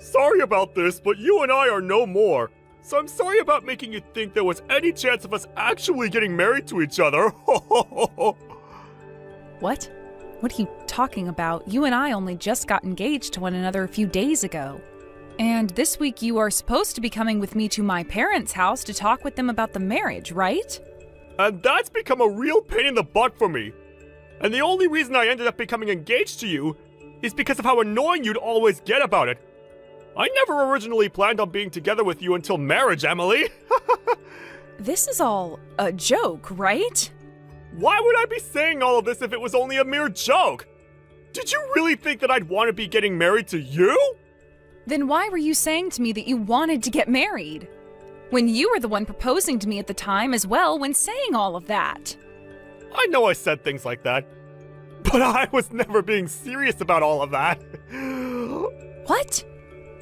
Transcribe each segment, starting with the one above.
Sorry about this, but you and I are no more. So I'm sorry about making you think there was any chance of us actually getting married to each other. What? What are you talking about? You and I only just got engaged to one another a few days ago. And this week you are supposed to be coming with me to my parents' house to talk with them about the marriage, right? And that's become a real pain in the butt for me. And the only reason I ended up becoming engaged to you is because of how annoying you'd always get about it. I never originally planned on being together with you until marriage, Emily. This is all a joke, right? Why would I be saying all of this if it was only a mere joke? Did you really think that I'd want to be getting married to you? Then why were you saying to me that you wanted to get married? When you were the one proposing to me at the time as well when saying all of that. I know I said things like that, but I was never being serious about all of that. What?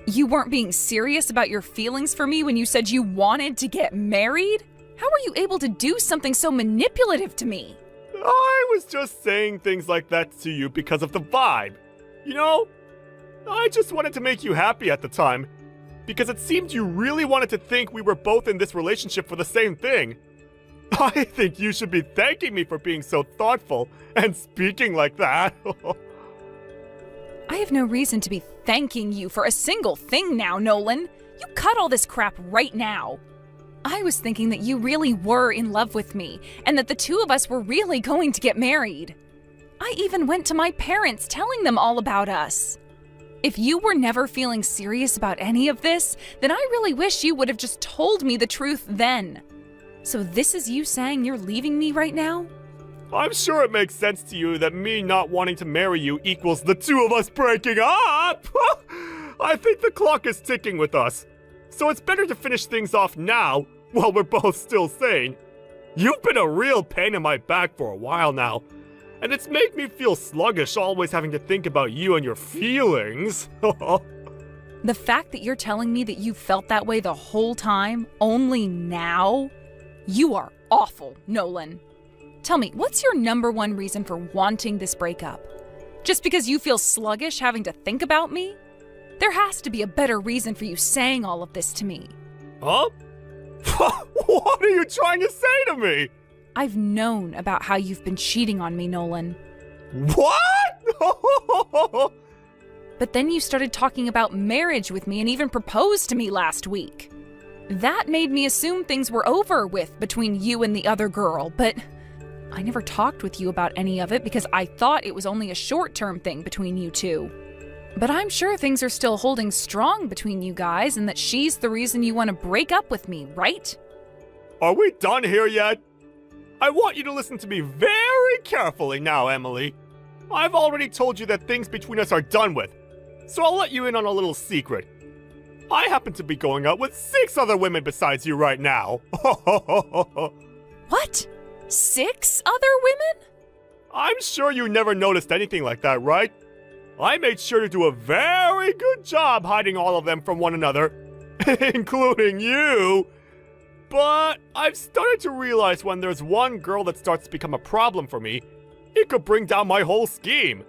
You weren't being serious about your feelings for me when you said you wanted to get married? How were you able to do something so manipulative to me? I was just saying things like that to you because of the vibe. You know, I just wanted to make you happy at the time, because it seemed you really wanted to think we were both in this relationship for the same thing. I think you should be thanking me for being so thoughtful and speaking like that. I have no reason to be thanking you for a single thing now, Nolan. You cut all this crap right now. I was thinking that you really were in love with me, and that the two of us were really going to get married. I even went to my parents telling them all about us. If you were never feeling serious about any of this, then I really wish you would have just told me the truth then. So this is you saying you're leaving me right now? I'm sure it makes sense to you that me not wanting to marry you equals the two of us breaking up! I think the clock is ticking with us. So it's better to finish things off now, while we're both still sane. You've been a real pain in my back for a while now, and it's made me feel sluggish always having to think about you and your feelings. The fact that you're telling me that you felt that way the whole time, only now? You are awful, Nolan. Tell me, what's your number one reason for wanting this breakup? Just because you feel sluggish having to think about me? There has to be a better reason for you saying all of this to me. Huh? What are you trying to say to me? I've known about how you've been cheating on me, Nolan. What? But then you started talking about marriage with me and even proposed to me last week. That made me assume things were over with between you and the other girl, but I never talked with you about any of it because I thought it was only a short-term thing between you two. But I'm sure things are still holding strong between you guys and that she's the reason you want to break up with me, right? Are we done here yet? I want you to listen to me very carefully now, Emily. I've already told you that things between us are done with, so I'll let you in on a little secret. I happen to be going out with 6 other women besides you right now. What? 6 other women? I'm sure you never noticed anything like that, right? I made sure to do a very good job hiding all of them from one another, including you. But I've started to realize when there's one girl that starts to become a problem for me, it could bring down my whole scheme.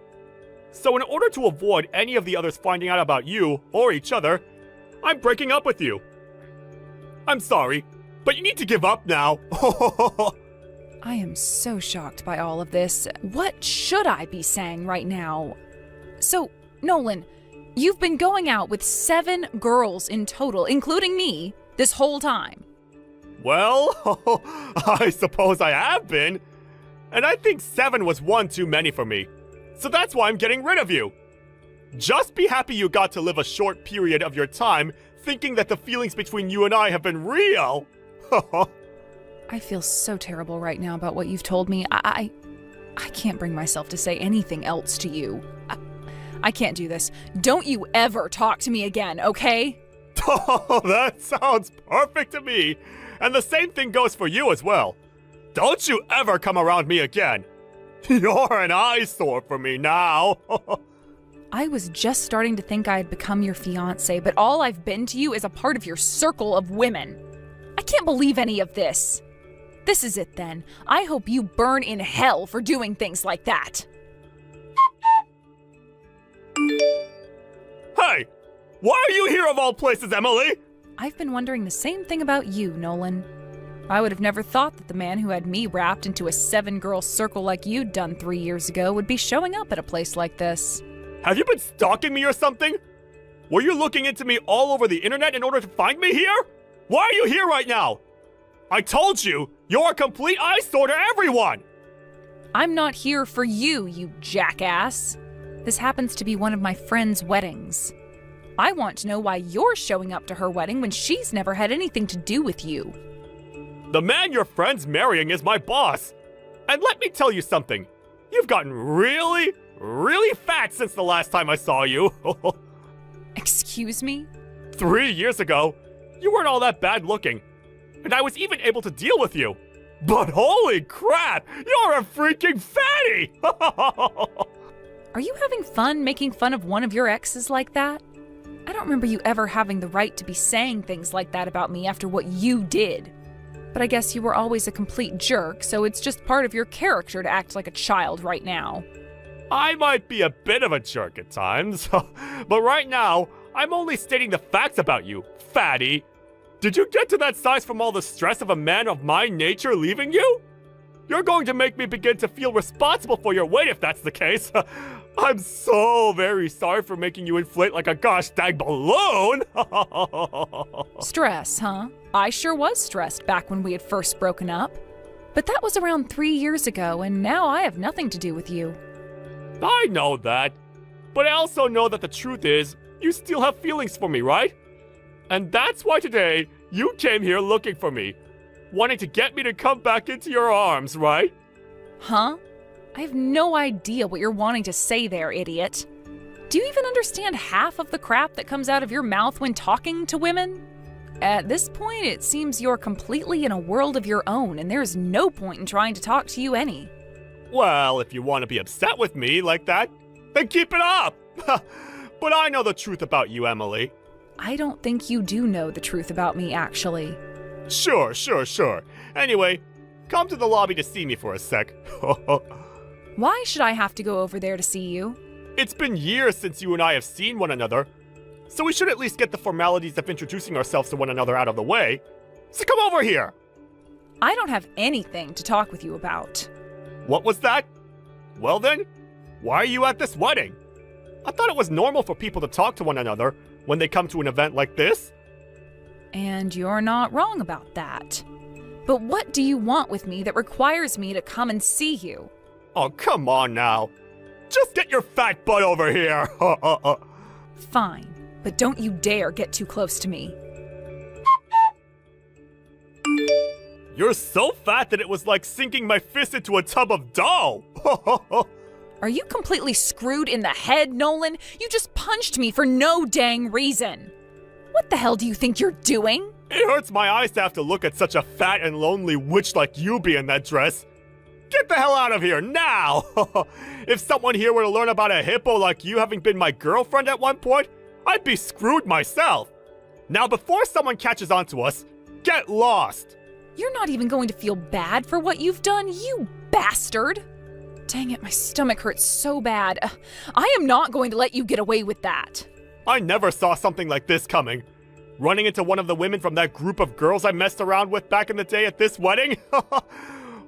So in order to avoid any of the others finding out about you or each other, I'm breaking up with you. I'm sorry, but you need to give up now. I am so shocked by all of this. What should I be saying right now? So, Nolan, you've been going out with 7 girls in total, including me, this whole time. Well, I suppose I have been. And I think 7 was one too many for me. So that's why I'm getting rid of you. Just be happy you got to live a short period of your time thinking that the feelings between you and I have been real. I feel so terrible right now about what you've told me. I can't bring myself to say anything else to you. I can't do this. Don't you ever talk to me again, okay? Oh, that sounds perfect to me. And the same thing goes for you as well. Don't you ever come around me again. You're an eyesore for me now. I was just starting to think I had become your fiancé, but all I've been to you is a part of your circle of women. I can't believe any of this. This is it then. I hope you burn in hell for doing things like that. Hey, Why are you here of all places, Emily? I've been wondering the same thing about you, Nolan. I would have never thought that the man who had me wrapped into a 7-girl circle like you'd done 3 years ago would be showing up at a place like this. Have you been stalking me or something? Were you looking into me all over the internet in order to find me here? Why are you here right now? I told you, you're a complete eyesore to everyone! I'm not here for you, you jackass. This happens to be one of my friend's weddings. I want to know why you're showing up to her wedding when she's never had anything to do with you. The man your friend's marrying is my boss. And let me tell you something. You've gotten really, really fat since the last time I saw you. Excuse me? 3 years ago, you weren't all that bad looking. And I was even able to deal with you. But holy crap, you're a freaking fatty! Are you having fun making fun of one of your exes like that? I don't remember you ever having the right to be saying things like that about me after what you did. But I guess you were always a complete jerk, so it's just part of your character to act like a child right now. I might be a bit of a jerk at times, but right now, I'm only stating the facts about you, fatty. Did you get to that size from all the stress of a man of my nature leaving you? You're going to make me begin to feel responsible for your weight if that's the case. I'm so very sorry for making you inflate like a gosh dang balloon. Stress, huh? I sure was stressed back when we had first broken up. But that was around 3 years ago, and now I have nothing to do with you. I know that. But I also know that the truth is, you still have feelings for me, right? And that's why today, you came here looking for me. Wanting to get me to come back into your arms, right? Huh? I have no idea what you're wanting to say there, idiot. Do you even understand half of the crap that comes out of your mouth when talking to women? At this point, it seems you're completely in a world of your own, and there's no point in trying to talk to you any. Well, if you want to be upset with me like that, then keep it up. But I know the truth about you, Emily. I don't think you do know the truth about me, actually. Sure. Anyway, come to the lobby to see me for a sec. Why should I have to go over there to see you? It's been years since you and I have seen one another, so we should at least get the formalities of introducing ourselves to one another out of the way. So come over here! I don't have anything to talk with you about. What was that? Well then, why are you at this wedding? I thought it was normal for people to talk to one another when they come to an event like this. And you're not wrong about that. But what do you want with me that requires me to come and see you? Oh, come on now. Just get your fat butt over here. Fine, but don't you dare get too close to me. You're so fat that it was like sinking my fist into a tub of dough. Are you completely screwed in the head, Nolan? You just punched me for no dang reason. What the hell do you think you're doing? It hurts my eyes to have to look at such a fat and lonely witch like you be in that dress. Get the hell out of here, now! If someone here were to learn about a hippo like you having been my girlfriend at one point, I'd be screwed myself. Now, before someone catches on to us, get lost! You're not even going to feel bad for what you've done, you bastard! Dang it, my stomach hurts so bad. I am not going to let you get away with that. I never saw something like this coming. Running into one of the women from that group of girls I messed around with back in the day at this wedding?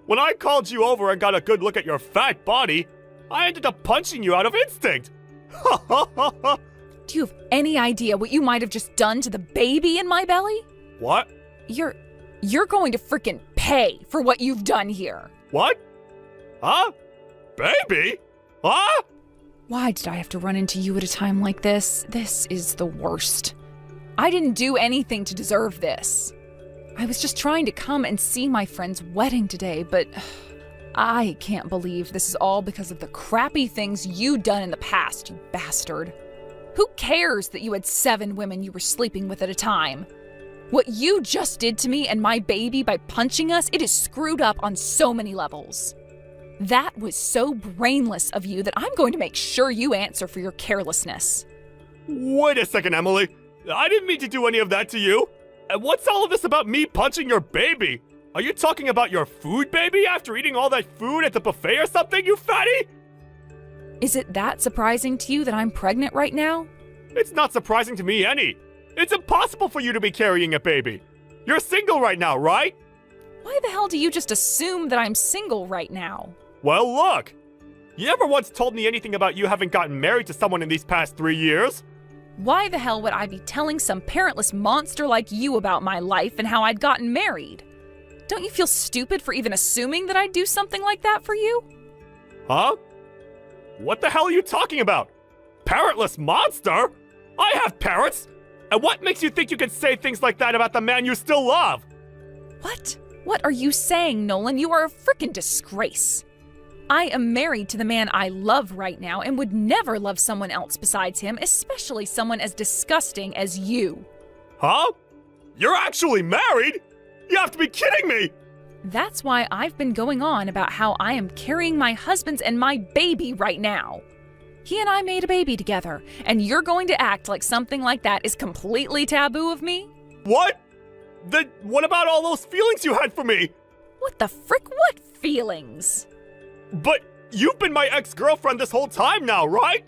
When I called you over and got a good look at your fat body, I ended up punching you out of instinct. Do you have any idea what you might have just done to the baby in my belly? What? You're going to frickin' pay for what you've done here. What? Huh? Baby? Huh? Why did I have to run into you at a time like this? This is the worst. I didn't do anything to deserve this. I was just trying to come and see my friend's wedding today, but I can't believe this is all because of the crappy things you done in the past, you bastard. Who cares that you had 7 women you were sleeping with at a time? What you just did to me and my baby by punching us, it is screwed up on so many levels. That was so brainless of you that I'm going to make sure you answer for your carelessness. Wait a second, Emily. I didn't mean to do any of that to you. And what's all of this about me punching your baby? Are you talking about your food baby after eating all that food at the buffet or something, you fatty? Is it that surprising to you that I'm pregnant right now? It's not surprising to me any. It's impossible for you to be carrying a baby. You're single right now, right? Why the hell do you just assume that I'm single right now? Well, look. You never once told me anything about you having gotten married to someone in these past 3 years. Why the hell would I be telling some parentless monster like you about my life and how I'd gotten married? Don't you feel stupid for even assuming that I'd do something like that for you? Huh? What the hell are you talking about? Parentless monster? I have parents! And what makes you think you can say things like that about the man you still love? What? What are you saying, Nolan? You are a frickin' disgrace. I am married to the man I love right now and would never love someone else besides him, especially someone as disgusting as you. Huh? You're actually married? You have to be kidding me! That's why I've been going on about how I am carrying my husband's and my baby right now. He and I made a baby together, and you're going to act like something like that is completely taboo of me? What? Then what about all those feelings you had for me? What the frick? What feelings? But you've been my ex-girlfriend this whole time now, right?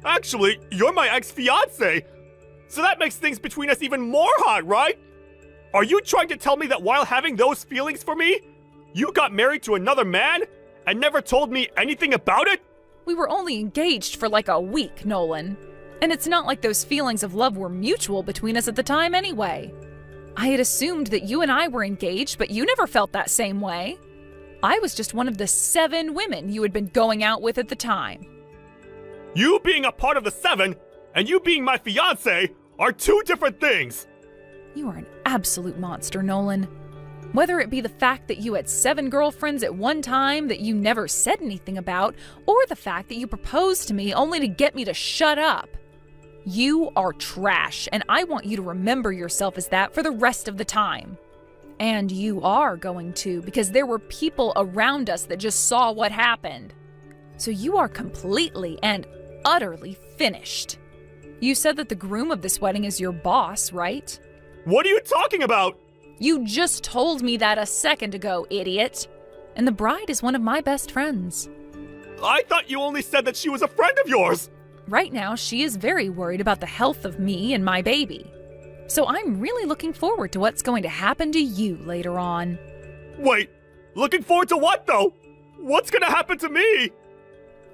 Actually, you're my ex-fiancé. So that makes things between us even more hot, right? Are you trying to tell me that while having those feelings for me, you got married to another man and never told me anything about it? We were only engaged for like a week, Nolan. And it's not like those feelings of love were mutual between us at the time anyway. I had assumed that you and I were engaged, but you never felt that same way. I was just one of the 7 women you had been going out with at the time. You being a part of the 7 and you being my fiancé are 2 different things. You are an absolute monster, Nolan. Whether it be the fact that you had 7 girlfriends at one time that you never said anything about, or the fact that you proposed to me only to get me to shut up. You are trash, and I want you to remember yourself as that for the rest of the time. And you are going to, because there were people around us that just saw what happened. So you are completely and utterly finished. You said that the groom of this wedding is your boss, right? What are you talking about? You just told me that a second ago, idiot. And the bride is one of my best friends. I thought you only said that she was a friend of yours. Right now, she is very worried about the health of me and my baby. So I'm really looking forward to what's going to happen to you later on. Wait, looking forward to what though? What's gonna happen to me?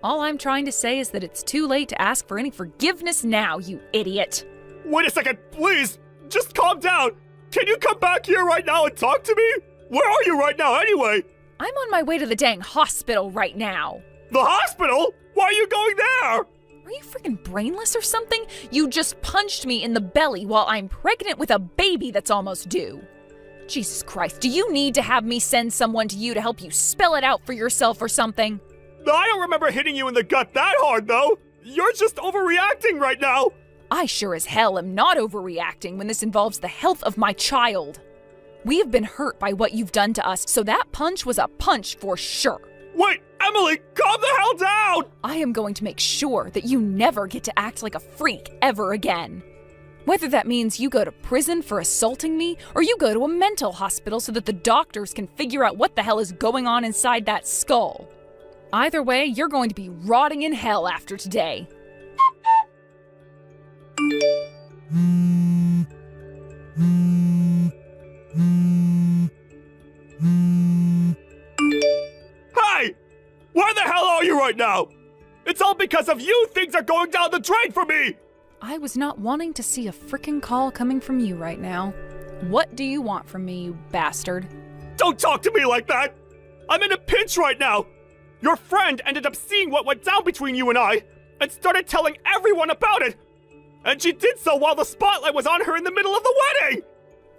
All I'm trying to say is that it's too late to ask for any forgiveness now, you idiot. Wait a second, please. Just calm down. Can you come back here right now and talk to me? Where are you right now anyway? I'm on my way to the dang hospital right now. The hospital? Why are you going there? Are you freaking brainless or something? You just punched me in the belly while I'm pregnant with a baby that's almost due. Jesus Christ, do you need to have me send someone to you to help you spell it out for yourself or something? I don't remember hitting you in the gut that hard though. You're just overreacting right now. I sure as hell am not overreacting when this involves the health of my child. We have been hurt by what you've done to us, so that punch was a punch for sure. Wait, Emily, calm the hell down! I am going to make sure that you never get to act like a freak ever again. Whether that means you go to prison for assaulting me, or you go to a mental hospital so that the doctors can figure out what the hell is going on inside that skull. Either way, you're going to be rotting in hell after today. Hey! Where the hell are you right now? It's all because of you things are going down the drain for me! I was not wanting to see a frickin' call coming from you right now. What do you want from me, you bastard? Don't talk to me like that! I'm in a pinch right now! Your friend ended up seeing what went down between you and I, and started telling everyone about it! And she did so while the spotlight was on her in the middle of the wedding!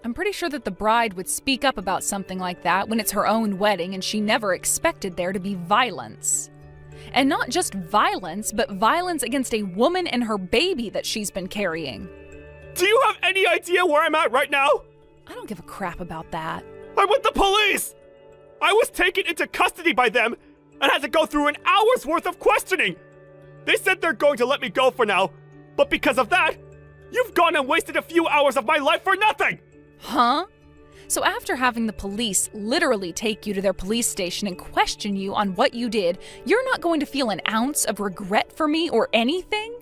I'm pretty sure that the bride would speak up about something like that when it's her own wedding and she never expected there to be violence. And not just violence, but violence against a woman and her baby that she's been carrying. Do you have any idea where I'm at right now? I don't give a crap about that. I'm with the police! I was taken into custody by them and had to go through an hour's worth of questioning. They said they're going to let me go for now, but because of that, you've gone and wasted a few hours of my life for nothing! Huh? So after having the police literally take you to their police station and question you on what you did, you're not going to feel an ounce of regret for me or anything?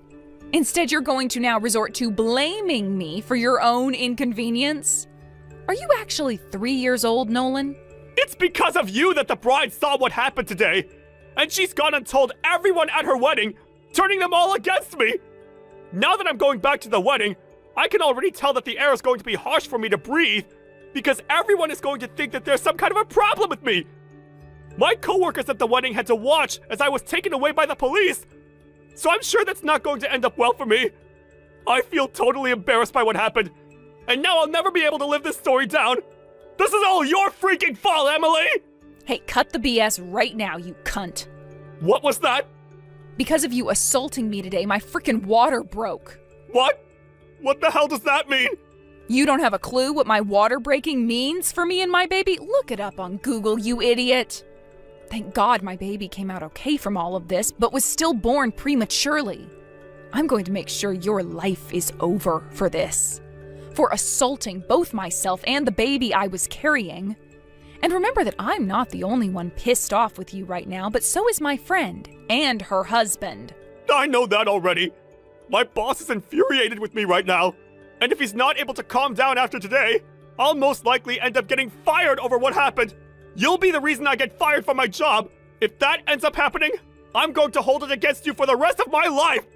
Instead, you're going to now resort to blaming me for your own inconvenience. Are you actually 3 years old, Nolan? It's because of you that the bride saw what happened today, and she's gone and told everyone at her wedding, turning them all against me. Now that I'm going back to the wedding, I can already tell that the air is going to be harsh for me to breathe, because everyone is going to think that there's some kind of a problem with me. My coworkers at the wedding had to watch as I was taken away by the police, so I'm sure that's not going to end up well for me. I feel totally embarrassed by what happened, and now I'll never be able to live this story down. This is all your freaking fault, Emily! Hey, cut the BS right now, you cunt. What was that? Because of you assaulting me today, my frickin' water broke. What? What the hell does that mean? You don't have a clue what my water breaking means for me and my baby? Look it up on Google, you idiot. Thank God my baby came out okay from all of this, but was still born prematurely. I'm going to make sure your life is over for this. For assaulting both myself and the baby I was carrying. And remember that I'm not the only one pissed off with you right now, but so is my friend and her husband. I know that already. My boss is infuriated with me right now. And if he's not able to calm down after today, I'll most likely end up getting fired over what happened. You'll be the reason I get fired from my job. If that ends up happening, I'm going to hold it against you for the rest of my life.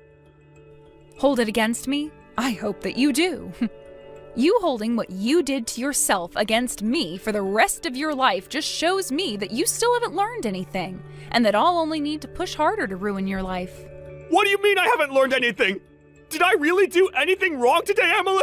Hold it against me? I hope that you do. You holding what you did to yourself against me for the rest of your life just shows me that you still haven't learned anything, and that I'll only need to push harder to ruin your life. What do you mean I haven't learned anything? Did I really do anything wrong today, Emily?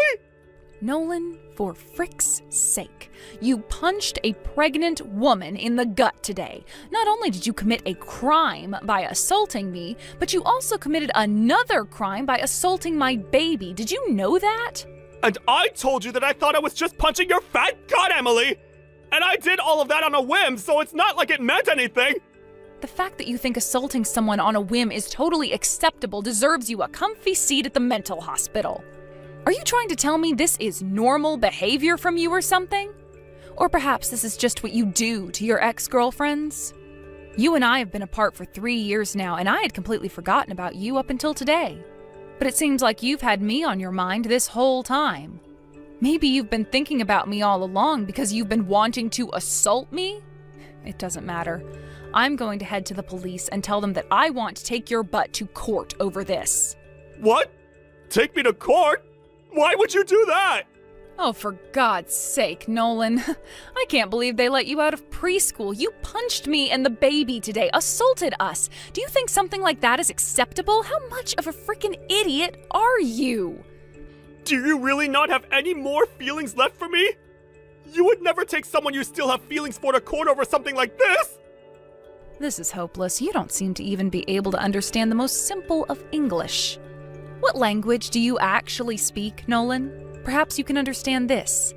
Nolan, for frick's sake, you punched a pregnant woman in the gut today. Not only did you commit a crime by assaulting me, but you also committed another crime by assaulting my baby. Did you know that? And I told you that I thought I was just punching your fat gut, Emily! And I did all of that on a whim, so it's not like it meant anything! The fact that you think assaulting someone on a whim is totally acceptable deserves you a comfy seat at the mental hospital. Are you trying to tell me this is normal behavior from you or something? Or perhaps this is just what you do to your ex-girlfriends? You and I have been apart for 3 years now, and I had completely forgotten about you up until today. But it seems like you've had me on your mind this whole time. Maybe you've been thinking about me all along because you've been wanting to assault me? It doesn't matter. I'm going to head to the police and tell them that I want to take your butt to court over this. What? Take me to court? Why would you do that? Oh, for God's sake, Nolan. I can't believe they let you out of preschool. You punched me and the baby today, assaulted us. Do you think something like that is acceptable? How much of a freaking idiot are you? Do you really not have any more feelings left for me? You would never take someone you still have feelings for to court over something like this? This is hopeless. You don't seem to even be able to understand the most simple of English. What language do you actually speak, Nolan? Perhaps you can understand this.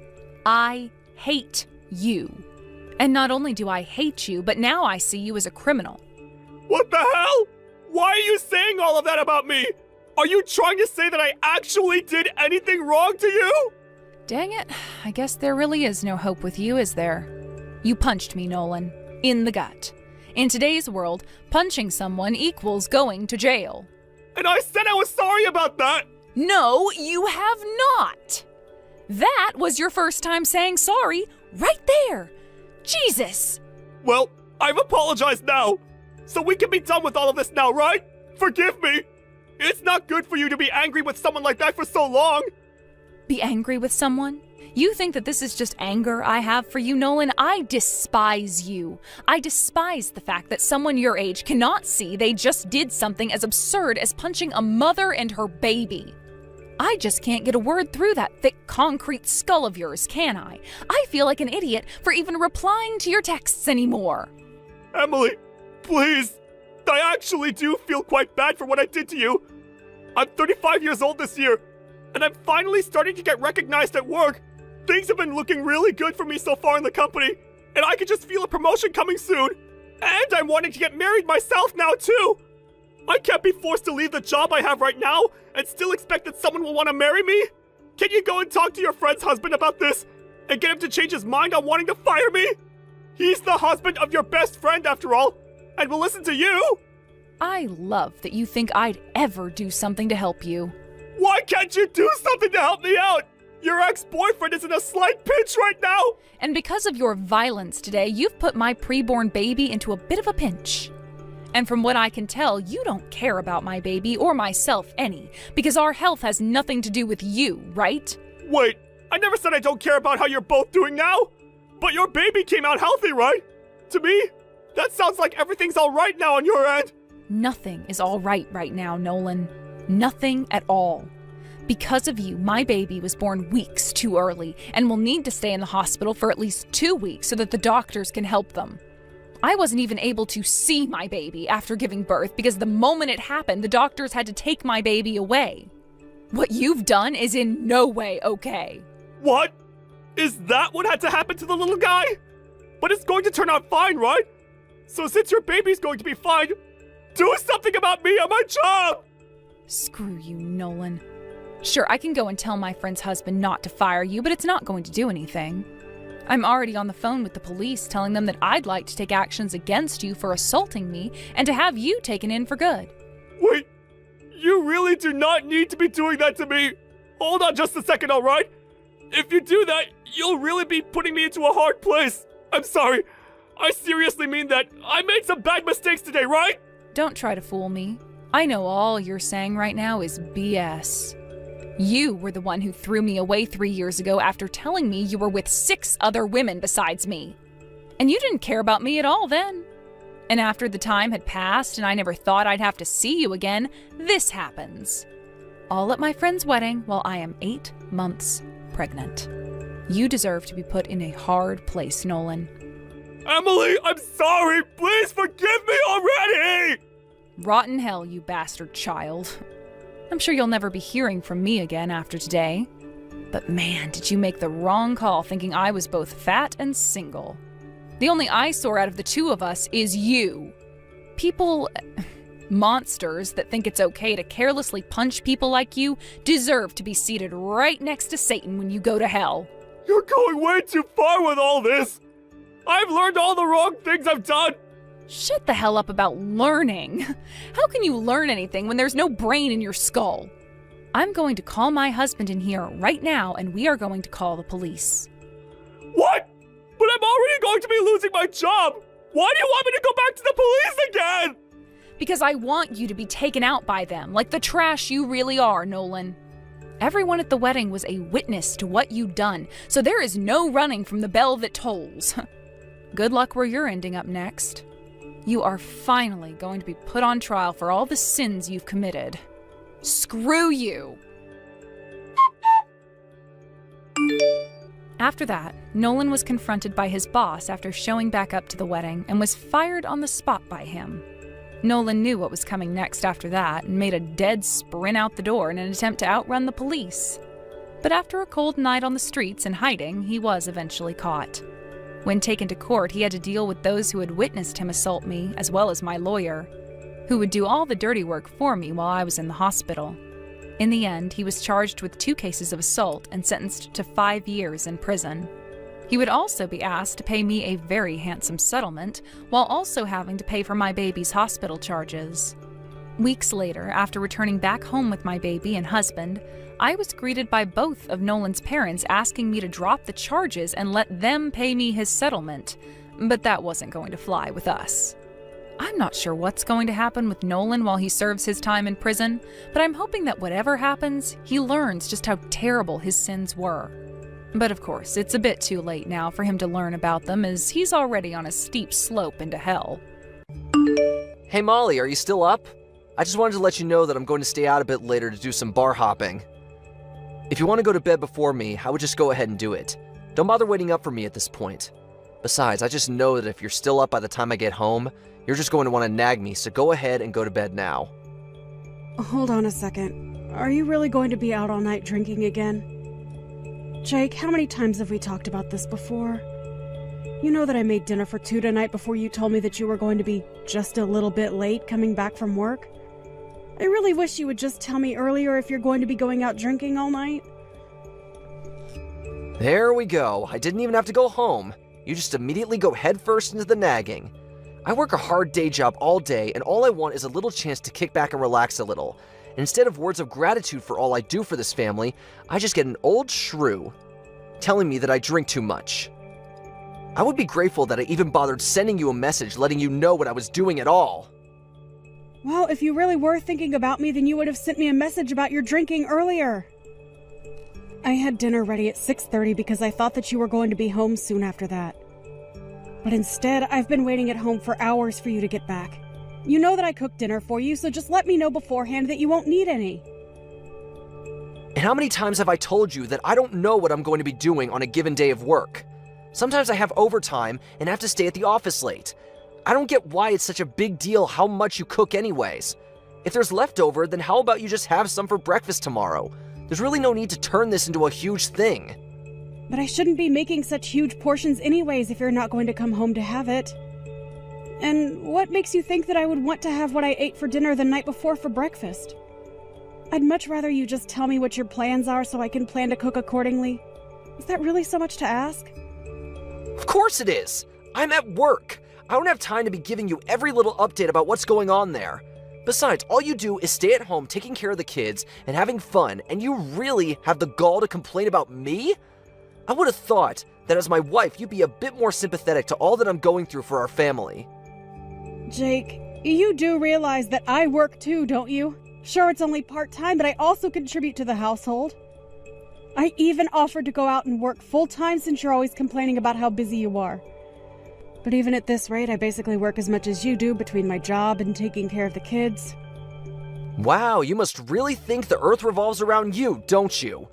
I hate you. And not only do I hate you, but now I see you as a criminal. What the hell? Why are you saying all of that about me? Are you trying to say that I actually did anything wrong to you? Dang it. I guess there really is no hope with you, is there? You punched me, Nolan. In the gut. In today's world, punching someone equals going to jail. And I said I was sorry about that! No, you have not! That was your first time saying sorry, right there! Jesus! Well, I've apologized now, so we can be done with all of this now, right? Forgive me! It's not good for you to be angry with someone like that for so long! Be angry with someone? You think that this is just anger I have for you, Nolan? I despise you. I despise the fact that someone your age cannot see they just did something as absurd as punching a mother and her baby. I just can't get a word through that thick concrete skull of yours, can I? I feel like an idiot for even replying to your texts anymore. Emily, please. I actually do feel quite bad for what I did to you. I'm 35 years old this year, and I'm finally starting to get recognized at work. Things have been looking really good for me so far in the company, and I can just feel a promotion coming soon. And I'm wanting to get married myself now, too. I can't be forced to leave the job I have right now and still expect that someone will want to marry me. Can you go and talk to your friend's husband about this and get him to change his mind on wanting to fire me? He's the husband of your best friend, after all, and will listen to you. I love that you think I'd ever do something to help you. Why can't you do something to help me out? Your ex-boyfriend is in a slight pinch right now. And because of your violence today, you've put my preborn baby into a bit of a pinch. And from what I can tell, you don't care about my baby or myself any, because our health has nothing to do with you, right? Wait, I never said I don't care about how you're both doing now. But your baby came out healthy, right? To me, that sounds like everything's all right now on your end. Nothing is all right now, Nolan. Nothing at all. Because of you, my baby was born weeks too early and will need to stay in the hospital for at least 2 weeks so that the doctors can help them. I wasn't even able to see my baby after giving birth because the moment it happened, the doctors had to take my baby away. What you've done is in no way okay. What? Is that what had to happen to the little guy? But it's going to turn out fine, right? So since your baby's going to be fine, do something about me and my job! Screw you, Nolan. Sure, I can go and tell my friend's husband not to fire you, but it's not going to do anything. I'm already on the phone with the police telling them that I'd like to take actions against you for assaulting me and to have you taken in for good. Wait, you really do not need to be doing that to me. Hold on just a second, all right? If you do that, you'll really be putting me into a hard place. I'm sorry. I seriously mean that. I made some bad mistakes today, right? Don't try to fool me. I know all you're saying right now is BS. You were the one who threw me away 3 years ago after telling me you were with 6 other women besides me. And you didn't care about me at all then. And after the time had passed and I never thought I'd have to see you again, this happens. All at my friend's wedding while I am 8 months pregnant. You deserve to be put in a hard place, Nolan. Emily, I'm sorry. Please forgive me already! Rotten hell, you bastard child. I'm sure you'll never be hearing from me again after today. But man, did you make the wrong call thinking I was both fat and single. The only eyesore out of the 2 of us is you. People, monsters that think it's okay to carelessly punch people like you deserve to be seated right next to Satan when you go to hell. You're going way too far with all this. I've learned all the wrong things I've done. Shut the hell up about learning. How can you learn anything when there's no brain in your skull? I'm going to call my husband in here right now, and we are going to call the police. What? But I'm already going to be losing my job. Why do you want me to go back to the police again? Because I want you to be taken out by them, like the trash you really are, Nolan. Everyone at the wedding was a witness to what you'd done, so there is no running from the bell that tolls. Good luck where you're ending up next. You are finally going to be put on trial for all the sins you've committed. Screw you! After that, Nolan was confronted by his boss after showing back up to the wedding and was fired on the spot by him. Nolan knew what was coming next after that and made a dead sprint out the door in an attempt to outrun the police. But after a cold night on the streets and hiding, he was eventually caught. When taken to court, he had to deal with those who had witnessed him assault me, as well as my lawyer, who would do all the dirty work for me while I was in the hospital. In the end, he was charged with 2 cases of assault and sentenced to 5 years in prison. He would also be asked to pay me a very handsome settlement, while also having to pay for my baby's hospital charges. Weeks later, after returning back home with my baby and husband, I was greeted by both of Nolan's parents asking me to drop the charges and let them pay me his settlement, but that wasn't going to fly with us. I'm not sure what's going to happen with Nolan while he serves his time in prison, but I'm hoping that whatever happens, he learns just how terrible his sins were. But of course, it's a bit too late now for him to learn about them, as he's already on a steep slope into hell. Hey Molly, are you still up? I just wanted to let you know that I'm going to stay out a bit later to do some bar hopping. If you want to go to bed before me, I would just go ahead and do it. Don't bother waiting up for me at this point. Besides, I just know that if you're still up by the time I get home, you're just going to want to nag me, so go ahead and go to bed now. Hold on a second. Are you really going to be out all night drinking again? Jake, how many times have we talked about this before? You know that I made dinner for 2 tonight before you told me that you were going to be just a little bit late coming back from work? I really wish you would just tell me earlier if you're going to be going out drinking all night. There we go. I didn't even have to go home. You just immediately go headfirst into the nagging. I work a hard day job all day, and all I want is a little chance to kick back and relax a little. And instead of words of gratitude for all I do for this family, I just get an old shrew telling me that I drink too much. I would be grateful that I even bothered sending you a message letting you know what I was doing at all. Well, if you really were thinking about me, then you would have sent me a message about your drinking earlier. I had dinner ready at 6:30 because I thought that you were going to be home soon after that. But instead, I've been waiting at home for hours for you to get back. You know that I cooked dinner for you, so just let me know beforehand that you won't need any. And how many times have I told you that I don't know what I'm going to be doing on a given day of work? Sometimes I have overtime and have to stay at the office late. I don't get why it's such a big deal how much you cook anyways. If there's leftover, then how about you just have some for breakfast tomorrow? There's really no need to turn this into a huge thing. But I shouldn't be making such huge portions anyways if you're not going to come home to have it. And what makes you think that I would want to have what I ate for dinner the night before for breakfast? I'd much rather you just tell me what your plans are so I can plan to cook accordingly. Is that really so much to ask? Of course it is! I'm at work! I don't have time to be giving you every little update about what's going on there. Besides, all you do is stay at home taking care of the kids and having fun, and you really have the gall to complain about me? I would have thought that as my wife, you'd be a bit more sympathetic to all that I'm going through for our family. Jake, you do realize that I work too, don't you? Sure, it's only part-time, but I also contribute to the household. I even offered to go out and work full-time since you're always complaining about how busy you are. But even at this rate, I basically work as much as you do between my job and taking care of the kids. Wow, you must really think the earth revolves around you, don't you?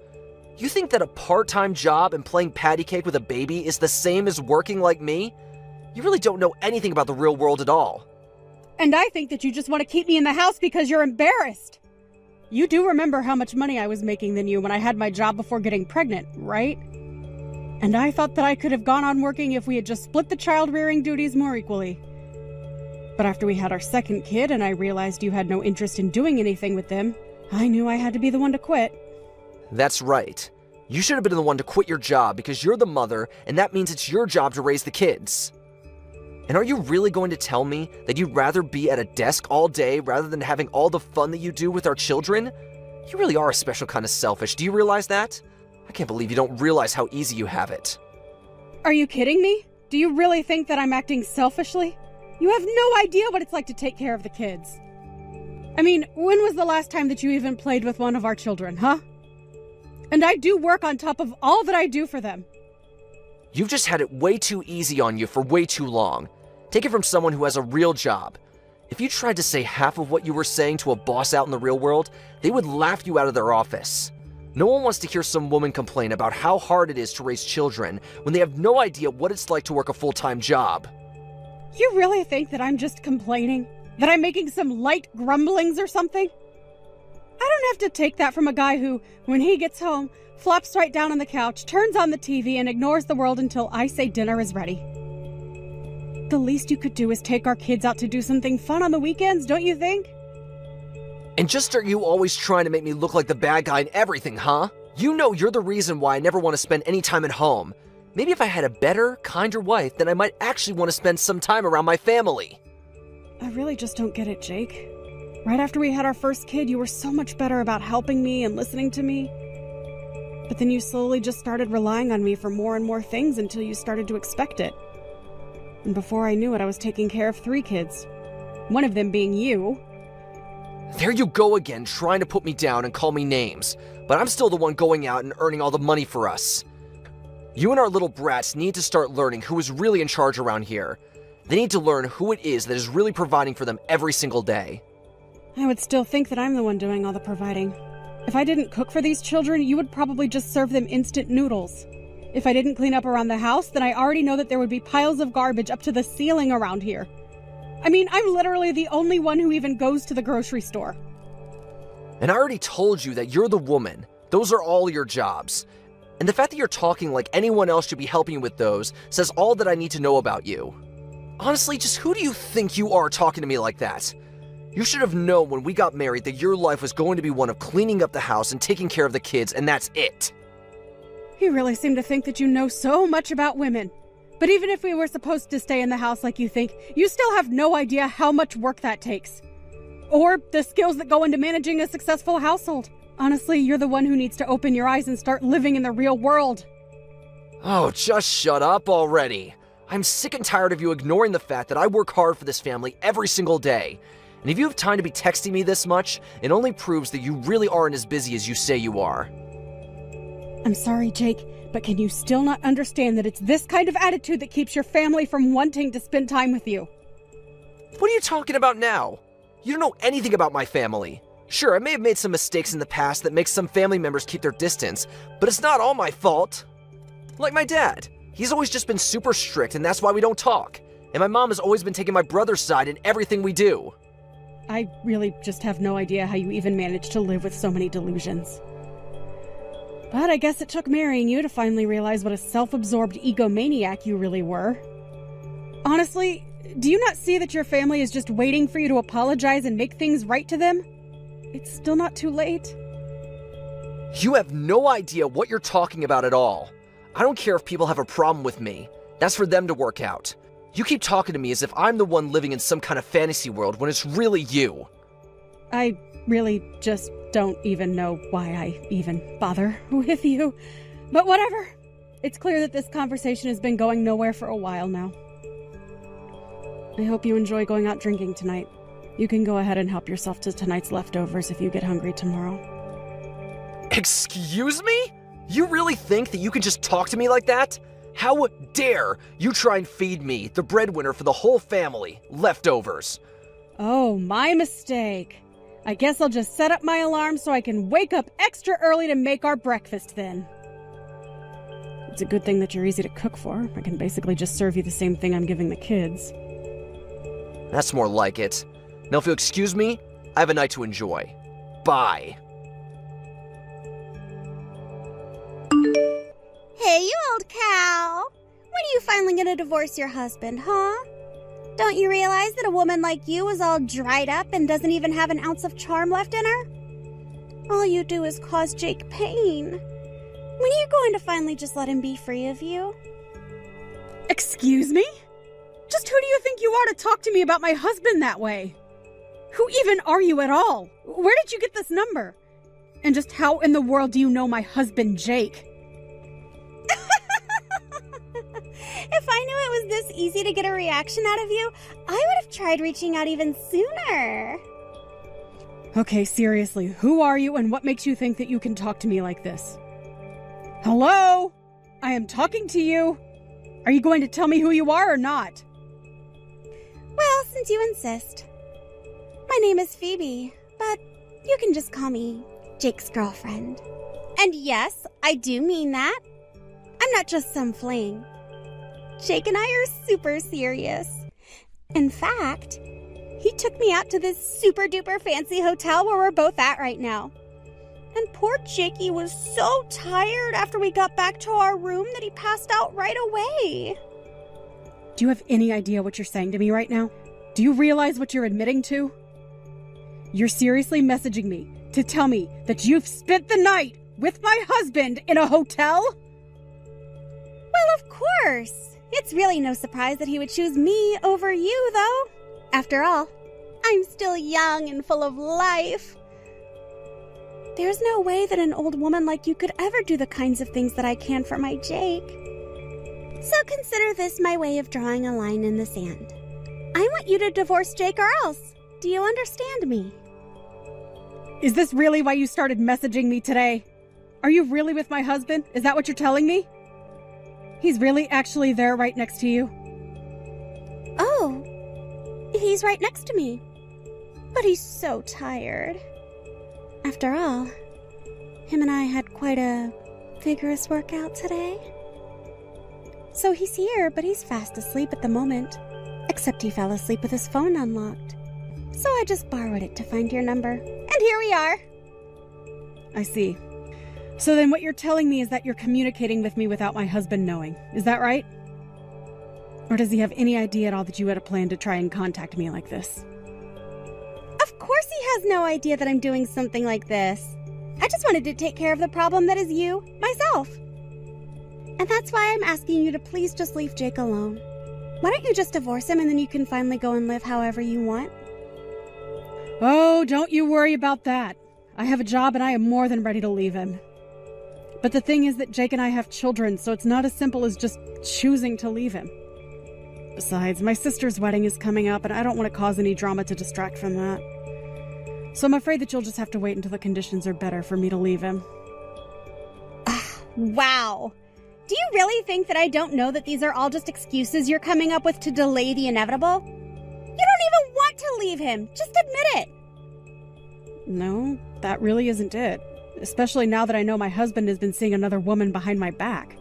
You think that a part-time job and playing patty cake with a baby is the same as working like me? You really don't know anything about the real world at all. And I think that you just want to keep me in the house because you're embarrassed. You do remember how much money I was making than you when I had my job before getting pregnant, right? And I thought that I could have gone on working if we had just split the child-rearing duties more equally. But after we had our second kid and I realized you had no interest in doing anything with them, I knew I had to be the one to quit. That's right. You should have been the one to quit your job because you're the mother, and that means it's your job to raise the kids. And are you really going to tell me that you'd rather be at a desk all day rather than having all the fun that you do with our children? You really are a special kind of selfish. Do you realize that? I can't believe you don't realize how easy you have it. Are you kidding me? Do you really think that I'm acting selfishly? You have no idea what it's like to take care of the kids. I mean, when was the last time that you even played with one of our children, huh? And I do work on top of all that I do for them. You've just had it way too easy on you for way too long. Take it from someone who has a real job. If you tried to say half of what you were saying to a boss out in the real world, they would laugh you out of their office. No one wants to hear some woman complain about how hard it is to raise children when they have no idea what it's like to work a full-time job. You really think that I'm just complaining? That I'm making some light grumblings or something? I don't have to take that from a guy who, when he gets home, flops right down on the couch, turns on the TV, and ignores the world until I say dinner is ready. The least you could do is take our kids out to do something fun on the weekends, don't you think? And just are you always trying to make me look like the bad guy in everything, huh? You know you're the reason why I never want to spend any time at home. Maybe if I had a better, kinder wife, then I might actually want to spend some time around my family. I really just don't get it, Jake. Right after we had our first kid, you were so much better about helping me and listening to me. But then you slowly just started relying on me for more and more things until you started to expect it. And before I knew it, I was taking care of 3 kids. One of them being you. There you go again, trying to put me down and call me names. But I'm still the one going out and earning all the money for us. You and our little brats need to start learning who is really in charge around here. They need to learn who it is that is really providing for them every single day. I would still think that I'm the one doing all the providing. If I didn't cook for these children, you would probably just serve them instant noodles. If I didn't clean up around the house, then I already know that there would be piles of garbage up to the ceiling around here. I mean, I'm literally the only one who even goes to the grocery store. And I already told you that you're the woman. Those are all your jobs. And the fact that you're talking like anyone else should be helping you with those says all that I need to know about you. Honestly, just who do you think you are talking to me like that? You should have known when we got married that your life was going to be one of cleaning up the house and taking care of the kids, and that's it. You really seem to think that you know so much about women. But even if we were supposed to stay in the house like you think, you still have no idea how much work that takes. Or the skills that go into managing a successful household. Honestly, you're the one who needs to open your eyes and start living in the real world. Oh, just shut up already. I'm sick and tired of you ignoring the fact that I work hard for this family every single day. And if you have time to be texting me this much, it only proves that you really aren't as busy as you say you are. I'm sorry, Jake, but can you still not understand that it's this kind of attitude that keeps your family from wanting to spend time with you? What are you talking about now? You don't know anything about my family. Sure, I may have made some mistakes in the past that make some family members keep their distance, but it's not all my fault. Like my dad. He's always just been super strict, and that's why we don't talk. And my mom has always been taking my brother's side in everything we do. I really just have no idea how you even managed to live with so many delusions. But I guess it took marrying you to finally realize what a self-absorbed egomaniac you really were. Honestly, do you not see that your family is just waiting for you to apologize and make things right to them? It's still not too late. You have no idea what you're talking about at all. I don't care if people have a problem with me. That's for them to work out. You keep talking to me as if I'm the one living in some kind of fantasy world when it's really you. I really just don't even know why I even bother with you. But whatever. It's clear that this conversation has been going nowhere for a while now. I hope you enjoy going out drinking tonight. You can go ahead and help yourself to tonight's leftovers if you get hungry tomorrow. Excuse me? You really think that you can just talk to me like that? How dare you try and feed me, the breadwinner for the whole family, leftovers? Oh, my mistake. I guess I'll just set up my alarm so I can wake up extra early to make our breakfast then. It's a good thing that you're easy to cook for. I can basically just serve you the same thing I'm giving the kids. That's more like it. Now if you'll excuse me, I have a night to enjoy. Bye. Hey, you old cow! When are you finally gonna divorce your husband, huh? Don't you realize that a woman like you is all dried up and doesn't even have an ounce of charm left in her? All you do is cause Jake pain. When are you going to finally just let him be free of you? Excuse me? Just who do you think you are to talk to me about my husband that way? Who even are you at all? Where did you get this number? And just how in the world do you know my husband, Jake? If I knew it was this easy to get a reaction out of you, I would have tried reaching out even sooner. Okay, seriously, who are you and what makes you think that you can talk to me like this? Hello? I am talking to you. Are you going to tell me who you are or not? Well, since you insist. My name is Phoebe, but you can just call me Jake's girlfriend. And yes, I do mean that. I'm not just some fling. Jake and I are super serious. In fact, he took me out to this super duper fancy hotel where we're both at right now. And poor Jakey was so tired after we got back to our room that he passed out right away. Do you have any idea what you're saying to me right now? Do you realize what you're admitting to? You're seriously messaging me to tell me that you've spent the night with my husband in a hotel? Well, of course. It's really no surprise that he would choose me over you, though. After all, I'm still young and full of life. There's no way that an old woman like you could ever do the kinds of things that I can for my Jake. So consider this my way of drawing a line in the sand. I want you to divorce Jake or else. Do you understand me? Is this really why you started messaging me today? Are you really with my husband? Is that what you're telling me? He's really actually there right next to you? Oh, he's right next to me. But he's so tired. After all, him and I had quite a vigorous workout today. So he's here, but he's fast asleep at the moment. Except he fell asleep with his phone unlocked. So I just borrowed it to find your number. And here we are. I see. So then what you're telling me is that you're communicating with me without my husband knowing. Is that right? Or does he have any idea at all that you had a plan to try and contact me like this? Of course he has no idea that I'm doing something like this. I just wanted to take care of the problem that is you, myself. And that's why I'm asking you to please just leave Jake alone. Why don't you just divorce him and then you can finally go and live however you want? Oh, don't you worry about that. I have a job and I am more than ready to leave him. But the thing is that Jake and I have children, so it's not as simple as just choosing to leave him. Besides, my sister's wedding is coming up and I don't want to cause any drama to distract from that. So I'm afraid that you'll just have to wait until the conditions are better for me to leave him. Wow. Do you really think that I don't know that these are all just excuses you're coming up with to delay the inevitable? You don't even want to leave him. Just admit it. No, that really isn't it. Especially now that I know my husband has been seeing another woman behind my back.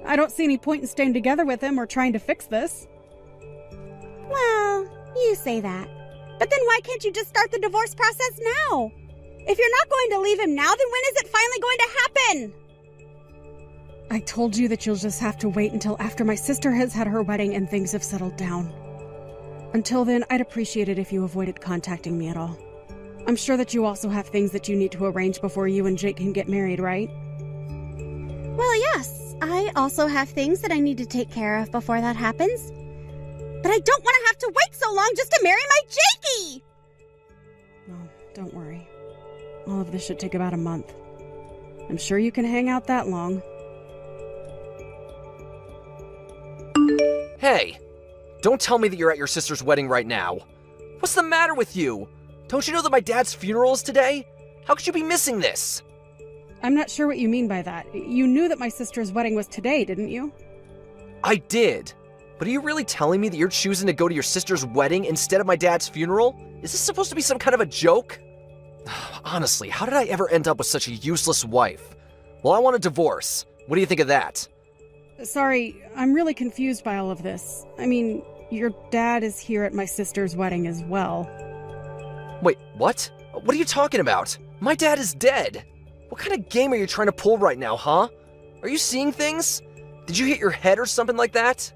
I don't see any point in staying together with him or trying to fix this. Well, you say that. But then why can't you just start the divorce process now? If you're not going to leave him now, then when is it finally going to happen? I told you that you'll just have to wait until after my sister has had her wedding and things have settled down. Until then, I'd appreciate it if you avoided contacting me at all. I'm sure that you also have things that you need to arrange before you and Jake can get married, right? Well, yes. I also have things that I need to take care of before that happens. But I don't want to have to wait so long just to marry my Jakey! Oh, don't worry. All of this should take about a month. I'm sure you can hang out that long. Hey, don't tell me that you're at your sister's wedding right now. What's the matter with you? Don't you know that my dad's funeral is today? How could you be missing this? I'm not sure what you mean by that. You knew that my sister's wedding was today, didn't you? I did. But are you really telling me that you're choosing to go to your sister's wedding instead of my dad's funeral? Is this supposed to be some kind of a joke? Honestly, how did I ever end up with such a useless wife? Well, I want a divorce. What do you think of that? Sorry, I'm really confused by all of this. I mean, your dad is here at my sister's wedding as well. Wait, what? What are you talking about? My dad is dead. What kind of game are you trying to pull right now, huh? Are you seeing things? Did you hit your head or something like that?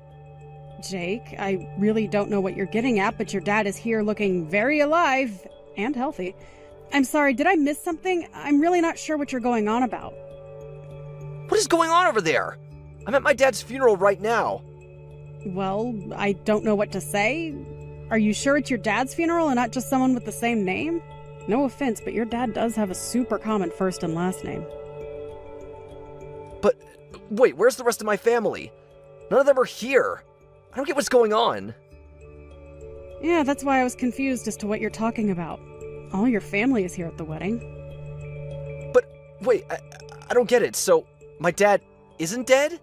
Jake, I really don't know what you're getting at, but your dad is here looking very alive and healthy. I'm sorry, did I miss something? I'm really not sure what you're going on about. What is going on over there? I'm at my dad's funeral right now. Well, I don't know what to say. Are you sure it's your dad's funeral and not just someone with the same name? No offense, but your dad does have a super common first and last name. But, wait, where's the rest of my family? None of them are here. I don't get what's going on. Yeah, that's why I was confused as to what you're talking about. All your family is here at the wedding. But, wait, I don't get it. So, my dad isn't dead?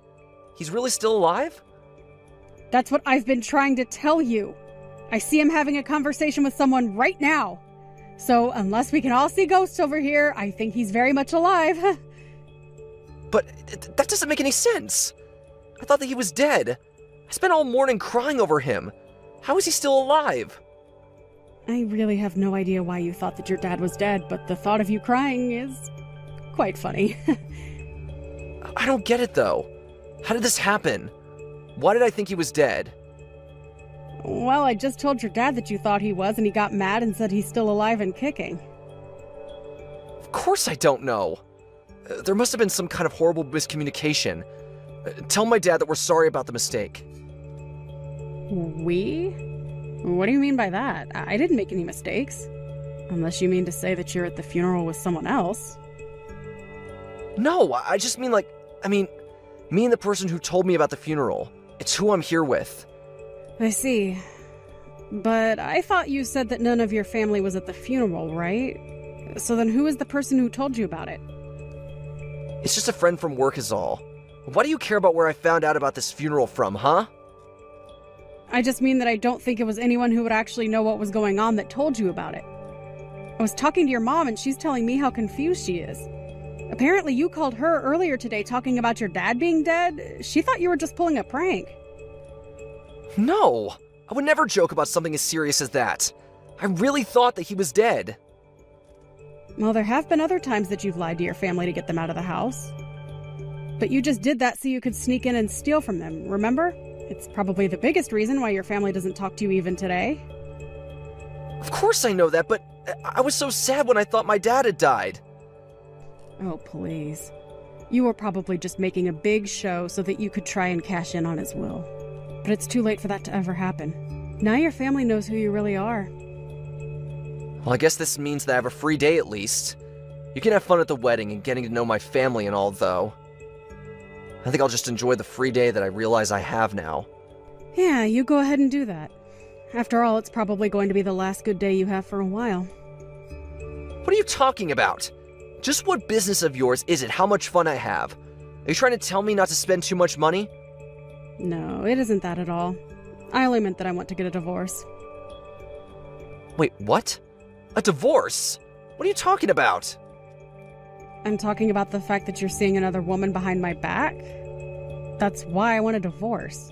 He's really still alive? That's what I've been trying to tell you. I see him having a conversation with someone right now. So, unless we can all see ghosts over here, I think he's very much alive. But that doesn't make any sense. I thought that he was dead. I spent all morning crying over him. How is he still alive? I really have no idea why you thought that your dad was dead, but the thought of you crying is quite funny. I don't get it, though. How did this happen? Why did I think he was dead? Well, I just told your dad that you thought he was, and he got mad and said he's still alive and kicking. Of course I don't know. There must have been some kind of horrible miscommunication. Tell my dad that we're sorry about the mistake. We? What do you mean by that? I didn't make any mistakes. Unless you mean to say that you're at the funeral with someone else. No, I just mean me and the person who told me about the funeral. It's who I'm here with. I see. But I thought you said that none of your family was at the funeral, right? So then who is the person who told you about it? It's just a friend from work is all. Why do you care about where I found out about this funeral from, huh? I just mean that I don't think it was anyone who would actually know what was going on that told you about it. I was talking to your mom and she's telling me how confused she is. Apparently you called her earlier today talking about your dad being dead. She thought you were just pulling a prank. No, I would never joke about something as serious as that. I really thought that he was dead. Well, there have been other times that you've lied to your family to get them out of the house. But you just did that so you could sneak in and steal from them, remember? It's probably the biggest reason why your family doesn't talk to you even today. Of course I know that, but I was so sad when I thought my dad had died. Oh, please. You were probably just making a big show so that you could try and cash in on his will. But it's too late for that to ever happen. Now your family knows who you really are. Well, I guess this means that I have a free day at least. You can have fun at the wedding and getting to know my family and all, though. I think I'll just enjoy the free day that I realize I have now. Yeah, you go ahead and do that. After all, it's probably going to be the last good day you have for a while. What are you talking about? Just what business of yours is it how much fun I have? Are you trying to tell me not to spend too much money? No, it isn't that at all. I only meant that I want to get a divorce. Wait, what? A divorce? What are you talking about? I'm talking about the fact that you're seeing another woman behind my back. That's why I want a divorce.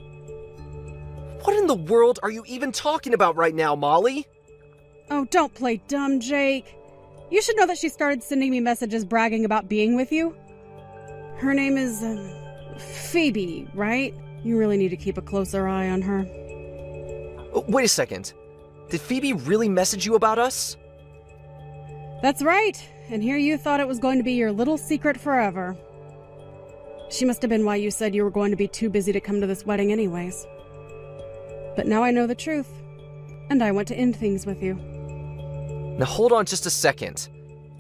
What in the world are you even talking about right now, Molly? Oh, don't play dumb, Jake. You should know that she started sending me messages bragging about being with you. Her name is, Phoebe, right? You really need to keep a closer eye on her. Wait a second. Did Phoebe really message you about us? That's right. And here you thought it was going to be your little secret forever. She must have been why you said you were going to be too busy to come to this wedding anyways. But now I know the truth, and I want to end things with you. Now hold on just a second.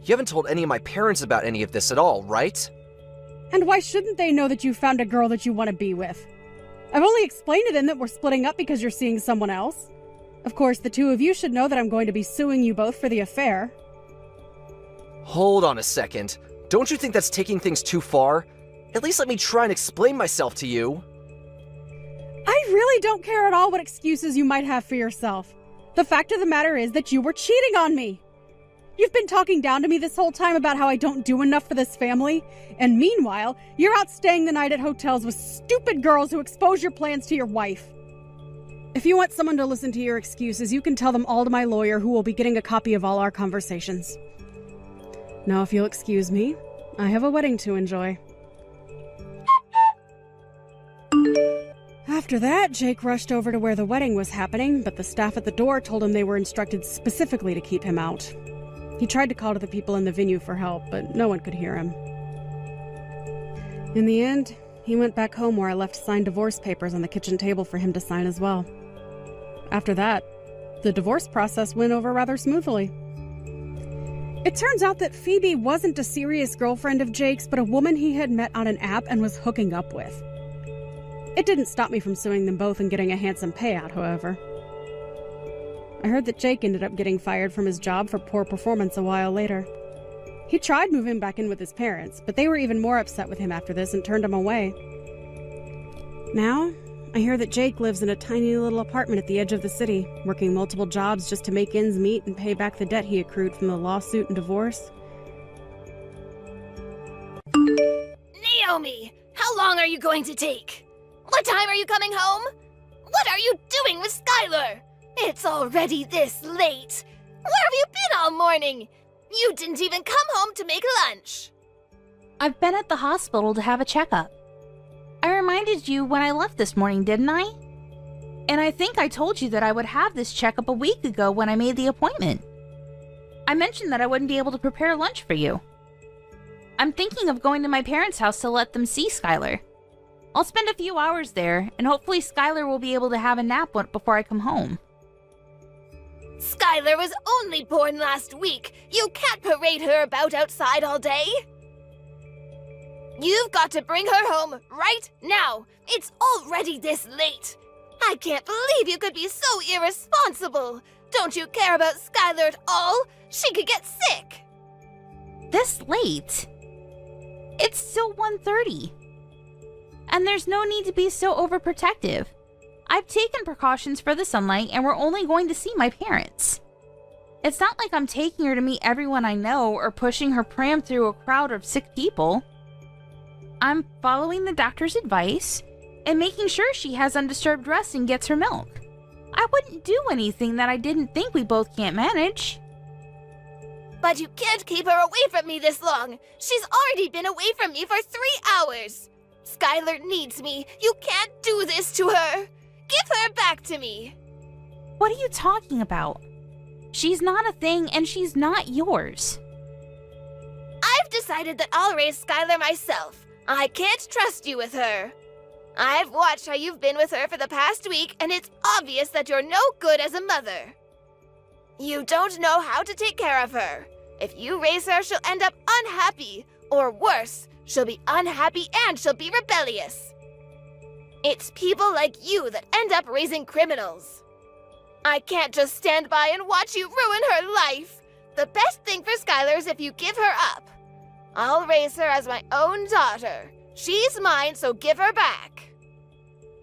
You haven't told any of my parents about any of this at all, right? And why shouldn't they know that you found a girl that you want to be with? I've only explained to them that we're splitting up because you're seeing someone else. Of course, the two of you should know that I'm going to be suing you both for the affair. Hold on a second. Don't you think that's taking things too far? At least let me try and explain myself to you. I really don't care at all what excuses you might have for yourself. The fact of the matter is that you were cheating on me. You've been talking down to me this whole time about how I don't do enough for this family, and meanwhile, you're out staying the night at hotels with stupid girls who expose your plans to your wife. If you want someone to listen to your excuses, you can tell them all to my lawyer, who will be getting a copy of all our conversations. Now, if you'll excuse me, I have a wedding to enjoy. After that, Jake rushed over to where the wedding was happening, but the staff at the door told him they were instructed specifically to keep him out. He tried to call to the people in the venue for help, but no one could hear him. In the end, he went back home where I left signed divorce papers on the kitchen table for him to sign as well. After that, the divorce process went over rather smoothly. It turns out that Phoebe wasn't a serious girlfriend of Jake's, but a woman he had met on an app and was hooking up with. It didn't stop me from suing them both and getting a handsome payout, however. I heard that Jake ended up getting fired from his job for poor performance a while later. He tried moving back in with his parents, but they were even more upset with him after this and turned him away. Now, I hear that Jake lives in a tiny little apartment at the edge of the city, working multiple jobs just to make ends meet and pay back the debt he accrued from the lawsuit and divorce. Naomi, how long are you going to take? What time are you coming home? What are you doing with Skylar? It's already this late. Where have you been all morning? You didn't even come home to make lunch. I've been at the hospital to have a checkup. I reminded you when I left this morning, didn't I? And I think I told you that I would have this checkup a week ago when I made the appointment. I mentioned that I wouldn't be able to prepare lunch for you. I'm thinking of going to my parents' house to let them see Skylar. I'll spend a few hours there, and hopefully Skylar will be able to have a nap before I come home. Skylar was only born last week. You can't parade her about outside all day. You've got to bring her home right now. It's already this late. I can't believe you could be so irresponsible. Don't you care about Skylar at all? She could get sick. This late? It's still 1:30. And there's no need to be so overprotective. I've taken precautions for the sunlight, and we're only going to see my parents. It's not like I'm taking her to meet everyone I know or pushing her pram through a crowd of sick people. I'm following the doctor's advice and making sure she has undisturbed rest and gets her milk. I wouldn't do anything that I didn't think we both can't manage. But you can't keep her away from me this long. She's already been away from me for 3 hours. Skylar needs me. You can't do this to her. Give her back to me. What are you talking about? She's not a thing, and she's not yours. I've decided that I'll raise Skylar myself. I can't trust you with her. I've watched how you've been with her for the past week, and it's obvious that you're no good as a mother. You don't know how to take care of her. If you raise her, she'll end up unhappy, or worse, she'll be unhappy and she'll be rebellious. It's people like you that end up raising criminals. I can't just stand by and watch you ruin her life. The best thing for Skylar is if you give her up. I'll raise her as my own daughter. She's mine, so give her back.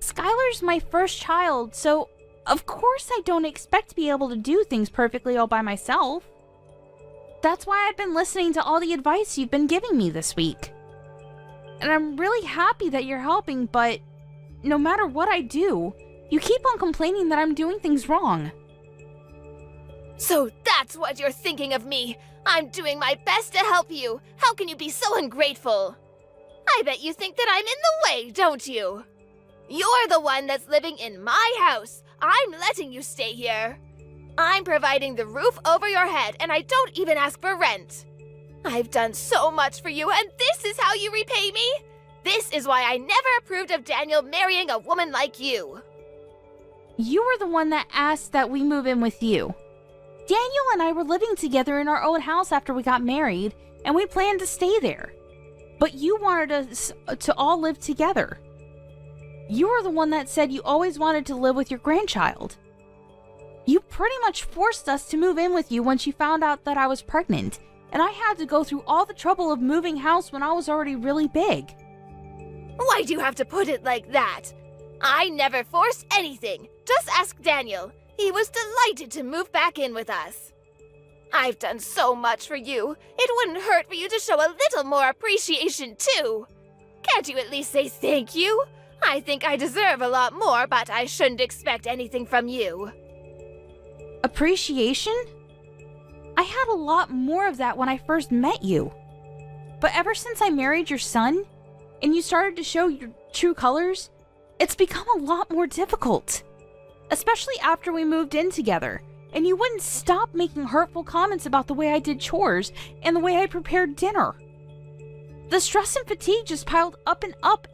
Skylar's my first child, so of course I don't expect to be able to do things perfectly all by myself. That's why I've been listening to all the advice you've been giving me this week. And I'm really happy that you're helping, but no matter what I do, you keep on complaining that I'm doing things wrong. So that's what you're thinking of me. I'm doing my best to help you. How can you be so ungrateful? I bet you think that I'm in the way, don't you? You're the one that's living in my house. I'm letting you stay here. I'm providing the roof over your head, and I don't even ask for rent. I've done so much for you, and this is how you repay me? This is why I never approved of Daniel marrying a woman like you. You were the one that asked that we move in with you. Daniel and I were living together in our old house after we got married, and we planned to stay there. But you wanted us to all live together. You were the one that said you always wanted to live with your grandchild. You pretty much forced us to move in with you once you found out that I was pregnant, and I had to go through all the trouble of moving house when I was already really big. Why do you have to put it like that? I never forced anything. Just ask Daniel. He was delighted to move back in with us. I've done so much for you. It wouldn't hurt for you to show a little more appreciation, too. Can't you at least say thank you? I think I deserve a lot more, but I shouldn't expect anything from you. Appreciation? I had a lot more of that when I first met you. But ever since I married your son, and you started to show your true colors, it's become a lot more difficult. Especially after we moved in together, and you wouldn't stop making hurtful comments about the way I did chores and the way I prepared dinner. The stress and fatigue just piled up,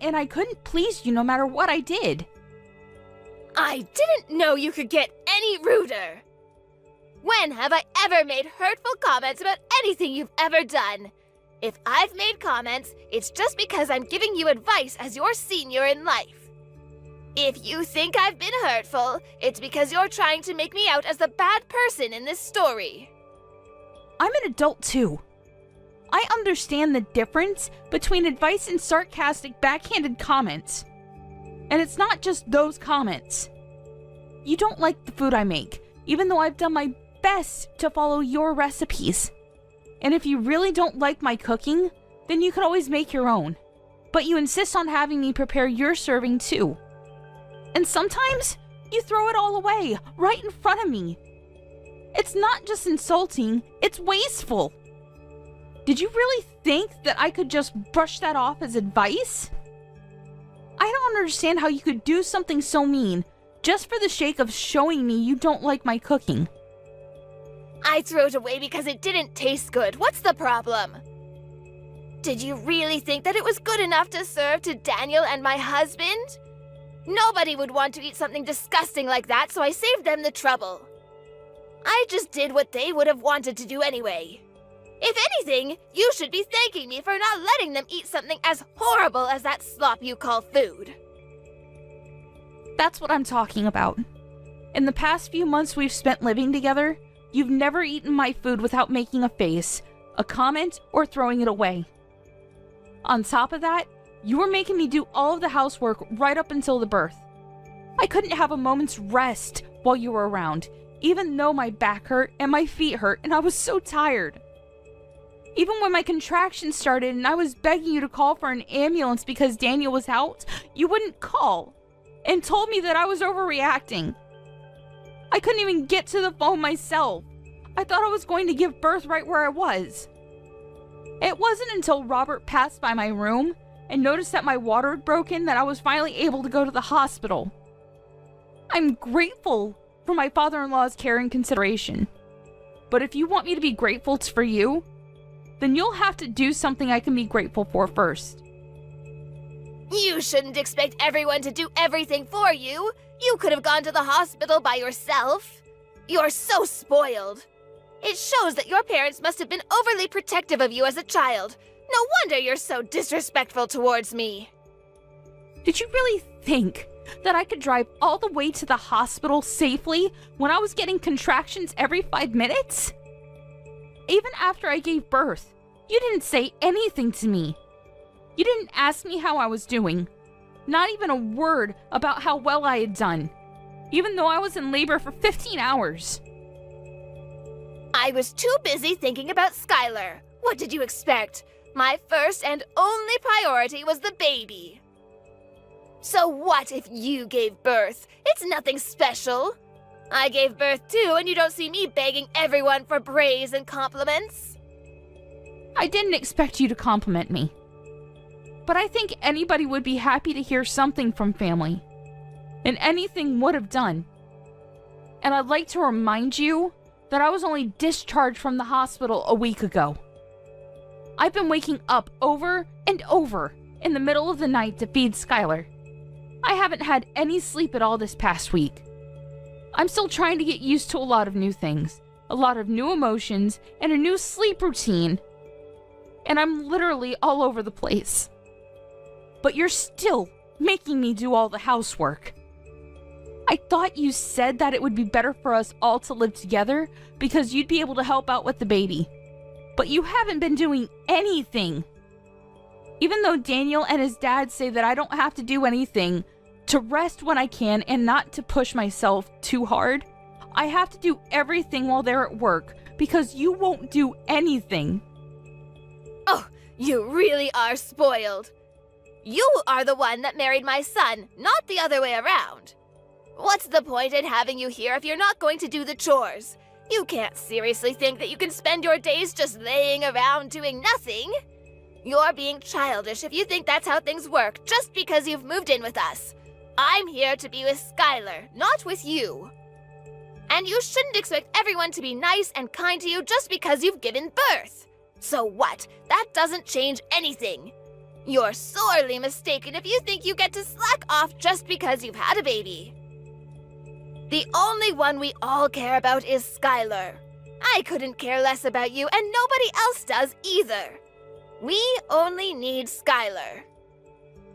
and I couldn't please you no matter what I did. I didn't know you could get any ruder. When have I ever made hurtful comments about anything you've ever done? If I've made comments, it's just because I'm giving you advice as your senior in life. If you think I've been hurtful, it's because you're trying to make me out as the bad person in this story. I'm an adult too. I understand the difference between advice and sarcastic, backhanded comments. And it's not just those comments. You don't like the food I make, even though I've done my best to follow your recipes. And if you really don't like my cooking, then you could always make your own. But you insist on having me prepare your serving too. And sometimes, you throw it all away, right in front of me. It's not just insulting, it's wasteful. Did you really think that I could just brush that off as advice? I don't understand how you could do something so mean, just for the sake of showing me you don't like my cooking. I threw it away because it didn't taste good. What's the problem? Did you really think that it was good enough to serve to Daniel and my husband? Nobody would want to eat something disgusting like that, so I saved them the trouble. I just did what they would have wanted to do anyway. If anything, you should be thanking me for not letting them eat something as horrible as that slop you call food. That's what I'm talking about. In the past few months we've spent living together, you've never eaten my food without making a face, a comment, or throwing it away. On top of that, you were making me do all of the housework right up until the birth. I couldn't have a moment's rest while you were around, even though my back hurt and my feet hurt and I was so tired. Even when my contractions started and I was begging you to call for an ambulance because Daniel was out, you wouldn't call and told me that I was overreacting. I couldn't even get to the phone myself. I thought I was going to give birth right where I was. It wasn't until Robert passed by my room and noticed that my water had broken that I was finally able to go to the hospital. I'm grateful for my father-in-law's care and consideration. But if you want me to be grateful for you, then you'll have to do something I can be grateful for first. You shouldn't expect everyone to do everything for you. You could have gone to the hospital by yourself. You're so spoiled. It shows that your parents must have been overly protective of you as a child. No wonder you're so disrespectful towards me. Did you really think that I could drive all the way to the hospital safely when I was getting contractions every 5 minutes? Even after I gave birth, you didn't say anything to me. You didn't ask me how I was doing. Not even a word about how well I had done, even though I was in labor for 15 hours. I was too busy thinking about Skylar. What did you expect? My first and only priority was the baby. So what if you gave birth? It's nothing special. I gave birth too, and you don't see me begging everyone for praise and compliments. I didn't expect you to compliment me. But I think anybody would be happy to hear something from family. And anything would have done. And I'd like to remind you that I was only discharged from the hospital a week ago. I've been waking up over and over in the middle of the night to feed Skylar. I haven't had any sleep at all this past week. I'm still trying to get used to a lot of new things, a lot of new emotions, and a new sleep routine. And I'm literally all over the place. But you're still making me do all the housework. I thought you said that it would be better for us all to live together because you'd be able to help out with the baby. But you haven't been doing anything. Even though Daniel and his dad say that I don't have to do anything, to rest when I can and not to push myself too hard, I have to do everything while they're at work because you won't do anything. Oh, you really are spoiled. You are the one that married my son, not the other way around. What's the point in having you here if you're not going to do the chores? You can't seriously think that you can spend your days just laying around doing nothing. You're being childish if you think that's how things work just because you've moved in with us. I'm here to be with Skylar, not with you. And you shouldn't expect everyone to be nice and kind to you just because you've given birth. So what? That doesn't change anything. You're sorely mistaken if you think you get to slack off just because you've had a baby. The only one we all care about is Skylar. I couldn't care less about you, and nobody else does either. We only need Skylar.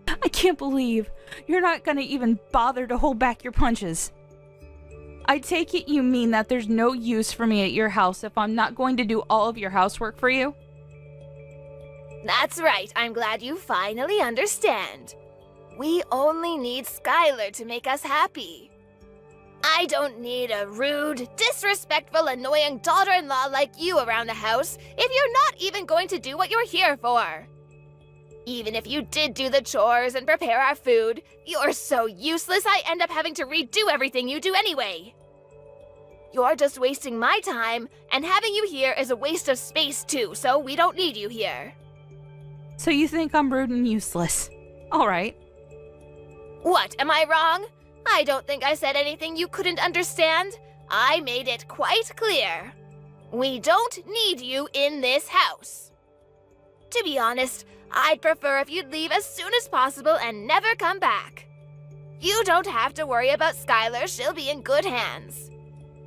I can't believe you're not gonna even bother to hold back your punches. I take it you mean that there's no use for me at your house if I'm not going to do all of your housework for you? That's right. I'm glad you finally understand. We only need Skylar to make us happy. I don't need a rude, disrespectful, annoying daughter-in-law like you around the house if you're not even going to do what you're here for. Even if you did do the chores and prepare our food, you're so useless I end up having to redo everything you do anyway. You're just wasting my time, and having you here is a waste of space too, so we don't need you here. So you think I'm rude and useless. All right. What, am I wrong? I don't think I said anything you couldn't understand. I made it quite clear. We don't need you in this house. To be honest, I'd prefer if you'd leave as soon as possible and never come back. You don't have to worry about Skylar, she'll be in good hands.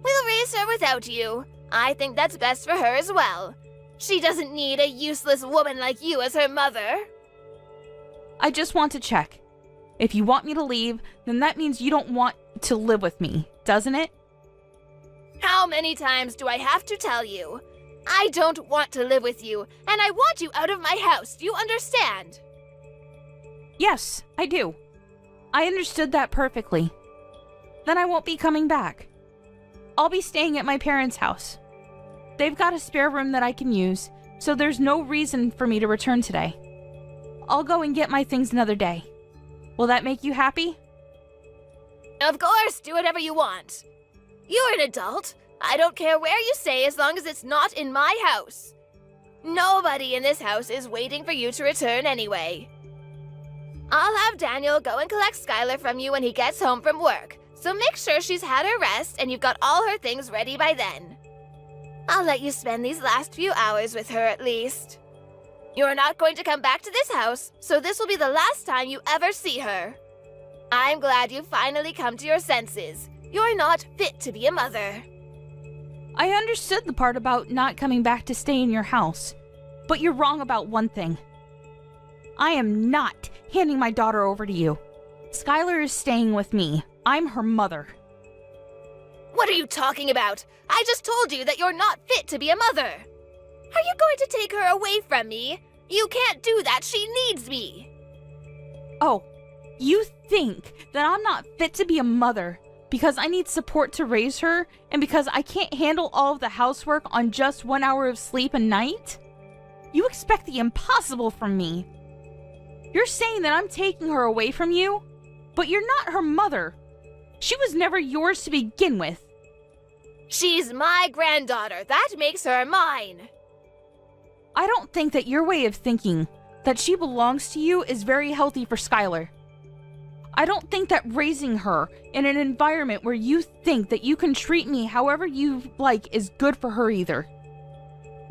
We'll raise her without you. I think that's best for her as well. She doesn't need a useless woman like you as her mother. I just want to check. If you want me to leave, then that means you don't want to live with me, doesn't it? How many times do I have to tell you? I don't want to live with you, and I want you out of my house. Do you understand? Yes, I do. I understood that perfectly. Then I won't be coming back. I'll be staying at my parents' house. They've got a spare room that I can use, so there's no reason for me to return today. I'll go and get my things another day. Will that make you happy? Of course, do whatever you want. You're an adult. I don't care where you stay as long as it's not in my house. Nobody in this house is waiting for you to return anyway. I'll have Daniel go and collect Skylar from you when he gets home from work, so make sure she's had her rest and you've got all her things ready by then. I'll let you spend these last few hours with her at least. You're not going to come back to this house, so this will be the last time you ever see her. I'm glad you finally come to your senses. You're not fit to be a mother. I understood the part about not coming back to stay in your house, but you're wrong about one thing. I am not handing my daughter over to you. Skylar is staying with me. I'm her mother. What are you talking about? I just told you that you're not fit to be a mother. Are you going to take her away from me? You can't do that. She needs me. Oh, you think that I'm not fit to be a mother because I need support to raise her and because I can't handle all of the housework on just 1 hour of sleep a night? You expect the impossible from me. You're saying that I'm taking her away from you, but you're not her mother. She was never yours to begin with. She's my granddaughter. That makes her mine. I don't think that your way of thinking that she belongs to you is very healthy for Skylar. I don't think that raising her in an environment where you think that you can treat me however you like is good for her either.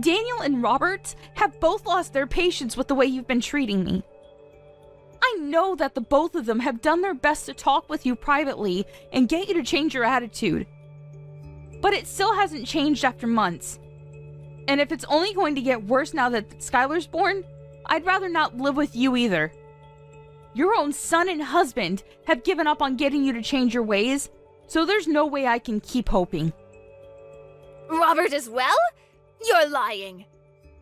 Daniel and Robert have both lost their patience with the way you've been treating me. I know that the both of them have done their best to talk with you privately and get you to change your attitude. But it still hasn't changed after months. And if it's only going to get worse now that Skylar's born, I'd rather not live with you either. Your own son and husband have given up on getting you to change your ways, so there's no way I can keep hoping. Robert as well? You're lying.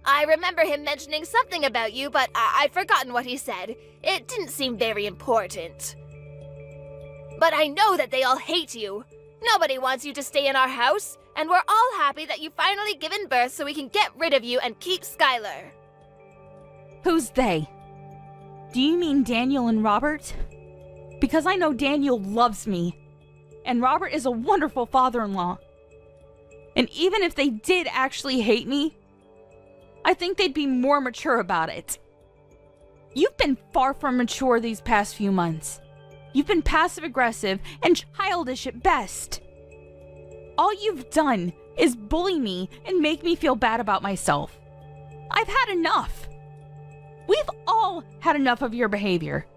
I remember him mentioning something about you, but I've forgotten what he said. It didn't seem very important. But I know that they all hate you. Nobody wants you to stay in our house, and we're all happy that you've finally given birth so we can get rid of you and keep Skylar. Who's they? Do you mean Daniel and Robert? Because I know Daniel loves me, and Robert is a wonderful father-in-law. And even if they did actually hate me, I think they'd be more mature about it. You've been far from mature these past few months. You've been passive-aggressive and childish at best. All you've done is bully me and make me feel bad about myself. I've had enough. We've all had enough of your behavior.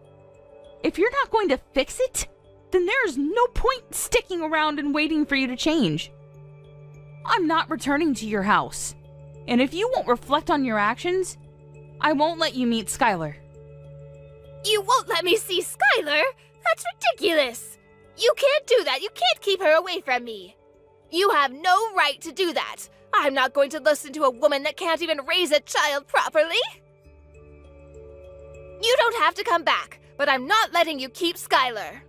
If you're not going to fix it, then there's no point sticking around and waiting for you to change. I'm not returning to your house. And if you won't reflect on your actions, I won't let you meet Skylar. You won't let me see Skylar? That's ridiculous! You can't do that! You can't keep her away from me! You have no right to do that! I'm not going to listen to a woman that can't even raise a child properly! You don't have to come back, but I'm not letting you keep Skylar.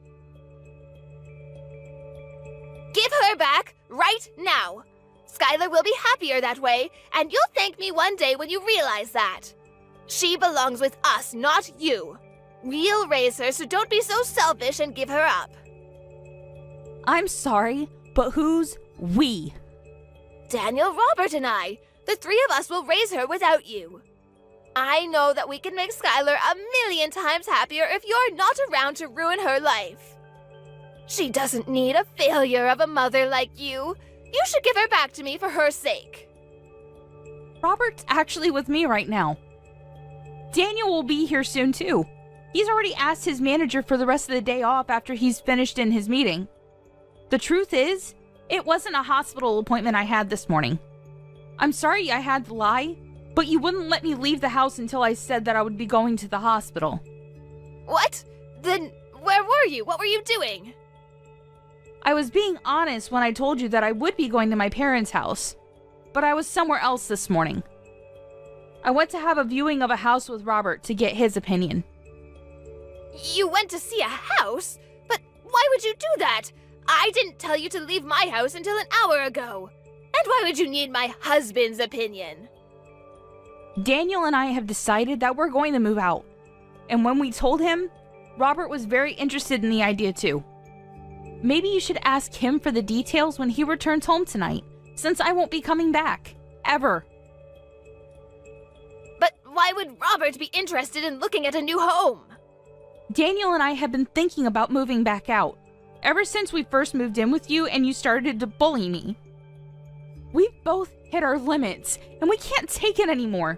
Give her back right now! Skylar will be happier that way, and you'll thank me one day when you realize that. She belongs with us, not you. We'll raise her, so don't be so selfish and give her up. I'm sorry, but who's we? Daniel, Robert, and I. The three of us will raise her without you. I know that we can make Skylar 1,000,000 times happier if you're not around to ruin her life. She doesn't need a failure of a mother like you. You should give her back to me for her sake. Robert's actually with me right now. Daniel will be here soon too. He's already asked his manager for the rest of the day off after he's finished in his meeting. The truth is, it wasn't a hospital appointment I had this morning. I'm sorry I had to lie, but you wouldn't let me leave the house until I said that I would be going to the hospital. What? Then where were you? What were you doing? I was being honest when I told you that I would be going to my parents' house, but I was somewhere else this morning. I went to have a viewing of a house with Robert to get his opinion. You went to see a house? But why would you do that? I didn't tell you to leave my house until an hour ago. And why would you need my husband's opinion? Daniel and I have decided that we're going to move out. And when we told him, Robert was very interested in the idea too. Maybe you should ask him for the details when he returns home tonight, since I won't be coming back. Ever. But why would Robert be interested in looking at a new home? Daniel and I have been thinking about moving back out, ever since we first moved in with you and you started to bully me. We've both hit our limits, and we can't take it anymore.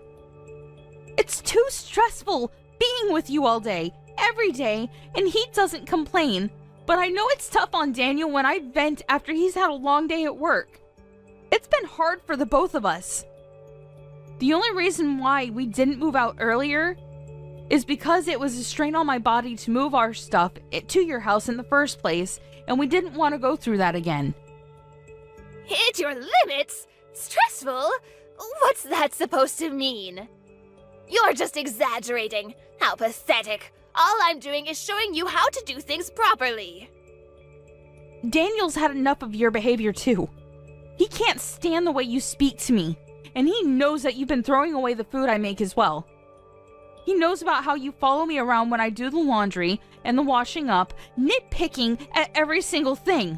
It's too stressful being with you all day, every day, and he doesn't complain. But I know it's tough on Daniel when I vent after he's had a long day at work. It's been hard for the both of us. The only reason why we didn't move out earlier is because it was a strain on my body to move our stuff to your house in the first place, and we didn't want to go through that again. Hit your limits? Stressful? What's that supposed to mean? You're just exaggerating. How pathetic. All I'm doing is showing you how to do things properly. Daniel's had enough of your behavior too. He can't stand the way you speak to me, and he knows that you've been throwing away the food I make as well. He knows about how you follow me around when I do the laundry and the washing up, nitpicking at every single thing.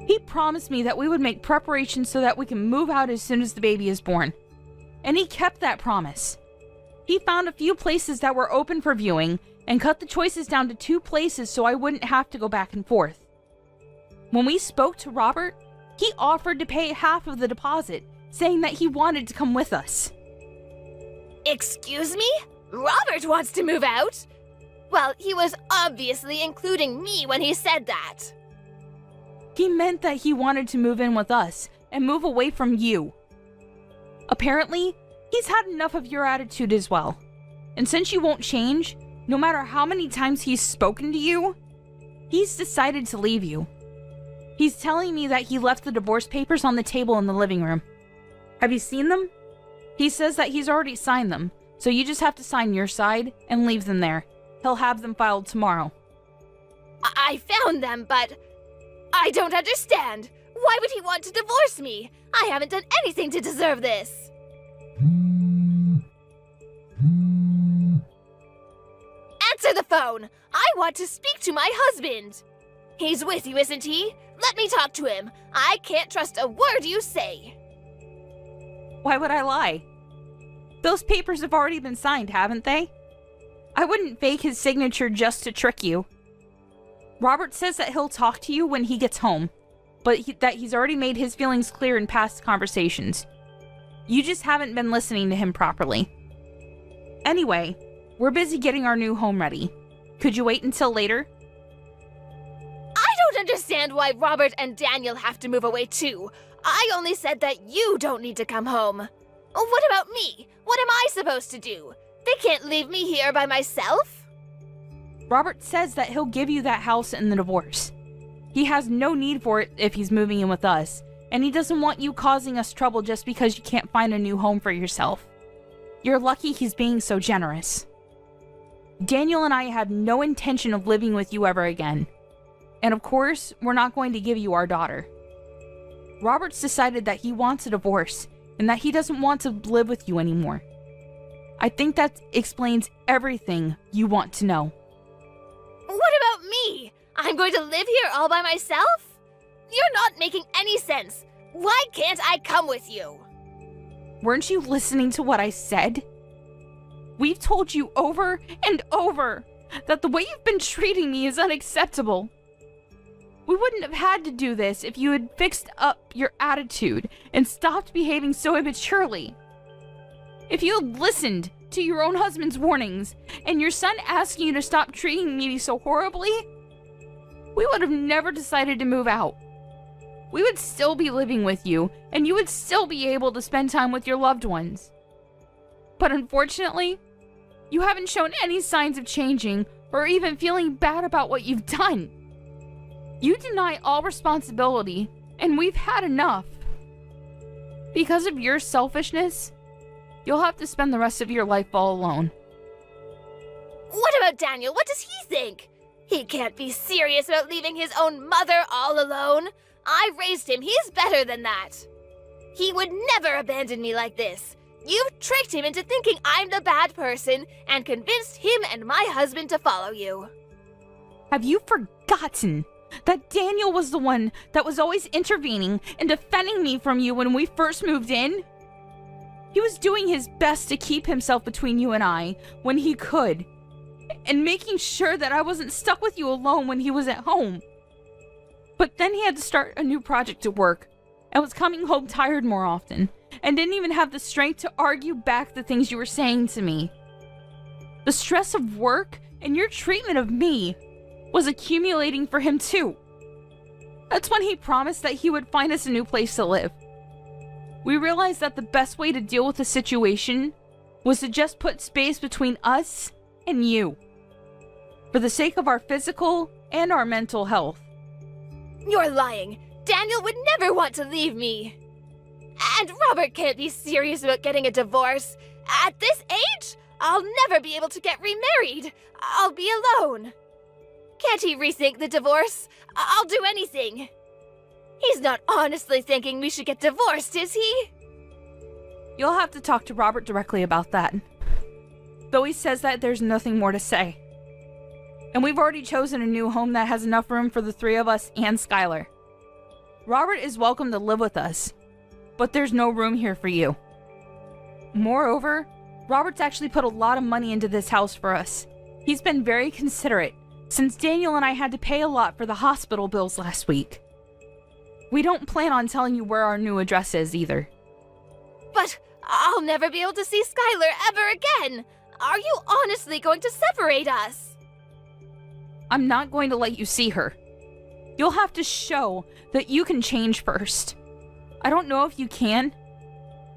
He promised me that we would make preparations so that we can move out as soon as the baby is born. And he kept that promise. He found a few places that were open for viewing and cut the choices down to 2 places so I wouldn't have to go back and forth. When we spoke to Robert, he offered to pay half of the deposit, saying that he wanted to come with us. Excuse me? Robert wants to move out? Well, he was obviously including me when he said that. He meant that he wanted to move in with us and move away from you. Apparently, he's had enough of your attitude as well. And since you won't change, no matter how many times he's spoken to you, he's decided to leave you. He's telling me that he left the divorce papers on the table in the living room. Have you seen them? He says that he's already signed them, so you just have to sign your side and leave them there. He'll have them filed tomorrow. I found them, but I don't understand. Why would he want to divorce me? I haven't done anything to deserve this. Answer the phone. I want to speak to my husband. He's with you, isn't he? Let me talk to him. I can't trust a word you say. Why would I lie? Those papers have already been signed, haven't they? I wouldn't fake his signature just to trick you. Robert says that he'll talk to you when he gets home, but that he's already made his feelings clear in past conversations. You just haven't been listening to him properly. Anyway, we're busy getting our new home ready. Could you wait until later? I don't understand why Robert and Daniel have to move away too. I only said that you don't need to come home. What about me? What am I supposed to do? They can't leave me here by myself? Robert says that he'll give you that house in the divorce. He has no need for it if he's moving in with us, and he doesn't want you causing us trouble just because you can't find a new home for yourself. You're lucky he's being so generous. Daniel and I have no intention of living with you ever again. And of course, we're not going to give you our daughter. Robert's decided that he wants a divorce and that he doesn't want to live with you anymore. I think that explains everything you want to know. What about me? I'm going to live here all by myself? You're not making any sense. Why can't I come with you? Weren't you listening to what I said? We've told you over and over that the way you've been treating me is unacceptable. We wouldn't have had to do this if you had fixed up your attitude and stopped behaving so immaturely. If you had listened to your own husband's warnings and your son asking you to stop treating me so horribly, we would have never decided to move out. We would still be living with you, and you would still be able to spend time with your loved ones. But unfortunately, you haven't shown any signs of changing or even feeling bad about what you've done. You deny all responsibility, and we've had enough. Because of your selfishness, you'll have to spend the rest of your life all alone. What about Daniel? What does he think? He can't be serious about leaving his own mother all alone. I raised him. He's better than that. He would never abandon me like this. You've tricked him into thinking I'm the bad person and convinced him and my husband to follow you. Have you forgotten that Daniel was the one that was always intervening and defending me from you when we first moved in? He was doing his best to keep himself between you and I when he could, and making sure that I wasn't stuck with you alone when he was at home. But then he had to start a new project at work, and was coming home tired more often, and didn't even have the strength to argue back the things you were saying to me. The stress of work and your treatment of me was accumulating for him too. That's when he promised that he would find us a new place to live. We realized that the best way to deal with the situation was to just put space between us and you, for the sake of our physical and our mental health. You're lying. Daniel would never want to leave me. And Robert can't be serious about getting a divorce. At this age, I'll never be able to get remarried. I'll be alone. Can't he rethink the divorce? I'll do anything. He's not honestly thinking we should get divorced, is he? You'll have to talk to Robert directly about that. Though he says that there's nothing more to say. And we've already chosen a new home that has enough room for the three of us and Skylar. Robert is welcome to live with us, but there's no room here for you. Moreover, Robert's actually put a lot of money into this house for us. He's been very considerate, since Daniel and I had to pay a lot for the hospital bills last week. We don't plan on telling you where our new address is either. But I'll never be able to see Skylar ever again. Are you honestly going to separate us? I'm not going to let you see her. You'll have to show that you can change first. I don't know if you can,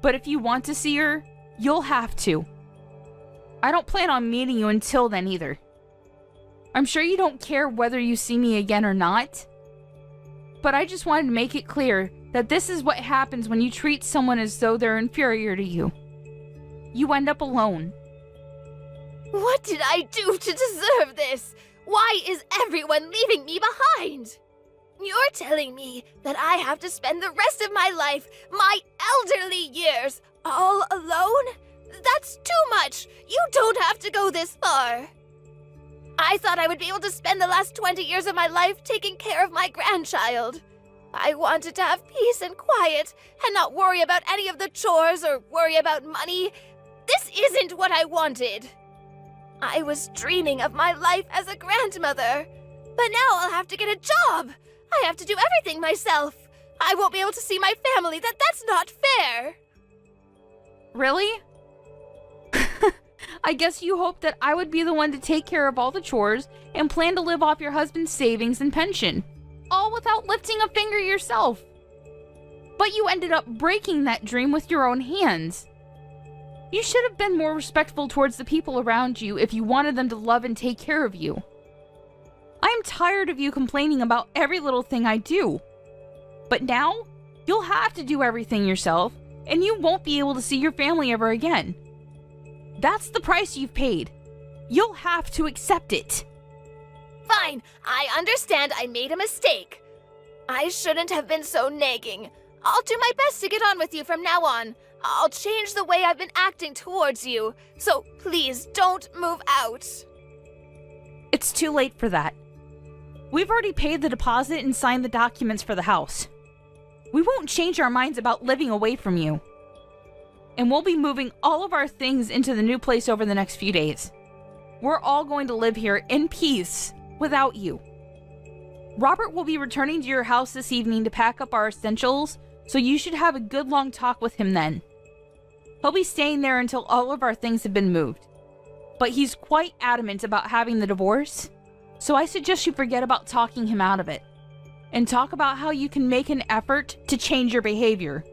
but if you want to see her, you'll have to. I don't plan on meeting you until then either. I'm sure you don't care whether you see me again or not, but I just wanted to make it clear that this is what happens when you treat someone as though they're inferior to you. You end up alone. What did I do to deserve this? Why is everyone leaving me behind? You're telling me that I have to spend the rest of my life, my elderly years, all alone? That's too much! You don't have to go this far! I thought I would be able to spend the last 20 years of my life taking care of my grandchild. I wanted to have peace and quiet, and not worry about any of the chores or worry about money. This isn't what I wanted. I was dreaming of my life as a grandmother, but now I'll have to get a job. I have to do everything myself. I won't be able to see my family. That's not fair. Really? I guess you hoped that I would be the one to take care of all the chores and plan to live off your husband's savings and pension, all without lifting a finger yourself. But you ended up breaking that dream with your own hands. You should have been more respectful towards the people around you if you wanted them to love and take care of you. I am tired of you complaining about every little thing I do. But now, you'll have to do everything yourself, and you won't be able to see your family ever again. That's the price you've paid. You'll have to accept it. Fine, I understand I made a mistake. I shouldn't have been so nagging. I'll do my best to get on with you from now on. I'll change the way I've been acting towards you, so please don't move out. It's too late for that. We've already paid the deposit and signed the documents for the house. We won't change our minds about living away from you. And we'll be moving all of our things into the new place over the next few days. We're all going to live here in peace without you. Robert will be returning to your house this evening to pack up our essentials, so you should have a good long talk with him then. He'll be staying there until all of our things have been moved. But he's quite adamant about having the divorce, so I suggest you forget about talking him out of it, and talk about how you can make an effort to change your behavior.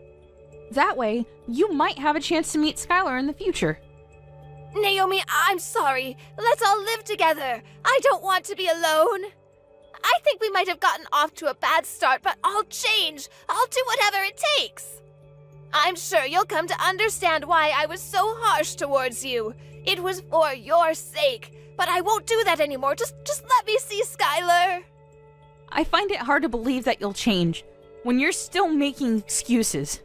That way, you might have a chance to meet Skylar in the future. Naomi, I'm sorry. Let's all live together. I don't want to be alone. I think we might have gotten off to a bad start, but I'll change. I'll do whatever it takes. I'm sure you'll come to understand why I was so harsh towards you. It was for your sake, but I won't do that anymore. Just let me see Skylar. I find it hard to believe that you'll change when you're still making excuses.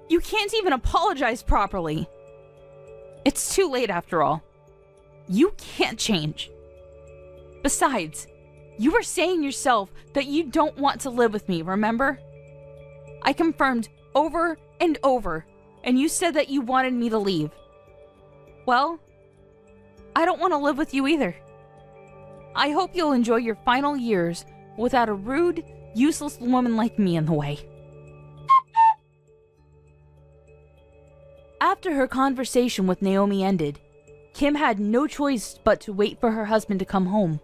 You can't even apologize properly. It's too late after all. You can't change. Besides, you were saying yourself that you don't want to live with me, remember? I confirmed over and over, and you said that you wanted me to leave. Well, I don't want to live with you either. I hope you'll enjoy your final years without a rude, useless woman like me in the way. After her conversation with Naomi ended, Kim had no choice but to wait for her husband to come home.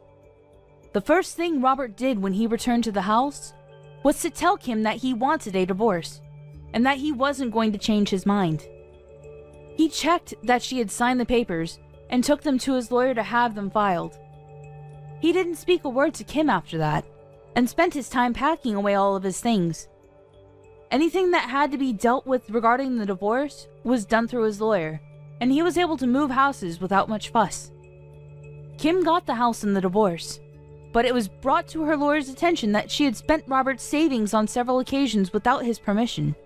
The first thing Robert did when he returned to the house was to tell Kim that he wanted a divorce, and that he wasn't going to change his mind. He checked that she had signed the papers and took them to his lawyer to have them filed. He didn't speak a word to Kim after that, and spent his time packing away all of his things. Anything that had to be dealt with regarding the divorce was done through his lawyer, and he was able to move houses without much fuss. Kim got the house in the divorce, but it was brought to her lawyer's attention that she had spent Robert's savings on several occasions without his permission,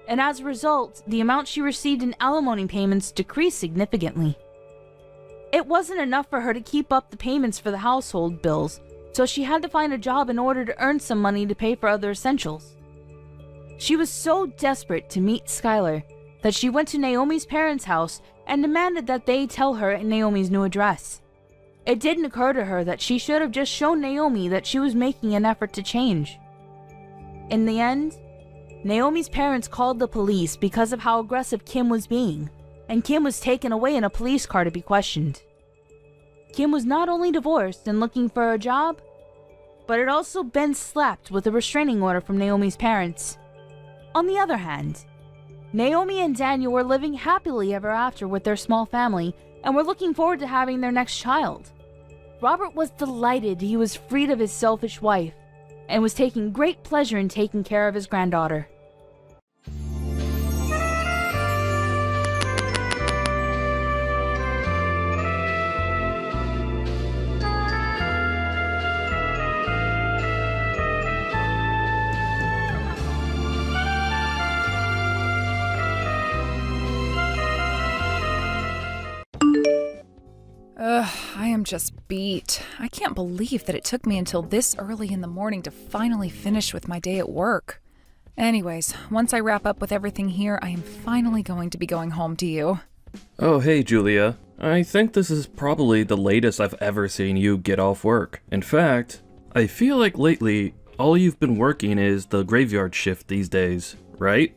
and as a result, the amount she received in alimony payments decreased significantly. It wasn't enough for her to keep up the payments for the household bills, so she had to find a job in order to earn some money to pay for other essentials. She was so desperate to meet Skylar that she went to Naomi's parents' house and demanded that they tell her Naomi's new address. It didn't occur to her that she should have just shown Naomi that she was making an effort to change. In the end, Naomi's parents called the police because of how aggressive Kim was being, and Kim was taken away in a police car to be questioned. Kim was not only divorced and looking for a job, but had also been slapped with a restraining order from Naomi's parents. On the other hand, Naomi and Daniel were living happily ever after with their small family and were looking forward to having their next child. Robert was delighted he was freed of his selfish wife and was taking great pleasure in taking care of his granddaughter. I am just beat. I can't believe that it took me until this early in the morning to finally finish with my day at work. Anyways, once I wrap up with everything here, I am finally going to be going home to you. Oh, hey, Julia. I think this is probably the latest I've ever seen you get off work. In fact, I feel like lately, all you've been working is the graveyard shift these days, right?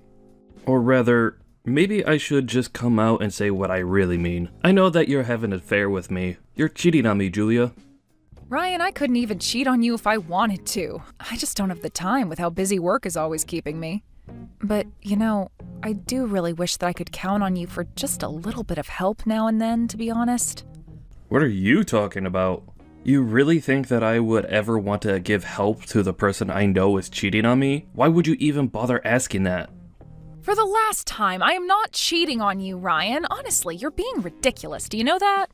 Or rather, maybe I should just come out and say what I really mean. I know that you're having an affair with me. You're cheating on me, Julia. Ryan, I couldn't even cheat on you if I wanted to. I just don't have the time with how busy work is always keeping me. But, you know, I do really wish that I could count on you for just a little bit of help now and then, to be honest. What are you talking about? You really think that I would ever want to give help to the person I know is cheating on me? Why would you even bother asking that? For the last time, I am not cheating on you, Ryan. Honestly, you're being ridiculous. Do you know that?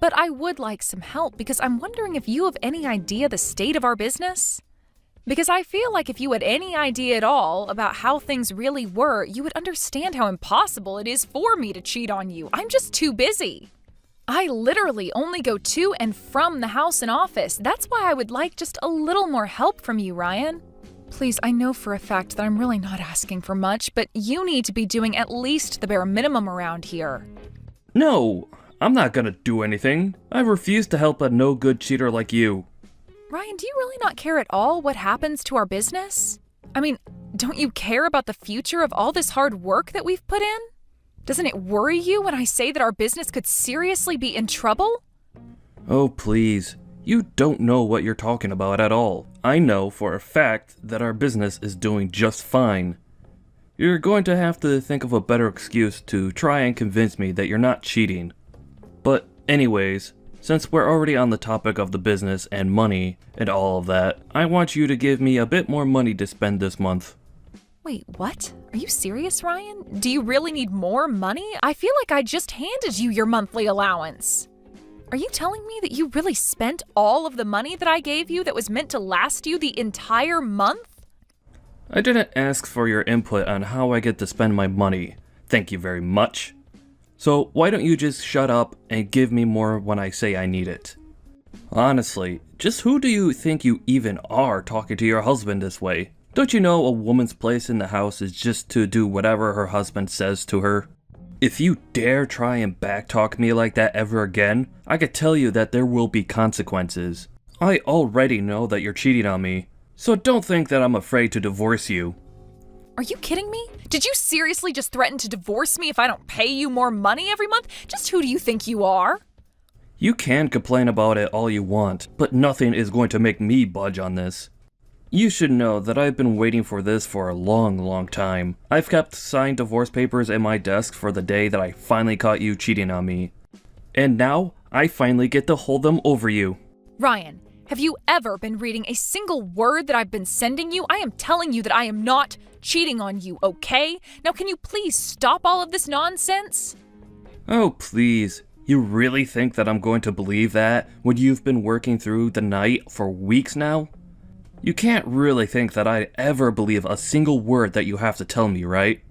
But I would like some help because I'm wondering if you have any idea the state of our business? Because I feel like if you had any idea at all about how things really were, you would understand how impossible it is for me to cheat on you. I'm just too busy. I literally only go to and from the house and office. That's why I would like just a little more help from you, Ryan. Please, I know for a fact that I'm really not asking for much, but you need to be doing at least the bare minimum around here. No, I'm not gonna do anything. I refuse to help a no-good cheater like you. Ryan, do you really not care at all what happens to our business? I mean, don't you care about the future of all this hard work that we've put in? Doesn't it worry you when I say that our business could seriously be in trouble? Oh, please. You don't know what you're talking about at all. I know for a fact that our business is doing just fine. You're going to have to think of a better excuse to try and convince me that you're not cheating. But anyways, since we're already on the topic of the business and money and all of that, I want you to give me a bit more money to spend this month. Wait, what? Are you serious, Ryan? Do you really need more money? I feel like I just handed you your monthly allowance. Are you telling me that you really spent all of the money that I gave you that was meant to last you the entire month? I didn't ask for your input on how I get to spend my money. Thank you very much. So why don't you just shut up and give me more when I say I need it? Honestly, just who do you think you even are talking to your husband this way? Don't you know a woman's place in the house is just to do whatever her husband says to her? If you dare try and backtalk me like that ever again, I could tell you that there will be consequences. I already know that you're cheating on me, so don't think that I'm afraid to divorce you. Are you kidding me? Did you seriously just threaten to divorce me if I don't pay you more money every month? Just who do you think you are? You can complain about it all you want, but nothing is going to make me budge on this. You should know that I've been waiting for this for a long time. I've kept signed divorce papers in my desk for the day that I finally caught you cheating on me. And now, I finally get to hold them over you. Ryan, have you ever been reading a single word that I've been sending you? I am telling you that I am not cheating on you, okay? Now can you please stop all of this nonsense? Oh, please. You really think that I'm going to believe that when you've been working through the night for weeks now? You can't really think that I'd ever believe a single word that you have to tell me, right?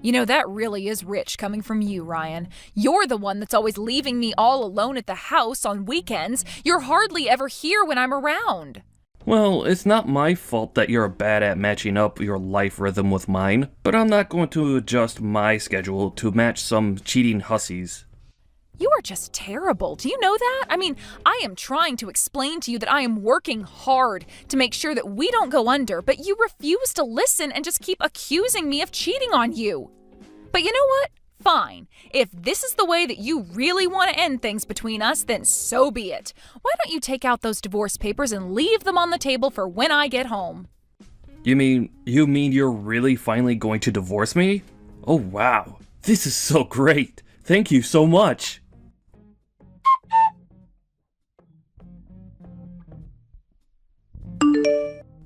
You know, that really is rich coming from you, Ryan. You're the one that's always leaving me all alone at the house on weekends. You're hardly ever here when I'm around. Well, it's not my fault that you're bad at matching up your life rhythm with mine, but I'm not going to adjust my schedule to match some cheating hussies. You are just terrible. Do you know that? I mean, I am trying to explain to you that I am working hard to make sure that we don't go under, but you refuse to listen and just keep accusing me of cheating on you. But you know what? Fine. If this is the way that you really want to end things between us, then so be it. Why don't you take out those divorce papers and leave them on the table for when I get home? You mean you're really finally going to divorce me? Oh wow, this is so great. Thank you so much.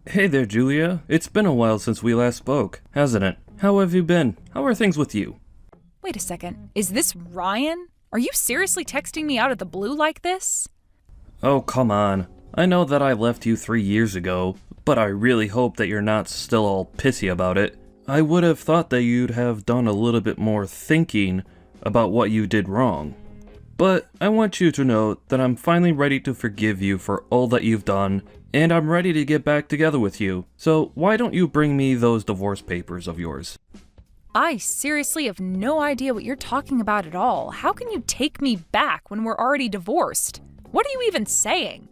Hey there, Julia. It's been a while since we last spoke, hasn't it? How have you been? How are things with you? Wait a second. Is this Ryan? Are you seriously texting me out of the blue like this? Oh, come on. I know that I left you 3 years ago, but I really hope that you're not still all pissy about it. I would have thought that you'd have done a little bit more thinking about what you did wrong. But I want you to know that I'm finally ready to forgive you for all that you've done, and I'm ready to get back together with you. So why don't you bring me those divorce papers of yours? I seriously have no idea what you're talking about at all. How can you take me back when we're already divorced? What are you even saying?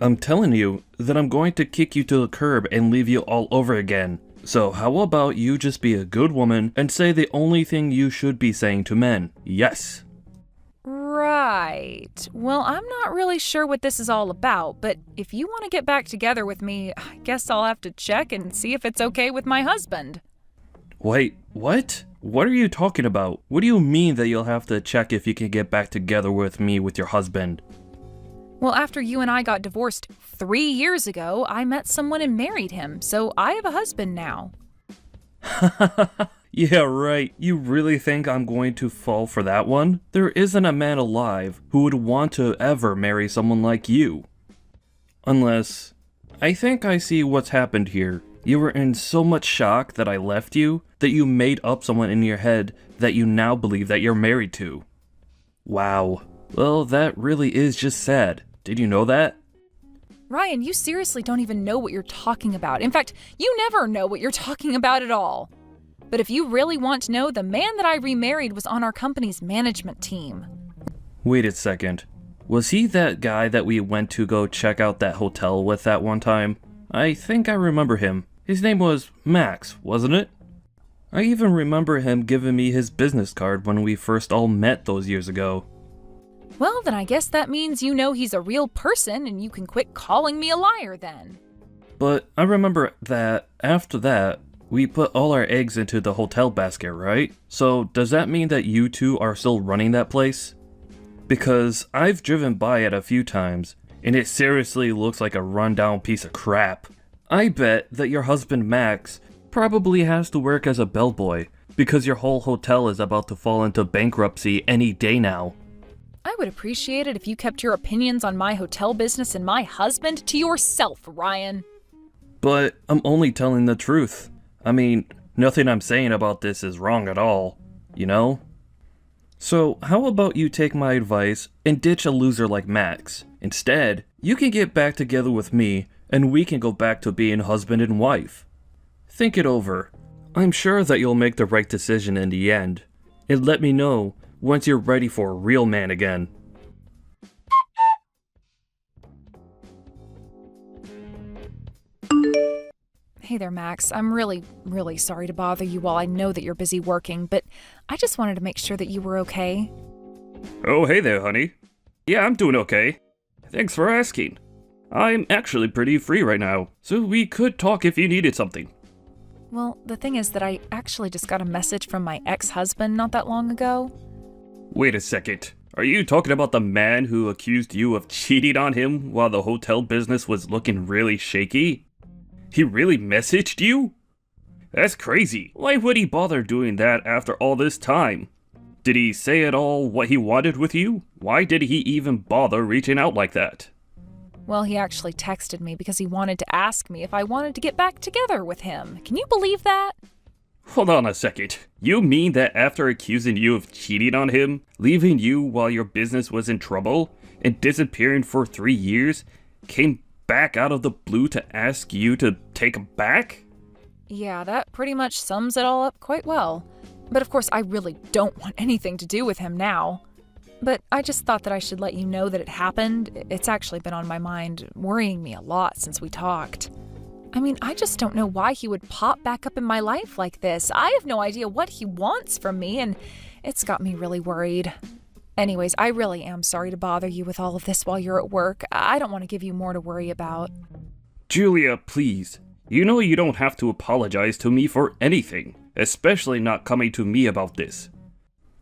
I'm telling you that I'm going to kick you to the curb and leave you all over again. So how about you just be a good woman and say the only thing you should be saying to men? Yes. Right. Well, I'm not really sure what this is all about, but if you want to get back together with me, I guess I'll have to check and see if it's okay with my husband. Wait, what? What are you talking about? What do you mean that you'll have to check if you can get back together with me with your husband? Well, after you and I got divorced 3 years ago, I met someone and married him, so I have a husband now. Yeah, right. You really think I'm going to fall for that one? There isn't a man alive who would want to ever marry someone like you. Unless, I think I see what's happened here. You were in so much shock that I left you, that you made up someone in your head that you now believe that you're married to. Wow. Well, that really is just sad. Did you know that? Ryan, you seriously don't even know what you're talking about. In fact, you never know what you're talking about at all. But if you really want to know, the man that I remarried was on our company's management team. Wait a second. Was he that guy that we went to go check out that hotel with that one time? I think I remember him. His name was Max, wasn't it? I even remember him giving me his business card when we first all met those years ago. Well, then I guess that means you know he's a real person and you can quit calling me a liar then. But I remember that after that, we put all our eggs into the hotel basket, right? So does that mean that you two are still running that place? Because I've driven by it a few times, and it seriously looks like a rundown piece of crap. I bet that your husband Max probably has to work as a bellboy, because your whole hotel is about to fall into bankruptcy any day now. I would appreciate it if you kept your opinions on my hotel business and my husband to yourself, Ryan. But I'm only telling the truth. I mean, nothing I'm saying about this is wrong at all, you know? So, how about you take my advice and ditch a loser like Max? Instead, you can get back together with me, and we can go back to being husband and wife. Think it over. I'm sure that you'll make the right decision in the end. And let me know once you're ready for a real man again. Hey there, Max. I'm really, really sorry to bother you while I know that you're busy working, but I just wanted to make sure that you were okay. Oh, hey there, honey. Yeah, I'm doing okay. Thanks for asking. I'm actually pretty free right now, so we could talk if you needed something. Well, the thing is that I actually just got a message from my ex-husband not that long ago. Wait a second. Are you talking about the man who accused you of cheating on him while the hotel business was looking really shaky? He really messaged you? That's crazy. Why would he bother doing that after all this time? Did he say at all what he wanted with you? Why did he even bother reaching out like that? Well, he actually texted me because he wanted to ask me if I wanted to get back together with him. Can you believe that? Hold on a second. You mean that after accusing you of cheating on him, leaving you while your business was in trouble, and disappearing for 3 years, came back out of the blue to ask you to take him back? Yeah, that pretty much sums it all up quite well. But of course, I really don't want anything to do with him now. But I just thought that I should let you know that it happened. It's actually been on my mind, worrying me a lot since we talked. I mean, I just don't know why he would pop back up in my life like this. I have no idea what he wants from me, and it's got me really worried. Anyways, I really am sorry to bother you with all of this while you're at work. I don't want to give you more to worry about. Julia, please. You know you don't have to apologize to me for anything, especially not coming to me about this.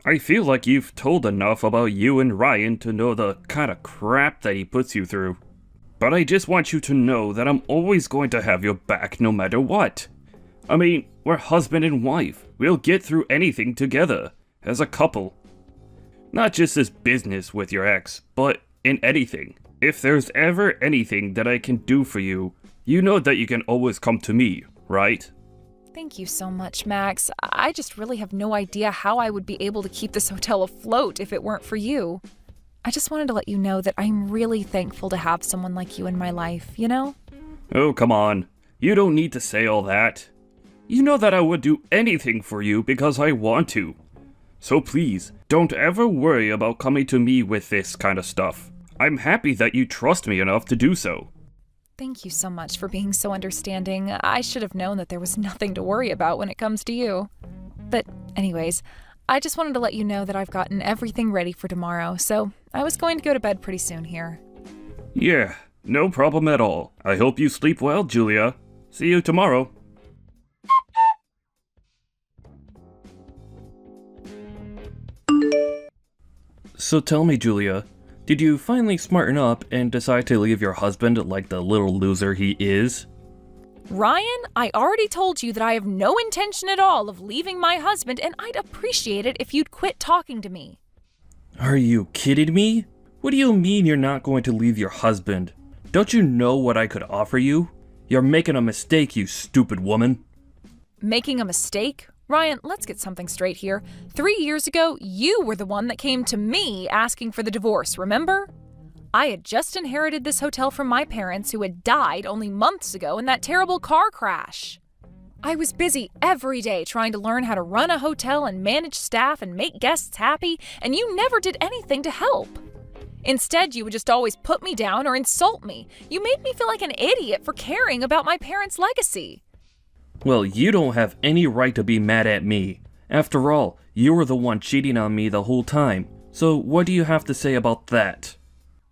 I feel like you've told enough about you and Ryan to know the kind of crap that he puts you through. But I just want you to know that I'm always going to have your back no matter what. I mean, we're husband and wife. We'll get through anything together, as a couple. Not just this business with your ex, but in anything. If there's ever anything that I can do for you, you know that you can always come to me, right? Thank you so much, Max. I just really have no idea how I would be able to keep this hotel afloat if it weren't for you. I just wanted to let you know that I'm really thankful to have someone like you in my life, you know? Oh, come on. You don't need to say all that. You know that I would do anything for you because I want to. So please, don't ever worry about coming to me with this kind of stuff. I'm happy that you trust me enough to do so. Thank you so much for being so understanding. I should have known that there was nothing to worry about when it comes to you. But anyways, I just wanted to let you know that I've gotten everything ready for tomorrow, so I was going to go to bed pretty soon here. Yeah, no problem at all. I hope you sleep well, Julia. See you tomorrow. So tell me, Julia, did you finally smarten up and decide to leave your husband like the little loser he is? Ryan, I already told you that I have no intention at all of leaving my husband, and I'd appreciate it if you'd quit talking to me. Are you kidding me? What do you mean you're not going to leave your husband? Don't you know what I could offer you? You're making a mistake, you stupid woman. Making a mistake? Ryan, let's get something straight here. 3 years ago, you were the one that came to me asking for the divorce, remember? I had just inherited this hotel from my parents who had died only months ago in that terrible car crash. I was busy every day trying to learn how to run a hotel and manage staff and make guests happy, and you never did anything to help. Instead, you would just always put me down or insult me. You made me feel like an idiot for caring about my parents' legacy. Well, you don't have any right to be mad at me. After all, you were the one cheating on me the whole time. So what do you have to say about that?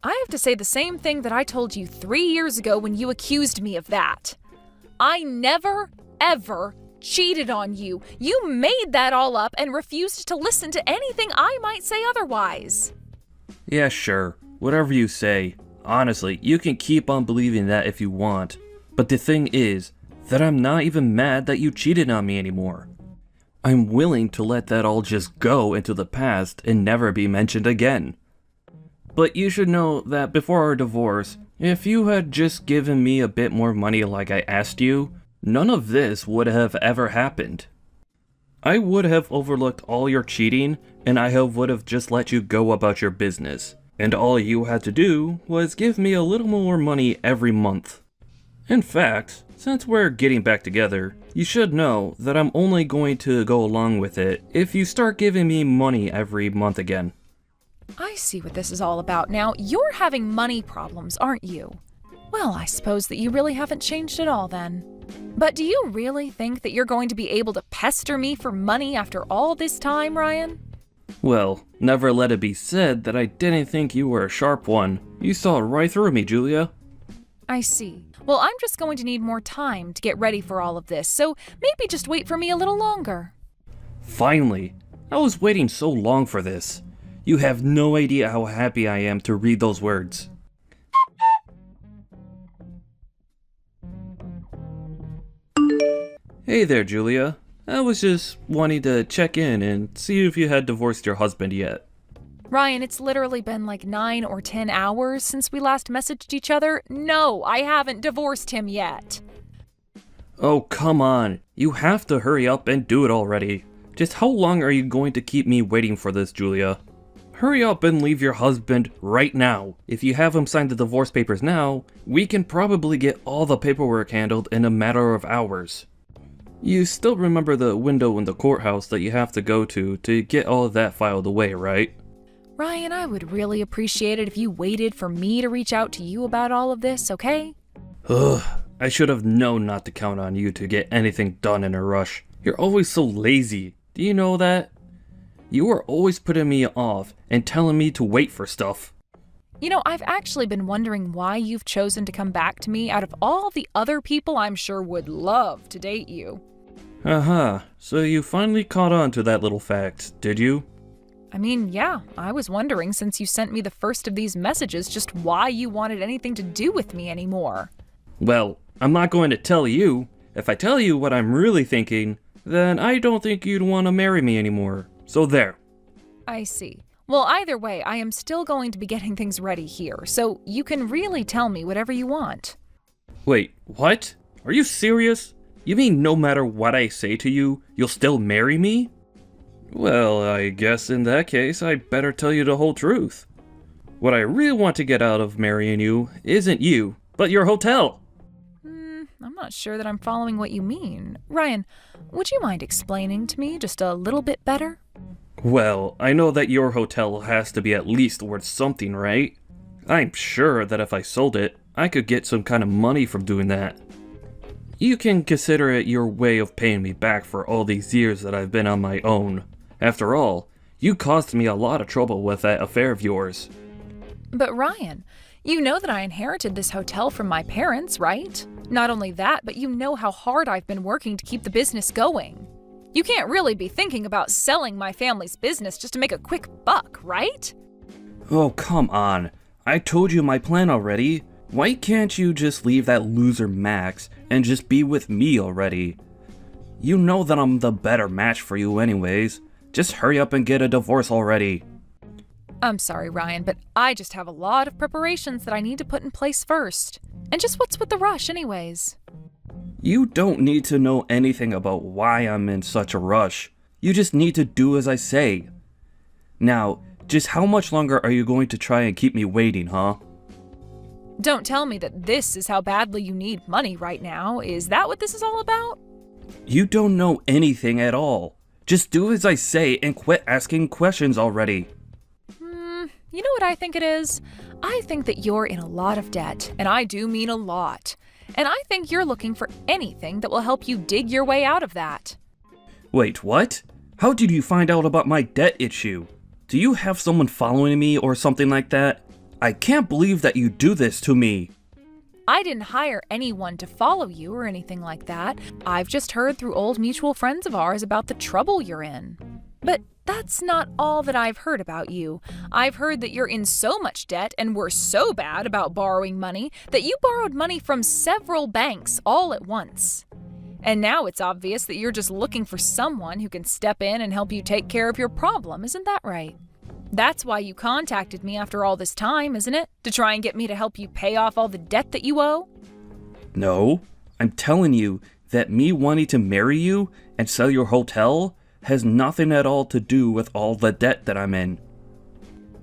I have to say the same thing that I told you 3 years ago when you accused me of that. I never, ever cheated on you. You made that all up and refused to listen to anything I might say otherwise. Yeah, sure. Whatever you say. Honestly, you can keep on believing that if you want. But the thing is that I'm not even mad that you cheated on me anymore. I'm willing to let that all just go into the past and never be mentioned again. But you should know that before our divorce, if you had just given me a bit more money like I asked you, none of this would have ever happened. I would have overlooked all your cheating, and I would have just let you go about your business. And all you had to do was give me a little more money every month. In fact, since we're getting back together, you should know that I'm only going to go along with it if you start giving me money every month again. I see what this is all about now. You're having money problems, aren't you? Well, I suppose that you really haven't changed at all then. But do you really think that you're going to be able to pester me for money after all this time, Ryan? Well, never let it be said that I didn't think you were a sharp one. You saw right through me, Julia. I see. Well, I'm just going to need more time to get ready for all of this, so maybe just wait for me a little longer. Finally! I was waiting so long for this. You have no idea how happy I am to read those words. Hey there, Julia. I was just wanting to check in and see if you had divorced your husband yet. Ryan, it's literally been like 9 or 10 hours since we last messaged each other. No, I haven't divorced him yet. Oh, come on. You have to hurry up and do it already. Just how long are you going to keep me waiting for this, Julia? Hurry up and leave your husband right now. If you have him sign the divorce papers now, we can probably get all the paperwork handled in a matter of hours. You still remember the window in the courthouse that you have to go to get all of that filed away, right? Ryan, I would really appreciate it if you waited for me to reach out to you about all of this, okay? Ugh, I should have known not to count on you to get anything done in a rush. You're always so lazy. Do you know that? You are always putting me off and telling me to wait for stuff. You know, I've actually been wondering why you've chosen to come back to me out of all the other people I'm sure would love to date you. So you finally caught on to that little fact, did you? I mean, yeah, I was wondering since you sent me the first of these messages just why you wanted anything to do with me anymore. Well, I'm not going to tell you. If I tell you what I'm really thinking, then I don't think you'd want to marry me anymore. So there. I see. Well, either way, I am still going to be getting things ready here, so you can really tell me whatever you want. Wait, what? Are you serious? You mean no matter what I say to you, you'll still marry me? Well, I guess in that case, I'd better tell you the whole truth. What I really want to get out of marrying you isn't you, but your hotel. I'm not sure that I'm following what you mean. Ryan, would you mind explaining to me just a little bit better? Well, I know that your hotel has to be at least worth something, right? I'm sure that if I sold it, I could get some kind of money from doing that. You can consider it your way of paying me back for all these years that I've been on my own. After all, you caused me a lot of trouble with that affair of yours. But Ryan, you know that I inherited this hotel from my parents, right? Not only that, but you know how hard I've been working to keep the business going. You can't really be thinking about selling my family's business just to make a quick buck, right? Oh, come on. I told you my plan already. Why can't you just leave that loser Max and just be with me already? You know that I'm the better match for you anyways. Just hurry up and get a divorce already. I'm sorry, Ryan, but I just have a lot of preparations that I need to put in place first. And just what's with the rush anyways? You don't need to know anything about why I'm in such a rush. You just need to do as I say. Now, just how much longer are you going to try and keep me waiting, huh? Don't tell me that this is how badly you need money right now. Is that what this is all about? You don't know anything at all. Just do as I say and quit asking questions already. You know what I think it is? I think that you're in a lot of debt, and I do mean a lot. And I think you're looking for anything that will help you dig your way out of that. Wait, what? How did you find out about my debt issue? Do you have someone following me or something like that? I can't believe that you do this to me. I didn't hire anyone to follow you or anything like that. I've just heard through old mutual friends of ours about the trouble you're in. But that's not all that I've heard about you. I've heard that you're in so much debt and were so bad about borrowing money that you borrowed money from several banks all at once. And now it's obvious that you're just looking for someone who can step in and help you take care of your problem, isn't that right? That's why you contacted me after all this time, isn't it? To try and get me to help you pay off all the debt that you owe? No, I'm telling you that me wanting to marry you and sell your hotel has nothing at all to do with all the debt that I'm in.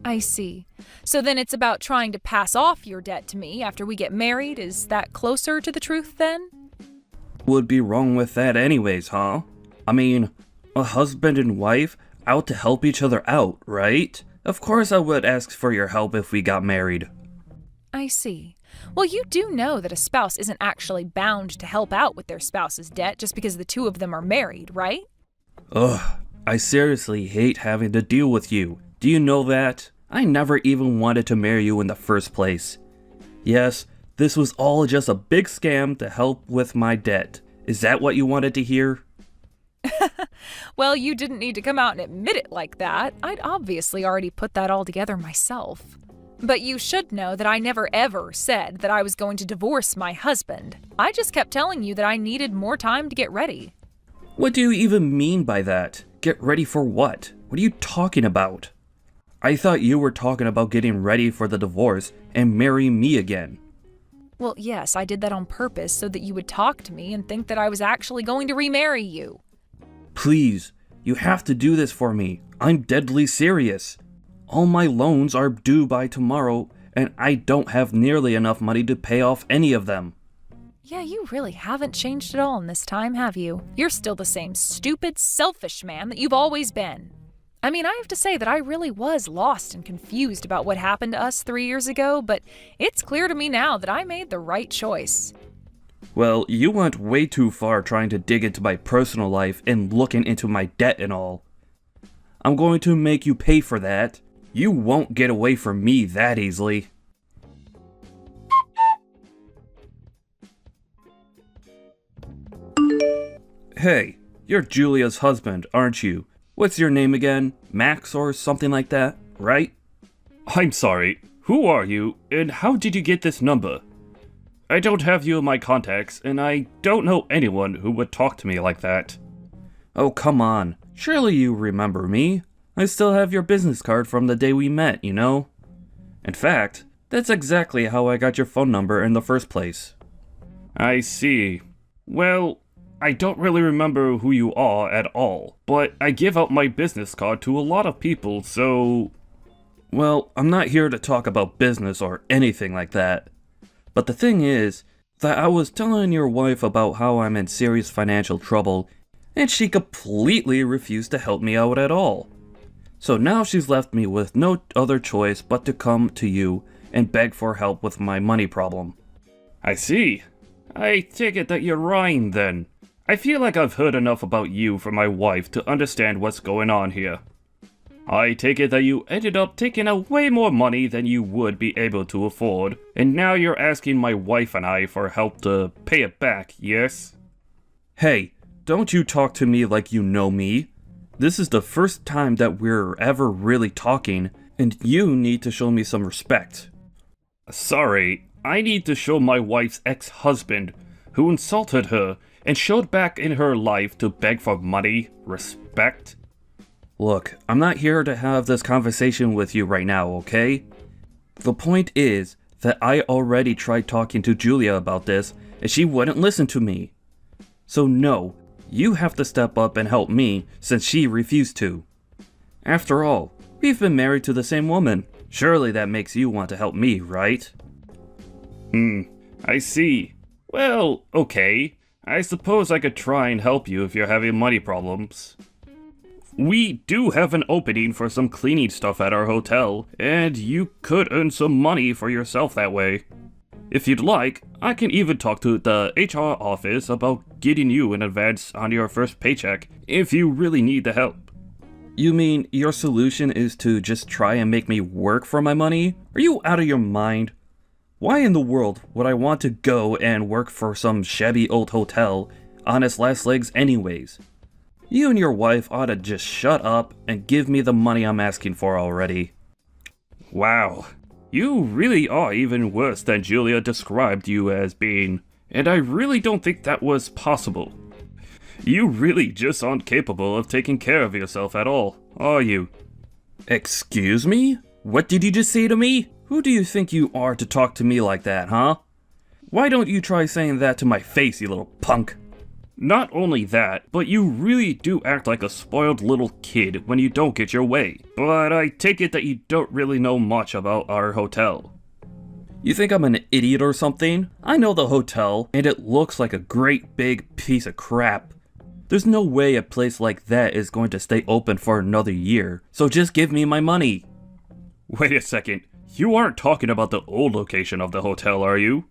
I see. So then it's about trying to pass off your debt to me after we get married? Is that closer to the truth then? Would be wrong with that anyways, huh? I mean, a husband and wife out to help each other out, right? Of course I would ask for your help if we got married. I see. Well, you do know that a spouse isn't actually bound to help out with their spouse's debt just because the two of them are married, right? Ugh, I seriously hate having to deal with you. Do you know that? I never even wanted to marry you in the first place. Yes, this was all just a big scam to help with my debt. Is that what you wanted to hear? Well, you didn't need to come out and admit it like that. I'd obviously already put that all together myself. But you should know that I never ever said that I was going to divorce my husband. I just kept telling you that I needed more time to get ready. What do you even mean by that? Get ready for what? What are you talking about? I thought you were talking about getting ready for the divorce and marrying me again. Well, yes, I did that on purpose so that you would talk to me and think that I was actually going to remarry you. Please, you have to do this for me. I'm deadly serious. All my loans are due by tomorrow, and I don't have nearly enough money to pay off any of them. Yeah, you really haven't changed at all in this time, have you? You're still the same stupid, selfish man that you've always been. I mean, I have to say that I really was lost and confused about what happened to us 3 years ago, but it's clear to me now that I made the right choice. Well, you went way too far trying to dig into my personal life and looking into my debt and all. I'm going to make you pay for that. You won't get away from me that easily. Hey, you're Julia's husband, aren't you? What's your name again? Max or something like that, right? I'm sorry, who are you, and how did you get this number? I don't have you in my contacts, and I don't know anyone who would talk to me like that. Oh, come on. Surely you remember me. I still have your business card from the day we met, you know? In fact, that's exactly how I got your phone number in the first place. I see. Well, I don't really remember who you are at all, but I give out my business card to a lot of people, so... Well, I'm not here to talk about business or anything like that. But the thing is that I was telling your wife about how I'm in serious financial trouble, and she completely refused to help me out at all. So now she's left me with no other choice but to come to you and beg for help with my money problem. I see. I take it that you're lying then. I feel like I've heard enough about you from my wife to understand what's going on here. I take it that you ended up taking out way more money than you would be able to afford, and now you're asking my wife and I for help to pay it back, yes? Hey, don't you talk to me like you know me. This is the first time that we're ever really talking, and you need to show me some respect. Sorry, I need to show my wife's ex-husband, who insulted her and showed back in her life to beg for money, respect. Look, I'm not here to have this conversation with you right now, okay? The point is that I already tried talking to Julia about this, and she wouldn't listen to me. So no, you have to step up and help me since she refused to. After all, we've been married to the same woman. Surely that makes you want to help me, right? I see. Well, okay. I suppose I could try and help you if you're having money problems. We do have an opening for some cleaning stuff at our hotel, and you could earn some money for yourself that way. If you'd like, I can even talk to the HR office about getting you an advance on your first paycheck if you really need the help. You mean your solution is to just try and make me work for my money? Are you out of your mind? Why in the world would I want to go and work for some shabby old hotel on its last legs anyways? You and your wife ought to just shut up and give me the money I'm asking for already. Wow, you really are even worse than Julia described you as being, and I really don't think that was possible. You really just aren't capable of taking care of yourself at all, are you? Excuse me? What did you just say to me? Who do you think you are to talk to me like that, huh? Why don't you try saying that to my face, you little punk? Not only that, but you really do act like a spoiled little kid when you don't get your way. But I take it that you don't really know much about our hotel. You think I'm an idiot or something? I know the hotel, and it looks like a great big piece of crap. There's no way a place like that is going to stay open for another year, so just give me my money. Wait a second, You aren't talking about the old location of the hotel, are you?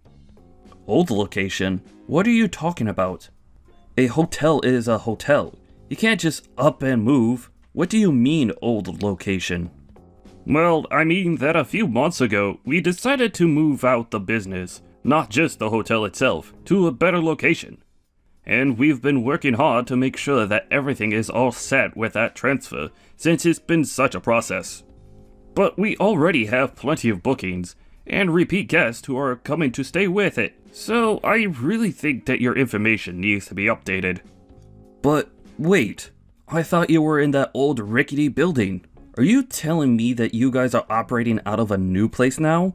Old location? What are you talking about? A hotel is a hotel. You can't just up and move. What do you mean, old location? Well, I mean that a few months ago, we decided to move out the business, not just the hotel itself, to a better location. And we've been working hard to make sure that everything is all set with that transfer, since it's been such a process. But we already have plenty of bookings, and repeat guests who are coming to stay with it, so I really think that your information needs to be updated. But wait, I thought you were in that old rickety building. Are you telling me that you guys are operating out of a new place now?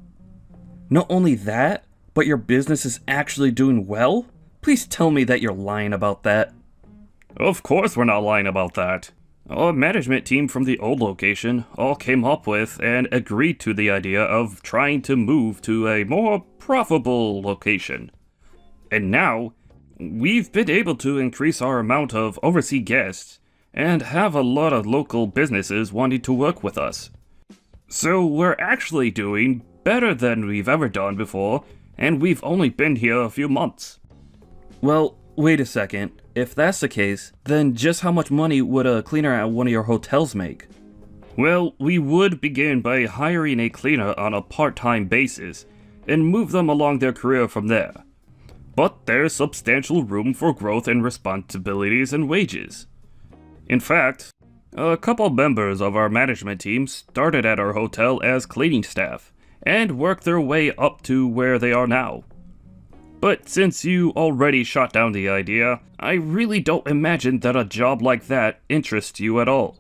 Not only that, but your business is actually doing well? Please tell me that you're lying about that. Of course we're not lying about that. Our management team from the old location all came up with and agreed to the idea of trying to move to a more profitable location. And now, we've been able to increase our amount of overseas guests and have a lot of local businesses wanting to work with us. So we're actually doing better than we've ever done before, and we've only been here a few months. Well, wait a second. If that's the case, then just how much money would a cleaner at one of your hotels make? Well, we would begin by hiring a cleaner on a part-time basis, and move them along their career from there. But there's substantial room for growth in responsibilities and wages. In fact, a couple members of our management team started at our hotel as cleaning staff, and worked their way up to where they are now. But since you already shot down the idea, I really don't imagine that a job like that interests you at all.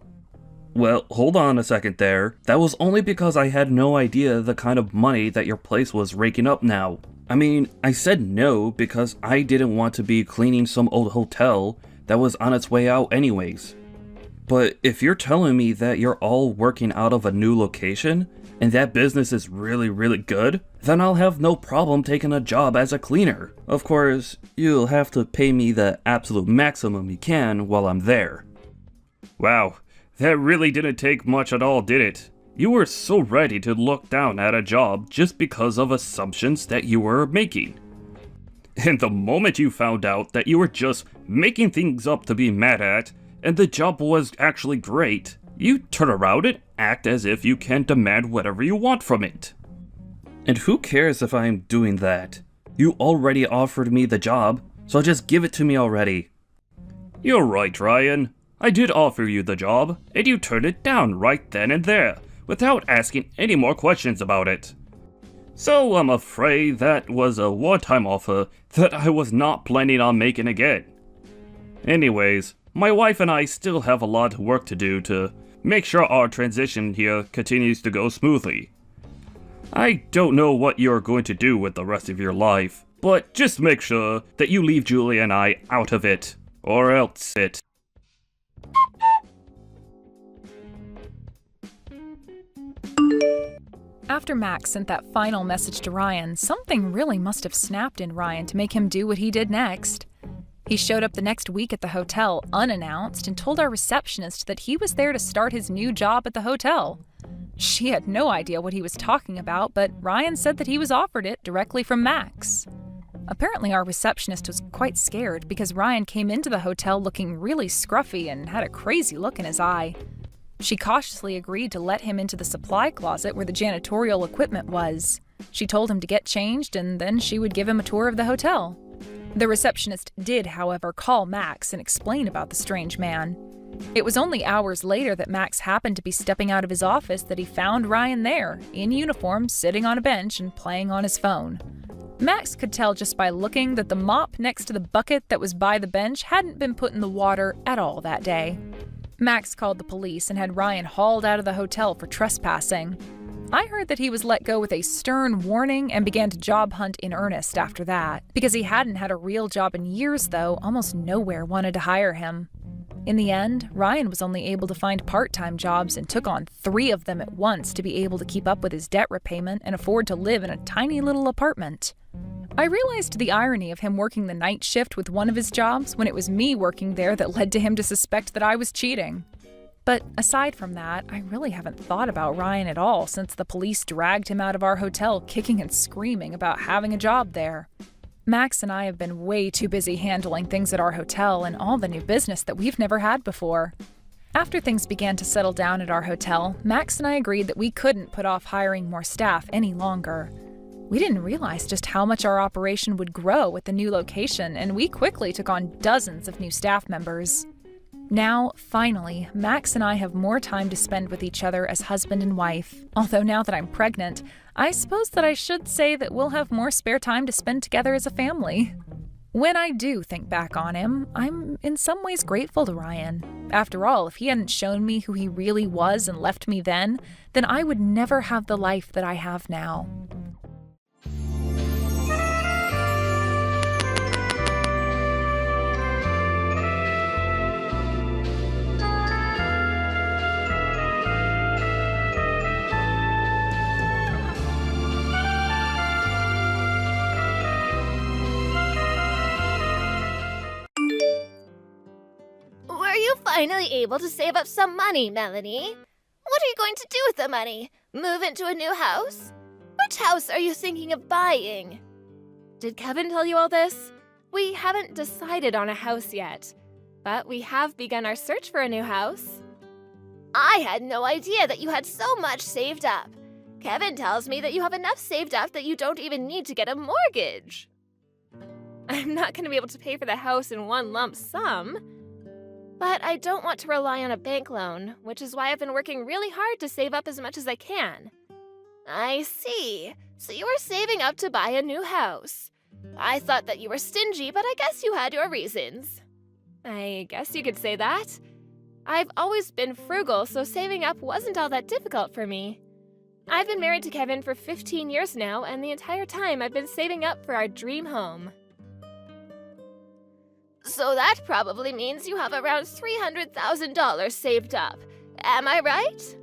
Well, hold on a second there. That was only because I had no idea the kind of money that your place was raking up now. I mean, I said no because I didn't want to be cleaning some old hotel that was on its way out anyways. But if you're telling me that you're all working out of a new location, and that business is really, really good, then I'll have no problem taking a job as a cleaner. Of course, you'll have to pay me the absolute maximum you can while I'm there. Wow, that really didn't take much at all, did it? You were so ready to look down at a job just because of assumptions that you were making. And the moment you found out that you were just making things up to be mad at, and the job was actually great, you turn around and act as if you can demand whatever you want from it. And who cares if I'm doing that? You already offered me the job, so just give it to me already. You're right, Ryan. I did offer you the job, and you turned it down right then and there, without asking any more questions about it. So I'm afraid that was a one-time offer that I was not planning on making again. Anyways, my wife and I still have a lot of work to do to make sure our transition here continues to go smoothly. I don't know what you're going to do with the rest of your life, but just make sure that you leave Julie and I out of it, or else it. After Max sent that final message to Ryan, something really must have snapped in Ryan to make him do what he did next. He showed up the next week at the hotel unannounced and told our receptionist that he was there to start his new job at the hotel. She had no idea what he was talking about, but Ryan said that he was offered it directly from Max. Apparently our receptionist was quite scared because Ryan came into the hotel looking really scruffy and had a crazy look in his eye. She cautiously agreed to let him into the supply closet where the janitorial equipment was. She told him to get changed and then she would give him a tour of the hotel. The receptionist did, however, call Max and explain about the strange man. It was only hours later that Max happened to be stepping out of his office that he found Ryan there, in uniform, sitting on a bench and playing on his phone. Max could tell just by looking that the mop next to the bucket that was by the bench hadn't been put in the water at all that day. Max called the police and had Ryan hauled out of the hotel for trespassing. I heard that he was let go with a stern warning and began to job hunt in earnest after that. Because he hadn't had a real job in years, though, almost nowhere wanted to hire him. In the end, Ryan was only able to find part-time jobs and took on 3 of them at once to be able to keep up with his debt repayment and afford to live in a tiny little apartment. I realized the irony of him working the night shift with one of his jobs when it was me working there that led to him to suspect that I was cheating. But aside from that, I really haven't thought about Ryan at all since the police dragged him out of our hotel kicking and screaming about having a job there. Max and I have been way too busy handling things at our hotel and all the new business that we've never had before. After things began to settle down at our hotel, Max and I agreed that we couldn't put off hiring more staff any longer. We didn't realize just how much our operation would grow at the new location, and we quickly took on dozens of new staff members. Now, finally, Max and I have more time to spend with each other as husband and wife. Although now that I'm pregnant, I suppose that I should say that we'll have more spare time to spend together as a family. When I do think back on him, I'm in some ways grateful to Ryan. After all, if he hadn't shown me who he really was and left me then I would never have the life that I have now. Were you finally able to save up some money, Melanie? What are you going to do with the money? Move into a new house? Which house are you thinking of buying? Did Kevin tell you all this? We haven't decided on a house yet, but we have begun our search for a new house. I had no idea that you had so much saved up. Kevin tells me that you have enough saved up that you don't even need to get a mortgage. I'm not going to be able to pay for the house in one lump sum. But I don't want to rely on a bank loan, which is why I've been working really hard to save up as much as I can. I see. So you are saving up to buy a new house. I thought that you were stingy, but I guess you had your reasons. I guess you could say that. I've always been frugal, so saving up wasn't all that difficult for me. I've been married to Kevin for 15 years now, and the entire time I've been saving up for our dream home. So that probably means you have around $300,000 saved up. Am I right?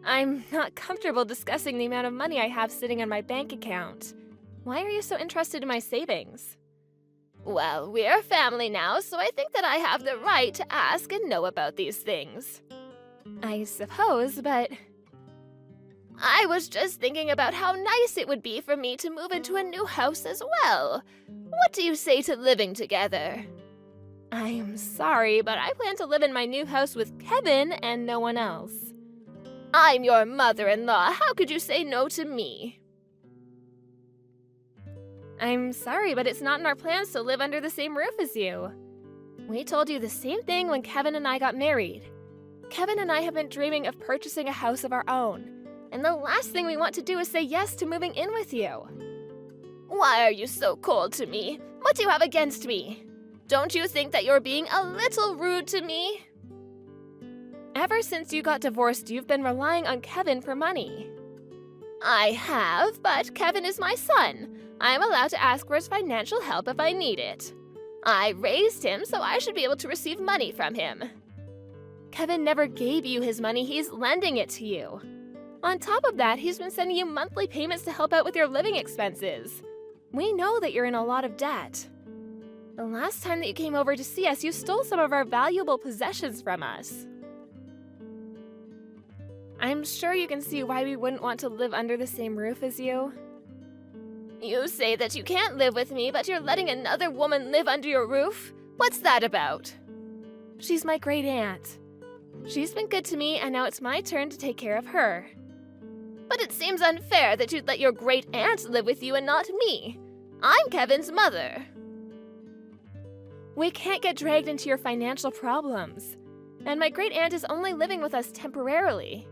I'm not comfortable discussing the amount of money I have sitting on my bank account. Why are you so interested in my savings? Well, we're family now, so I think that I have the right to ask and know about these things. I suppose, but I was just thinking about how nice it would be for me to move into a new house as well. What do you say to living together? I'm sorry, but I plan to live in my new house with Kevin and no one else. I'm your mother-in-law. How could you say no to me? I'm sorry, but it's not in our plans to live under the same roof as you. We told you the same thing when Kevin and I got married. Kevin and I have been dreaming of purchasing a house of our own, and the last thing we want to do is say yes to moving in with you. Why are you so cold to me? What do you have against me? Don't you think that you're being a little rude to me? Ever since you got divorced, you've been relying on Kevin for money. I have, but Kevin is my son. I'm allowed to ask for his financial help if I need it. I raised him, so I should be able to receive money from him. Kevin never gave you his money, he's lending it to you. On top of that, he's been sending you monthly payments to help out with your living expenses. We know that you're in a lot of debt. The last time that you came over to see us, you stole some of our valuable possessions from us. I'm sure you can see why we wouldn't want to live under the same roof as you. You say that you can't live with me, but you're letting another woman live under your roof? What's that about? She's my great aunt. She's been good to me, and now it's my turn to take care of her. But it seems unfair that you'd let your great aunt live with you and not me. I'm Kevin's mother. We can't get dragged into your financial problems. And my great aunt is only living with us temporarily.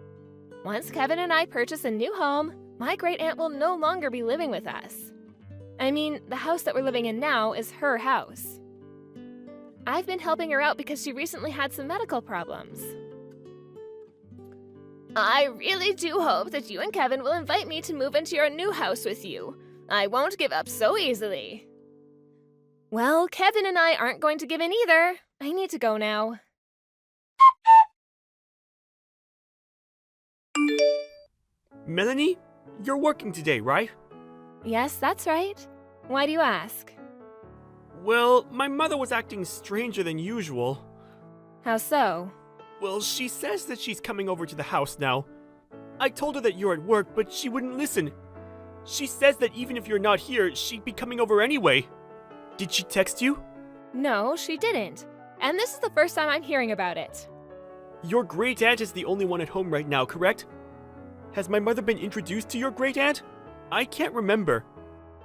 Once Kevin and I purchase a new home, my great aunt will no longer be living with us. I mean, the house that we're living in now is her house. I've been helping her out because she recently had some medical problems. I really do hope that you and Kevin will invite me to move into your new house with you. I won't give up so easily. Well, Kevin and I aren't going to give in either. I need to go now. Melanie, you're working today, right? Yes, that's right. Why do you ask? Well, my mother was acting stranger than usual. How so? Well, she says that she's coming over to the house now. I told her that you're at work, but she wouldn't listen. She says that even if you're not here, she'd be coming over anyway. Did she text you? No, she didn't. And this is the first time I'm hearing about it. Your great aunt is the only one at home right now, correct? Has my mother been introduced to your great aunt? I can't remember.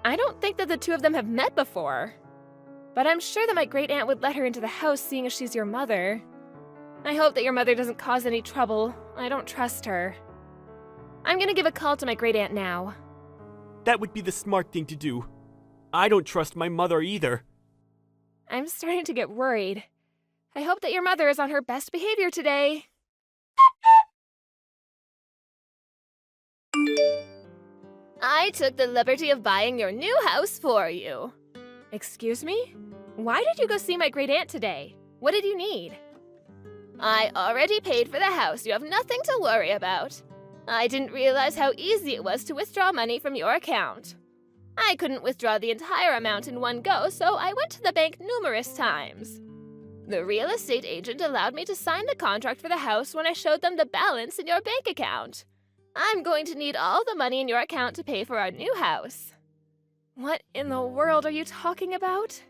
I don't think that the two of them have met before. But I'm sure that my great aunt would let her into the house seeing as she's your mother. I hope that your mother doesn't cause any trouble. I don't trust her. I'm gonna give a call to my great aunt now. That would be the smart thing to do. I don't trust my mother either. I'm starting to get worried. I hope that your mother is on her best behavior today. I took the liberty of buying your new house for you. Excuse me? Why did you go see my great aunt today? What did you need? I already paid for the house. You have nothing to worry about. I didn't realize how easy it was to withdraw money from your account. I couldn't withdraw the entire amount in one go, so I went to the bank numerous times. The real estate agent allowed me to sign the contract for the house when I showed them the balance in your bank account. I'm going to need all the money in your account to pay for our new house. What in the world are you talking about?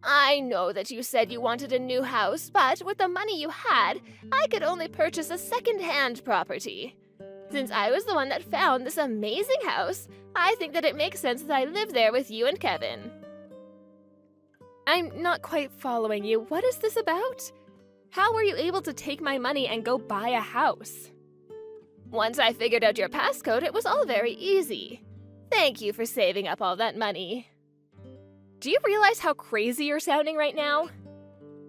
I know that you said you wanted a new house, but with the money you had, I could only purchase a second-hand property. Since I was the one that found this amazing house, I think that it makes sense that I live there with you and Kevin. I'm not quite following you. What is this about? How were you able to take my money and go buy a house? Once I figured out your passcode, it was all very easy. Thank you for saving up all that money. Do you realize how crazy you're sounding right now?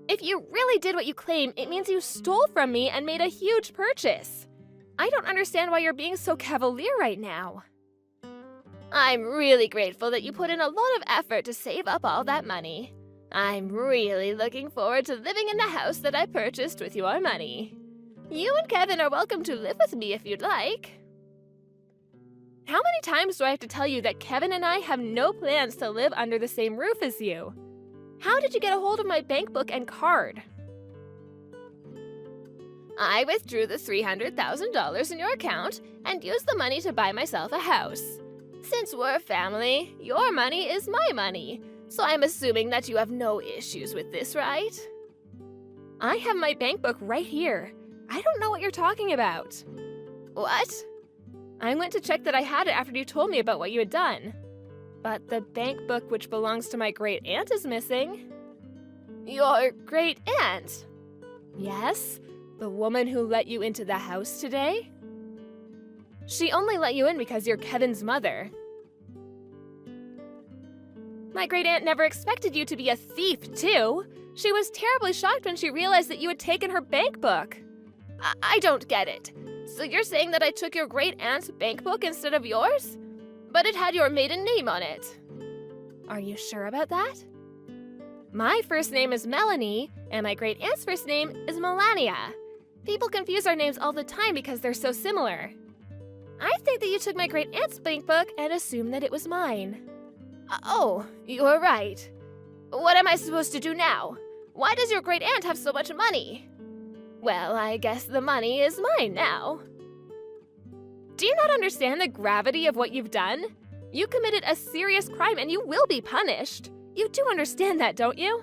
If you really did what you claim, it means you stole from me and made a huge purchase. I don't understand why you're being so cavalier right now. I'm really grateful that you put in a lot of effort to save up all that money. I'm really looking forward to living in the house that I purchased with your money. You and Kevin are welcome to live with me if you'd like. How many times do I have to tell you that Kevin and I have no plans to live under the same roof as you? How did you get a hold of my bank book and card? I withdrew the $300,000 in your account and used the money to buy myself a house. Since we're a family, your money is my money, so I'm assuming that you have no issues with this, right? I have my bank book right here. I don't know what you're talking about. What? I went to check that I had it after you told me about what you had done. But the bank book which belongs to my great aunt is missing. Your great aunt? Yes, the woman who let you into the house today. She only let you in because you're Kevin's mother. My great aunt never expected you to be a thief, too. She was terribly shocked when she realized that you had taken her bank book. I don't get it. So you're saying that I took your great aunt's bank book instead of yours? But it had your maiden name on it. Are you sure about that? My first name is Melanie, and my great aunt's first name is Melania. People confuse our names all the time because they're so similar. I think that you took my great aunt's bank book and assumed that it was mine. Oh, you're right. What am I supposed to do now? Why does your great aunt have so much money? Well, I guess the money is mine now. Do you not understand the gravity of what you've done? You committed a serious crime and you will be punished. You do understand that, don't you?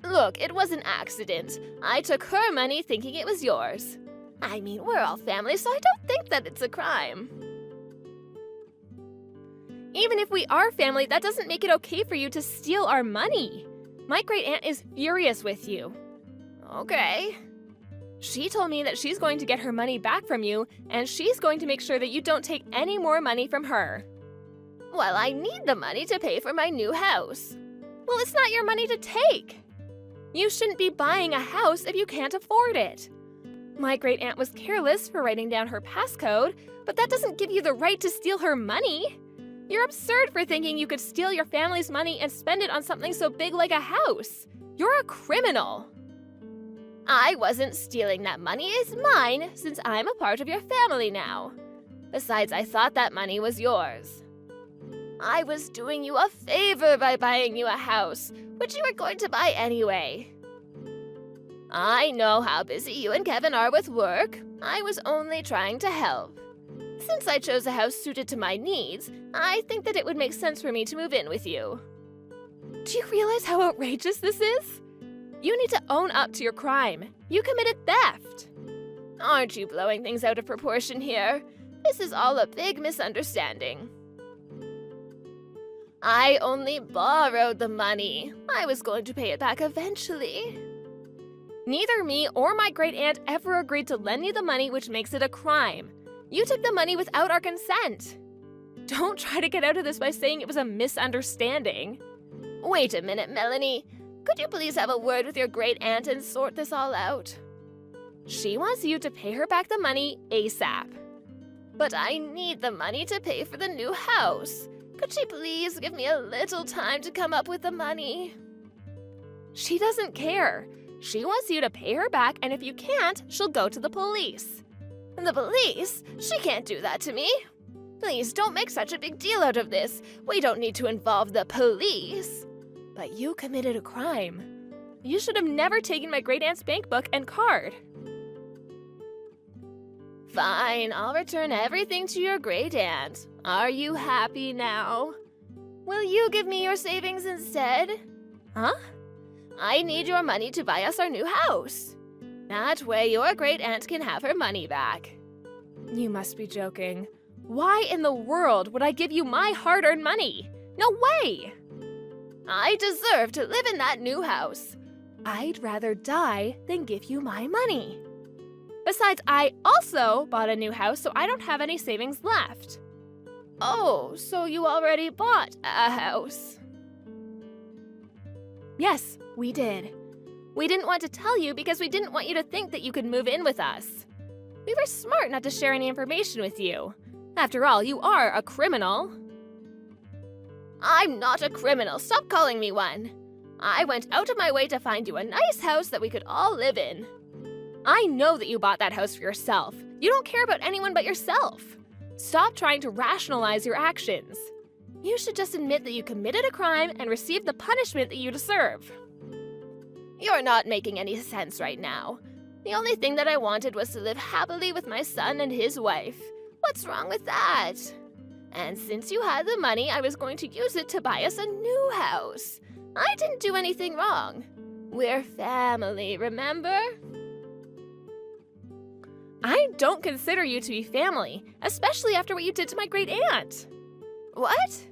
Look, it was an accident. I took her money thinking it was yours. I mean, we're all family, so I don't think that it's a crime. Even if we are family, that doesn't make it okay for you to steal our money. My great aunt is furious with you. Okay. She told me that she's going to get her money back from you, and she's going to make sure that you don't take any more money from her. Well, I need the money to pay for my new house. Well, it's not your money to take. You shouldn't be buying a house if you can't afford it. My great aunt was careless for writing down her passcode, but that doesn't give you the right to steal her money. You're absurd for thinking you could steal your family's money and spend it on something so big like a house. You're a criminal. I wasn't stealing that money. It's mine, since I'm a part of your family now. Besides, I thought that money was yours. I was doing you a favor by buying you a house, which you were going to buy anyway. I know how busy you and Kevin are with work. I was only trying to help. Since I chose a house suited to my needs, I think that it would make sense for me to move in with you. Do you realize how outrageous this is? You need to own up to your crime. You committed theft. Aren't you blowing things out of proportion here? This is all a big misunderstanding. I only borrowed the money. I was going to pay it back eventually. Neither me or my great-aunt ever agreed to lend you the money, which makes it a crime. You took the money without our consent. Don't try to get out of this by saying it was a misunderstanding. Wait a minute, Melanie. Could you please have a word with your great-aunt and sort this all out? She wants you to pay her back the money ASAP. But I need the money to pay for the new house. Could she please give me a little time to come up with the money? She doesn't care. She wants you to pay her back, and if you can't, she'll go to the police. The police? She can't do that to me. Please don't make such a big deal out of this. We don't need to involve the police. But you committed a crime. You should have never taken my great-aunt's bank book and card. Fine, I'll return everything to your great-aunt. Are you happy now? Will you give me your savings instead? Huh? I need your money to buy us our new house. That way your great-aunt can have her money back. You must be joking. Why in the world would I give you my hard-earned money? No way! I deserve to live in that new house. I'd rather die than give you my money. Besides, I also bought a new house, so I don't have any savings left. Oh, so you already bought a house? Yes, we did. We didn't want to tell you because we didn't want you to think that you could move in with us. We were smart not to share any information with you. After all, you are a criminal. I'm not a criminal. Stop calling me one. I went out of my way to find you a nice house that we could all live in. I know that you bought that house for yourself. You don't care about anyone but yourself. Stop trying to rationalize your actions. You should just admit that you committed a crime and receive the punishment that you deserve. You're not making any sense right now. The only thing that I wanted was to live happily with my son and his wife. What's wrong with that? And since you had the money, I was going to use it to buy us a new house. I didn't do anything wrong. We're family, remember? I don't consider you to be family, especially after what you did to my great-aunt. What?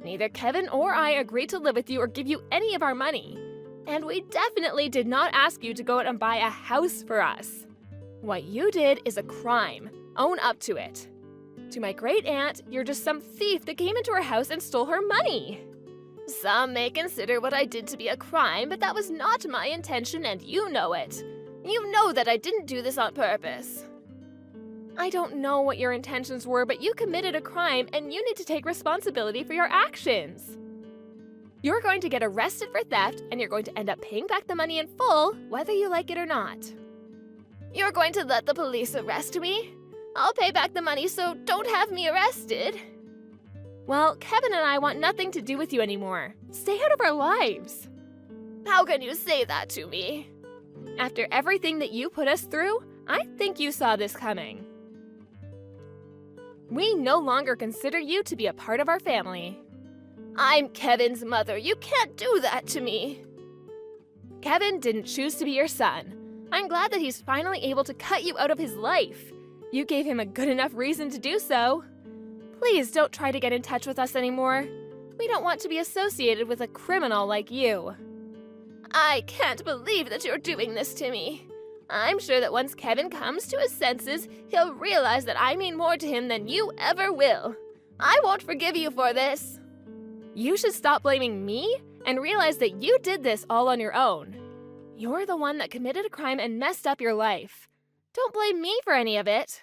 Neither Kevin or I agreed to live with you or give you any of our money. And we definitely did not ask you to go out and buy a house for us. What you did is a crime. Own up to it. To my great-aunt, you're just some thief that came into her house and stole her money. Some may consider what I did to be a crime, but that was not my intention and you know it. You know that I didn't do this on purpose. I don't know what your intentions were, but you committed a crime and you need to take responsibility for your actions. You're going to get arrested for theft and you're going to end up paying back the money in full, whether you like it or not. You're going to let the police arrest me? I'll pay back the money, so don't have me arrested. Well, Kevin and I want nothing to do with you anymore. Stay out of our lives. How can you say that to me? After everything that you put us through, I think you saw this coming. We no longer consider you to be a part of our family. I'm Kevin's mother. You can't do that to me. Kevin didn't choose to be your son. I'm glad that he's finally able to cut you out of his life. You gave him a good enough reason to do so. Please don't try to get in touch with us anymore. We don't want to be associated with a criminal like you. I can't believe that you're doing this to me. I'm sure that once Kevin comes to his senses, he'll realize that I mean more to him than you ever will. I won't forgive you for this. You should stop blaming me and realize that you did this all on your own. You're the one that committed a crime and messed up your life. Don't blame me for any of it.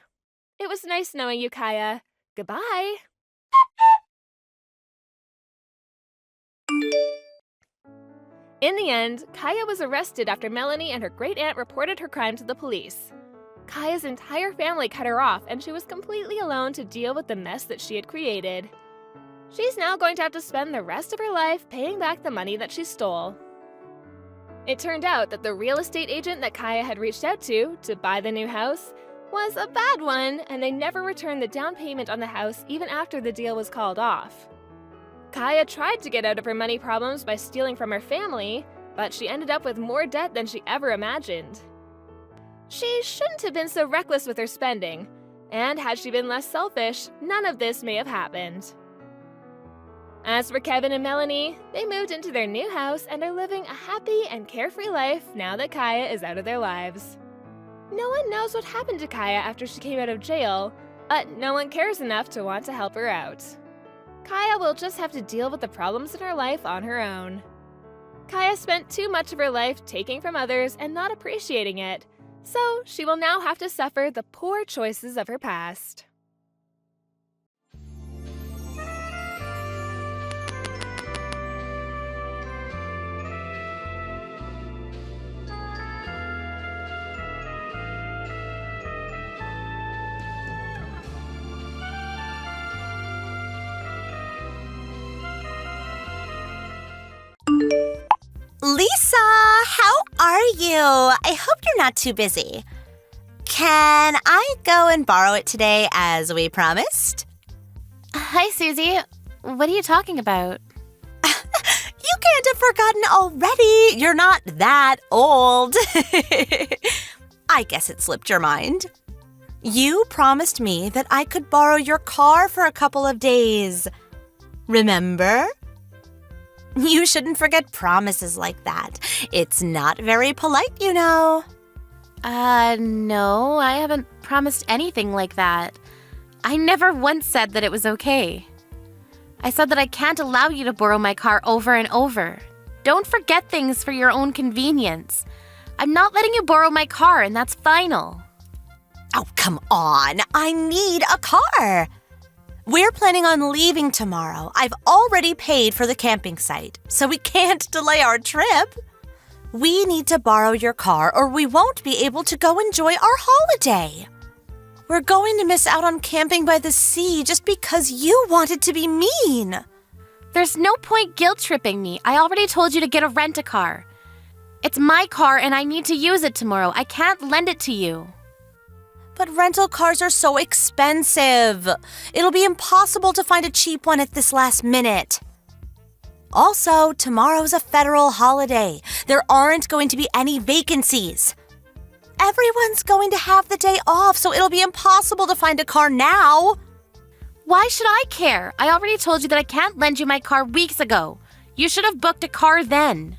It was nice knowing you, Kaya. Goodbye. In the end, Kaya was arrested after Melanie and her great-aunt reported her crime to the police. Kaya's entire family cut her off, and she was completely alone to deal with the mess that she had created. She's now going to have to spend the rest of her life paying back the money that she stole. It turned out that the real estate agent that Kaya had reached out to buy the new house was a bad one, and they never returned the down payment on the house even after the deal was called off. Kaya tried to get out of her money problems by stealing from her family, but she ended up with more debt than she ever imagined. She shouldn't have been so reckless with her spending, and had she been less selfish, none of this may have happened. As for Kevin and Melanie, they moved into their new house and are living a happy and carefree life now that Kaya is out of their lives. No one knows what happened to Kaya after she came out of jail, but no one cares enough to want to help her out. Kaya will just have to deal with the problems in her life on her own. Kaya spent too much of her life taking from others and not appreciating it, so she will now have to suffer the poor choices of her past. Lisa, how are you? I hope you're not too busy. Can I go and borrow it today as we promised? Hi, Susie. What are you talking about? You can't have forgotten already. You're not that old. I guess it slipped your mind. You promised me that I could borrow your car for a couple of days. Remember? You shouldn't forget promises like that. It's not very polite, you know. No, I haven't promised anything like that. I never once said that it was okay. I said that I can't allow you to borrow my car over and over. Don't forget things for your own convenience. I'm not letting you borrow my car, and that's final. Oh, come on. I need a car. We're planning on leaving tomorrow. I've already paid for the camping site, so we can't delay our trip. We need to borrow your car or we won't be able to go enjoy our holiday. We're going to miss out on camping by the sea just because you wanted to be mean. There's no point guilt-tripping me. I already told you to get a rent-a-car. It's my car and I need to use it tomorrow. I can't lend it to you. But rental cars are so expensive. It'll be impossible to find a cheap one at this last minute. Also, tomorrow's a federal holiday. There aren't going to be any vacancies. Everyone's going to have the day off, so it'll be impossible to find a car now. Why should I care? I already told you that I can't lend you my car weeks ago. You should have booked a car then.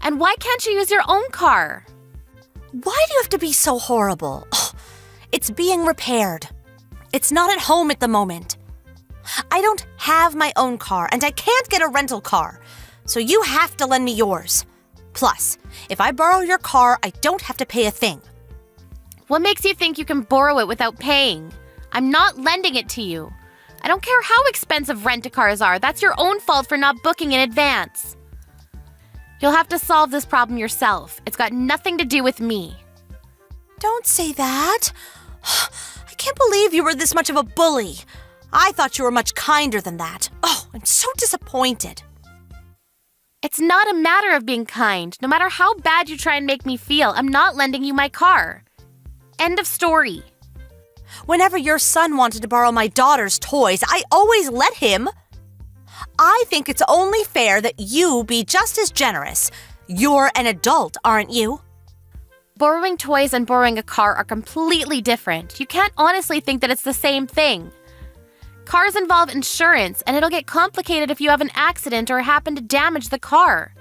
And why can't you use your own car? Why do you have to be so horrible? It's being repaired. It's not at home at the moment. I don't have my own car, and I can't get a rental car, so you have to lend me yours. Plus, if I borrow your car, I don't have to pay a thing. What makes you think you can borrow it without paying? I'm not lending it to you. I don't care how expensive rent-a-cars are. That's your own fault for not booking in advance. You'll have to solve this problem yourself. It's got nothing to do with me. Don't say that. I can't believe you were this much of a bully. I thought you were much kinder than that. Oh, I'm so disappointed. It's not a matter of being kind. No matter how bad you try and make me feel, I'm not lending you my car. End of story. Whenever your son wanted to borrow my daughter's toys, I always let him. I think it's only fair that you be just as generous. You're an adult, aren't you? Borrowing toys and borrowing a car are completely different. You can't honestly think that it's the same thing. Cars involve insurance, and it'll get complicated if you have an accident or happen to damage the car.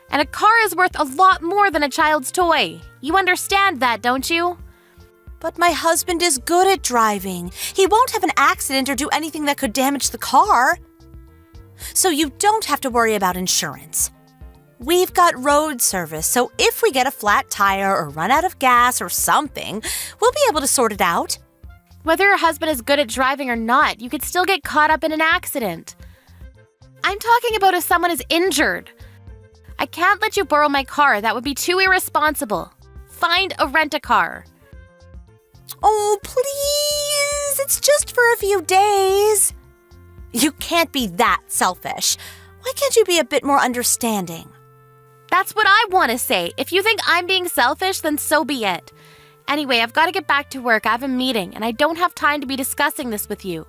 And a car is worth a lot more than a child's toy. You understand that, don't you? But my husband is good at driving. He won't have an accident or do anything that could damage the car. So you don't have to worry about insurance. We've got road service, so if we get a flat tire or run out of gas or something, we'll be able to sort it out. Whether your husband is good at driving or not, you could still get caught up in an accident. I'm talking about if someone is injured. I can't let you borrow my car. That would be too irresponsible. Find a rent-a-car. Oh, please! It's just for a few days. You can't be that selfish. Why can't you be a bit more understanding? That's what I want to say. If you think I'm being selfish, then so be it. Anyway, I've got to get back to work. I have a meeting, and I don't have time to be discussing this with you.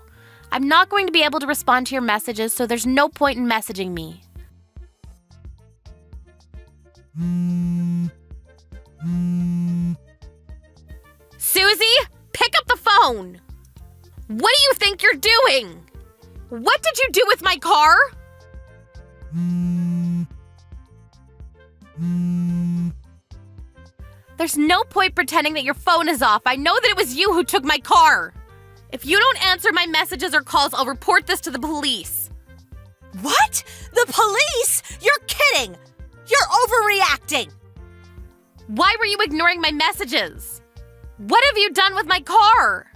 I'm not going to be able to respond to your messages, so there's no point in messaging me. Susie, pick up the phone! What do you think you're doing? What did you do with my car? There's no point pretending that your phone is off. I know that it was you who took my car. If you don't answer my messages or calls, I'll report this to the police. What? The police? You're kidding! You're overreacting! Why were you ignoring my messages? What have you done with my car?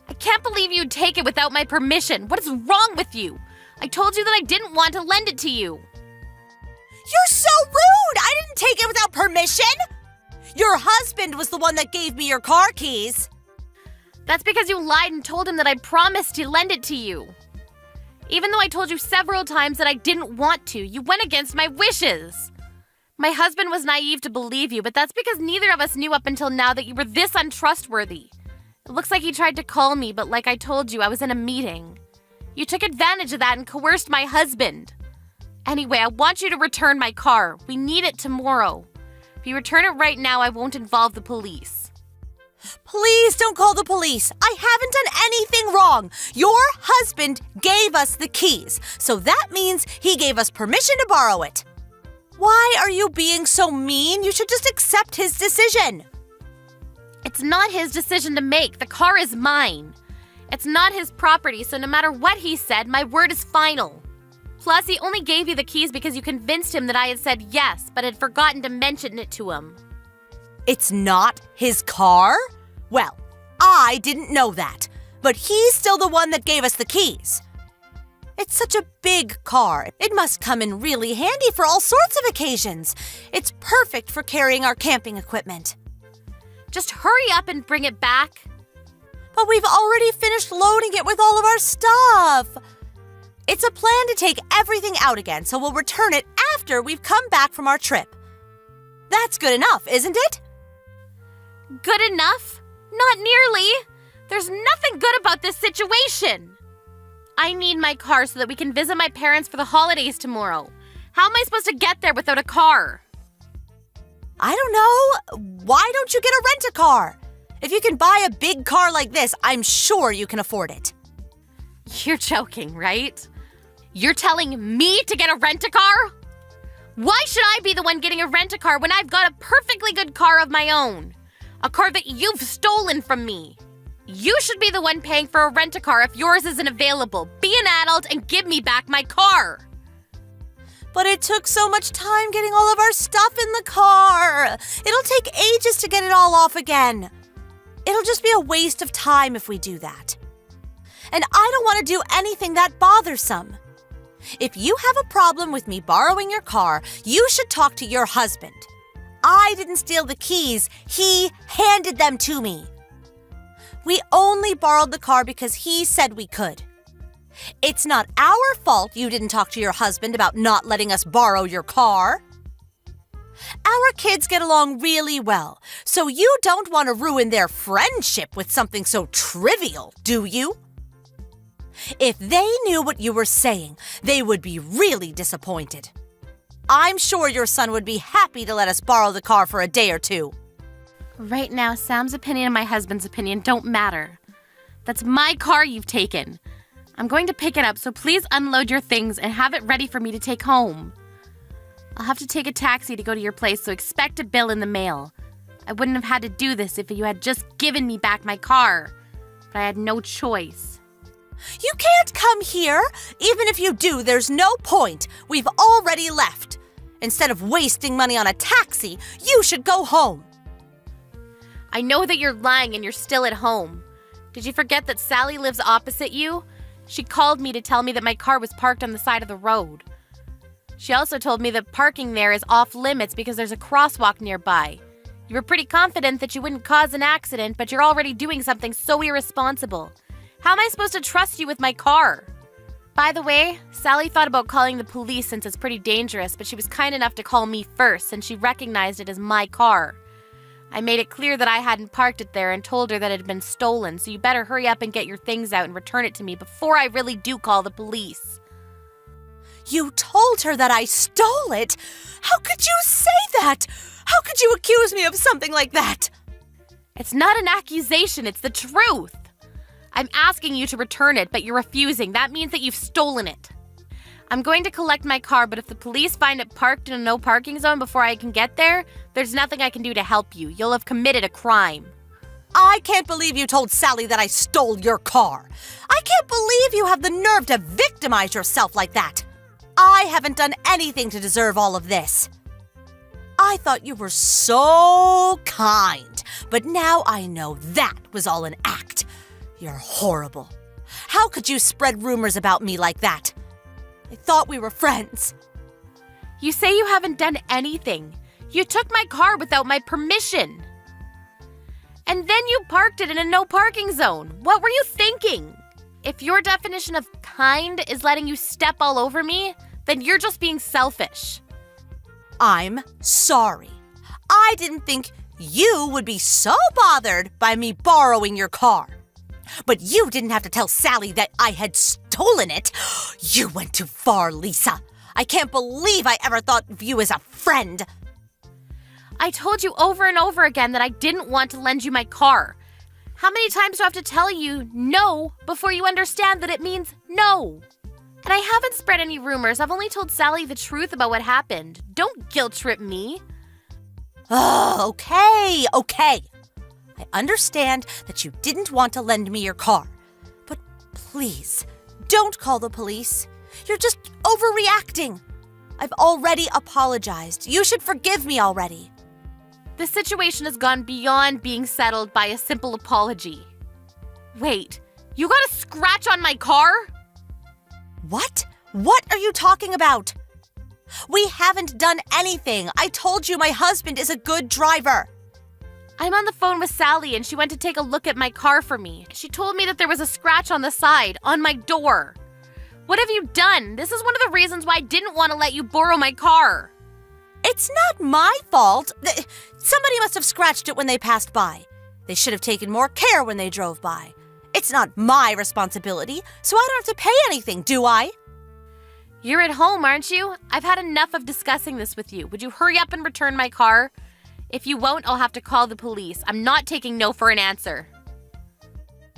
I can't believe you'd take it without my permission. What is wrong with you? I told you that I didn't want to lend it to you. You're so rude! I didn't take it without permission! Your husband was the one that gave me your car keys. That's because you lied and told him that I promised to lend it to you. Even though I told you several times that I didn't want to, you went against my wishes. My husband was naive to believe you, but that's because neither of us knew up until now that you were this untrustworthy. It looks like he tried to call me, but like I told you, I was in a meeting. You took advantage of that and coerced my husband. Anyway, I want you to return my car. We need it tomorrow. If you return it right now, I won't involve the police. Please don't call the police. I haven't done anything wrong. Your husband gave us the keys, so that means he gave us permission to borrow it. Why are you being so mean? You should just accept his decision. It's not his decision to make. The car is mine. It's not his property, so no matter what he said, my word is final. Plus, he only gave you the keys because you convinced him that I had said yes, but had forgotten to mention it to him. It's not his car? Well, I didn't know that, but he's still the one that gave us the keys. It's such a big car. It must come in really handy for all sorts of occasions. It's perfect for carrying our camping equipment. Just hurry up and bring it back. But we've already finished loading it with all of our stuff. It's a plan to take everything out again, so we'll return it after we've come back from our trip. That's good enough, isn't it? Good enough? Not nearly. There's nothing good about this situation. I need my car so that we can visit my parents for the holidays tomorrow. How am I supposed to get there without a car? I don't know. Why don't you get a rent-a-car? If you can buy a big car like this, I'm sure you can afford it. You're joking, right? You're telling me to get a rent-a-car? Why should I be the one getting a rent-a-car when I've got a perfectly good car of my own? A car that you've stolen from me. You should be the one paying for a rent-a-car if yours isn't available. Be an adult and give me back my car. But it took so much time getting all of our stuff in the car. It'll take ages to get it all off again. It'll just be a waste of time if we do that. And I don't want to do anything that bothersome. If you have a problem with me borrowing your car, you should talk to your husband. I didn't steal the keys. He handed them to me. We only borrowed the car because he said we could. It's not our fault you didn't talk to your husband about not letting us borrow your car. Our kids get along really well, so you don't want to ruin their friendship with something so trivial, do you? If they knew what you were saying, they would be really disappointed. I'm sure your son would be happy to let us borrow the car for a day or two. Right now, Sam's opinion and my husband's opinion don't matter. That's my car you've taken. I'm going to pick it up, so please unload your things and have it ready for me to take home. I'll have to take a taxi to go to your place, so expect a bill in the mail. I wouldn't have had to do this if you had just given me back my car, but I had no choice. You can't come here. Even if you do, there's no point. We've already left. Instead of wasting money on a taxi, you should go home. I know that you're lying and you're still at home. Did you forget that Sally lives opposite you? She called me to tell me that my car was parked on the side of the road. She also told me that parking there is off limits because there's a crosswalk nearby. You were pretty confident that you wouldn't cause an accident, but you're already doing something so irresponsible. How am I supposed to trust you with my car? By the way, Sally thought about calling the police since it's pretty dangerous, but she was kind enough to call me first since she recognized it as my car. I made it clear that I hadn't parked it there and told her that it had been stolen, so you better hurry up and get your things out and return it to me before I really do call the police. You told her that I stole it? How could you say that? How could you accuse me of something like that? It's not an accusation, it's the truth. I'm asking you to return it, but you're refusing. That means that you've stolen it. I'm going to collect my car, but if the police find it parked in a no parking zone before I can get there, there's nothing I can do to help you. You'll have committed a crime. I can't believe you told Sally that I stole your car. I can't believe you have the nerve to victimize yourself like that. I haven't done anything to deserve all of this. I thought you were so kind, but now I know that was all an act. You're horrible. How could you spread rumors about me like that? I thought we were friends. You say you haven't done anything. You took my car without my permission. And then you parked it in a no parking zone. What were you thinking? If your definition of kind is letting you step all over me, then you're just being selfish. I'm sorry. I didn't think you would be so bothered by me borrowing your car. But you didn't have to tell Sally that I had stolen it. You went too far, Lisa. I can't believe I ever thought of you as a friend. I told you over and over again that I didn't want to lend you my car. How many times do I have to tell you no before you understand that it means no? And I haven't spread any rumors. I've only told Sally the truth about what happened. Don't guilt trip me. Oh, okay. I understand that you didn't want to lend me your car. But please, don't call the police. You're just overreacting. I've already apologized. You should forgive me already. The situation has gone beyond being settled by a simple apology. Wait, you got a scratch on my car? What? What are you talking about? We haven't done anything. I told you my husband is a good driver. I'm on the phone with Sally and she went to take a look at my car for me. She told me that there was a scratch on the side, on my door. What have you done? This is one of the reasons why I didn't want to let you borrow my car. It's not my fault. Somebody must have scratched it when they passed by. They should have taken more care when they drove by. It's not my responsibility, so I don't have to pay anything, do I? You're at home, aren't you? I've had enough of discussing this with you. Would you hurry up and return my car? If you won't, I'll have to call the police. I'm not taking no for an answer.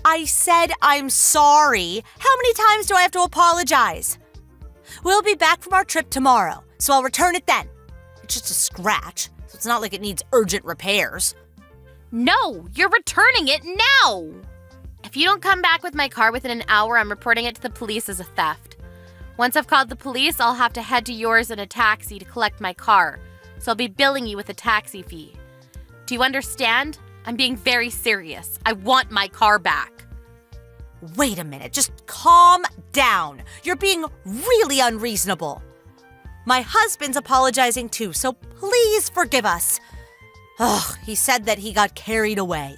I said I'm sorry. How many times do I have to apologize? We'll be back from our trip tomorrow, so I'll return it then. It's just a scratch, so it's not like it needs urgent repairs. No, you're returning it now! If you don't come back with my car within an hour, I'm reporting it to the police as a theft. Once I've called the police, I'll have to head to yours in a taxi to collect my car. So I'll be billing you with a taxi fee. Do you understand? I'm being very serious. I want my car back. Wait a minute, just calm down. You're being really unreasonable. My husband's apologizing too, so please forgive us. Ugh, he said that he got carried away.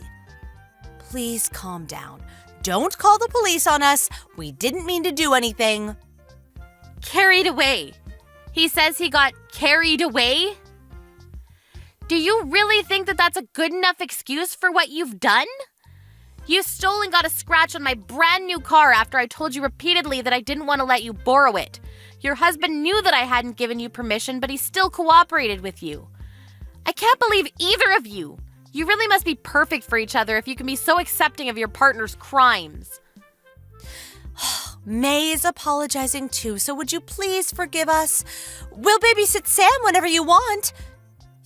Please calm down. Don't call the police on us. We didn't mean to do anything. Carried away. He says he got carried away? Do you really think that that's a good enough excuse for what you've done? You stole and got a scratch on my brand new car after I told you repeatedly that I didn't want to let you borrow it. Your husband knew that I hadn't given you permission, but he still cooperated with you. I can't believe either of you. You really must be perfect for each other if you can be so accepting of your partner's crimes. May is apologizing too, so would you please forgive us? We'll babysit Sam whenever you want.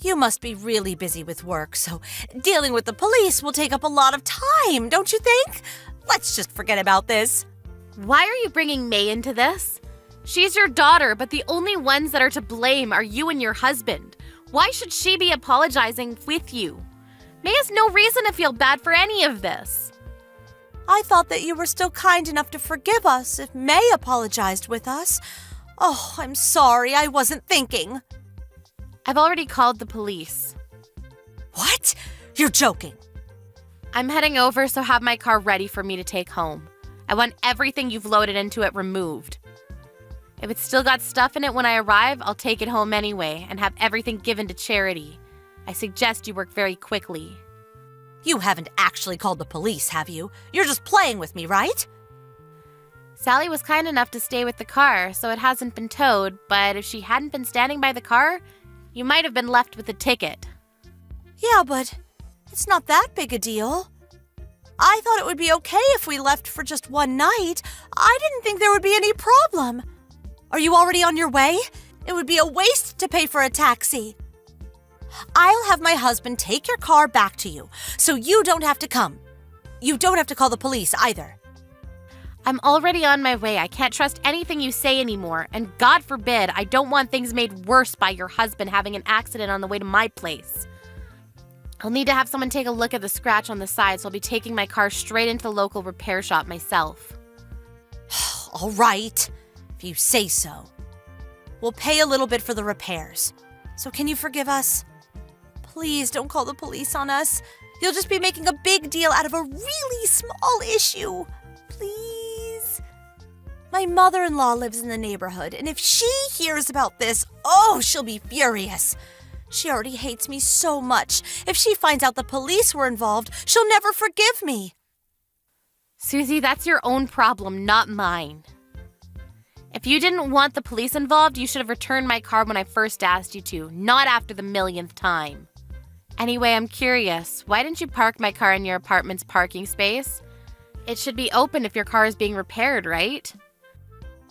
You must be really busy with work, so dealing with the police will take up a lot of time, don't you think? Let's just forget about this. Why are you bringing May into this? She's your daughter, but the only ones that are to blame are you and your husband. Why should she be apologizing with you? May has no reason to feel bad for any of this. I thought that you were still kind enough to forgive us if May apologized with us. Oh, I'm sorry, I wasn't thinking. I've already called the police. What? You're joking. I'm heading over, so have my car ready for me to take home. I want everything you've loaded into it removed. If it's still got stuff in it when I arrive, I'll take it home anyway and have everything given to charity. I suggest you work very quickly. You haven't actually called the police, have you? You're just playing with me, right? Sally was kind enough to stay with the car, so it hasn't been towed, but if she hadn't been standing by the car, you might have been left with a ticket. Yeah, but it's not that big a deal. I thought it would be okay if we left for just one night. I didn't think there would be any problem. Are you already on your way? It would be a waste to pay for a taxi. I'll have my husband take your car back to you, so you don't have to come. You don't have to call the police either. I'm already on my way. I can't trust anything you say anymore, and God forbid, I don't want things made worse by your husband having an accident on the way to my place. I'll need to have someone take a look at the scratch on the side, so I'll be taking my car straight into the local repair shop myself. All right, if you say so. We'll pay a little bit for the repairs. So can you forgive us? Please don't call the police on us. You'll just be making a big deal out of a really small issue. Please. My mother-in-law lives in the neighborhood, and if she hears about this, she'll be furious. She already hates me so much. If she finds out the police were involved, she'll never forgive me. Susie, that's your own problem, not mine. If you didn't want the police involved, you should have returned my car when I first asked you to, not after the millionth time. Anyway, I'm curious. Why didn't you park my car in your apartment's parking space? It should be open if your car is being repaired, right?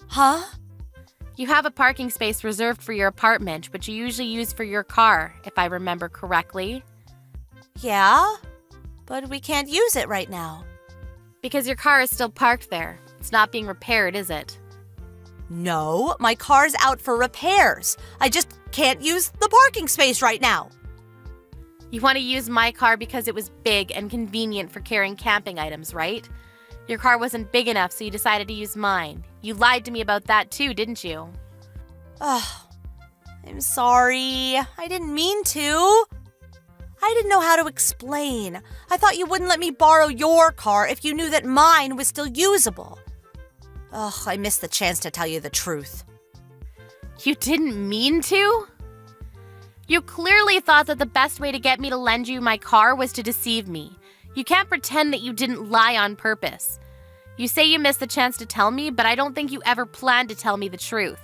Huh? You have a parking space reserved for your apartment, which you usually use for your car, if I remember correctly. Yeah, but we can't use it right now. Because your car is still parked there. It's not being repaired, is it? No, my car's out for repairs. I just can't use the parking space right now. You want to use my car because it was big and convenient for carrying camping items, right? Your car wasn't big enough, so you decided to use mine. You lied to me about that too, didn't you? I'm sorry. I didn't mean to. I didn't know how to explain. I thought you wouldn't let me borrow your car if you knew that mine was still usable. I missed the chance to tell you the truth. You didn't mean to? You clearly thought that the best way to get me to lend you my car was to deceive me. You can't pretend that you didn't lie on purpose. You say you missed the chance to tell me, but I don't think you ever planned to tell me the truth.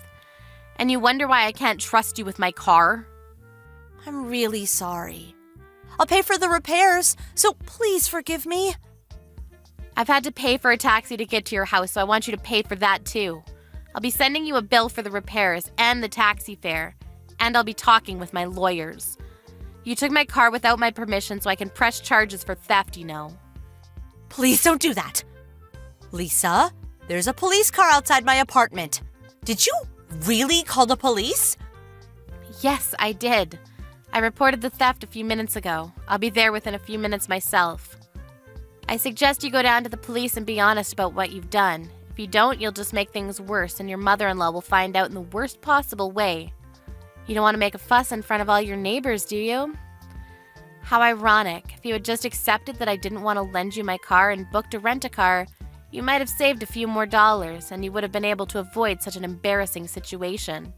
And you wonder why I can't trust you with my car? I'm really sorry. I'll pay for the repairs, so please forgive me. I've had to pay for a taxi to get to your house, so I want you to pay for that too. I'll be sending you a bill for the repairs and the taxi fare, and I'll be talking with my lawyers. You took my car without my permission, so I can press charges for theft, you know. Please don't do that. Lisa, there's a police car outside my apartment. Did you really call the police? Yes, I did. I reported the theft a few minutes ago. I'll be there within a few minutes myself. I suggest you go down to the police and be honest about what you've done. If you don't, you'll just make things worse, and your mother-in-law will find out in the worst possible way. You don't want to make a fuss in front of all your neighbors, do you? How ironic. If you had just accepted that I didn't want to lend you my car and booked a rent-a-car, you might have saved a few more dollars, and you would have been able to avoid such an embarrassing situation.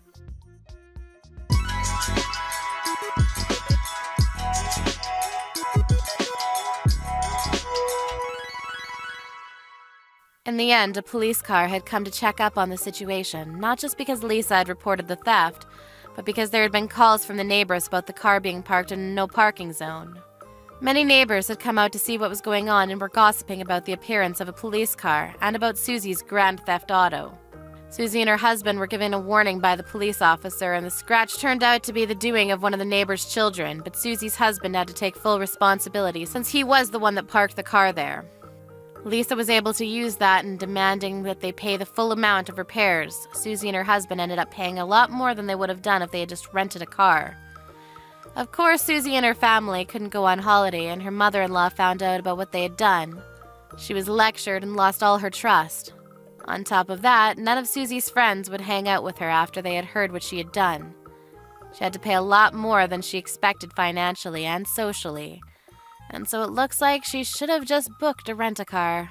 In the end, a police car had come to check up on the situation, not just because Lisa had reported the theft, but because there had been calls from the neighbors about the car being parked in a no-parking zone. Many neighbors had come out to see what was going on and were gossiping about the appearance of a police car and about Susie's grand theft auto. Susie and her husband were given a warning by the police officer, and the scratch turned out to be the doing of one of the neighbor's children, but Susie's husband had to take full responsibility since he was the one that parked the car there. Lisa was able to use that in demanding that they pay the full amount of repairs. Susie and her husband ended up paying a lot more than they would have done if they had just rented a car. Of course, Susie and her family couldn't go on holiday, and her mother-in-law found out about what they had done. She was lectured and lost all her trust. On top of that, none of Susie's friends would hang out with her after they had heard what she had done. She had to pay a lot more than she expected financially and socially. And so it looks like she should have just booked a rent-a-car.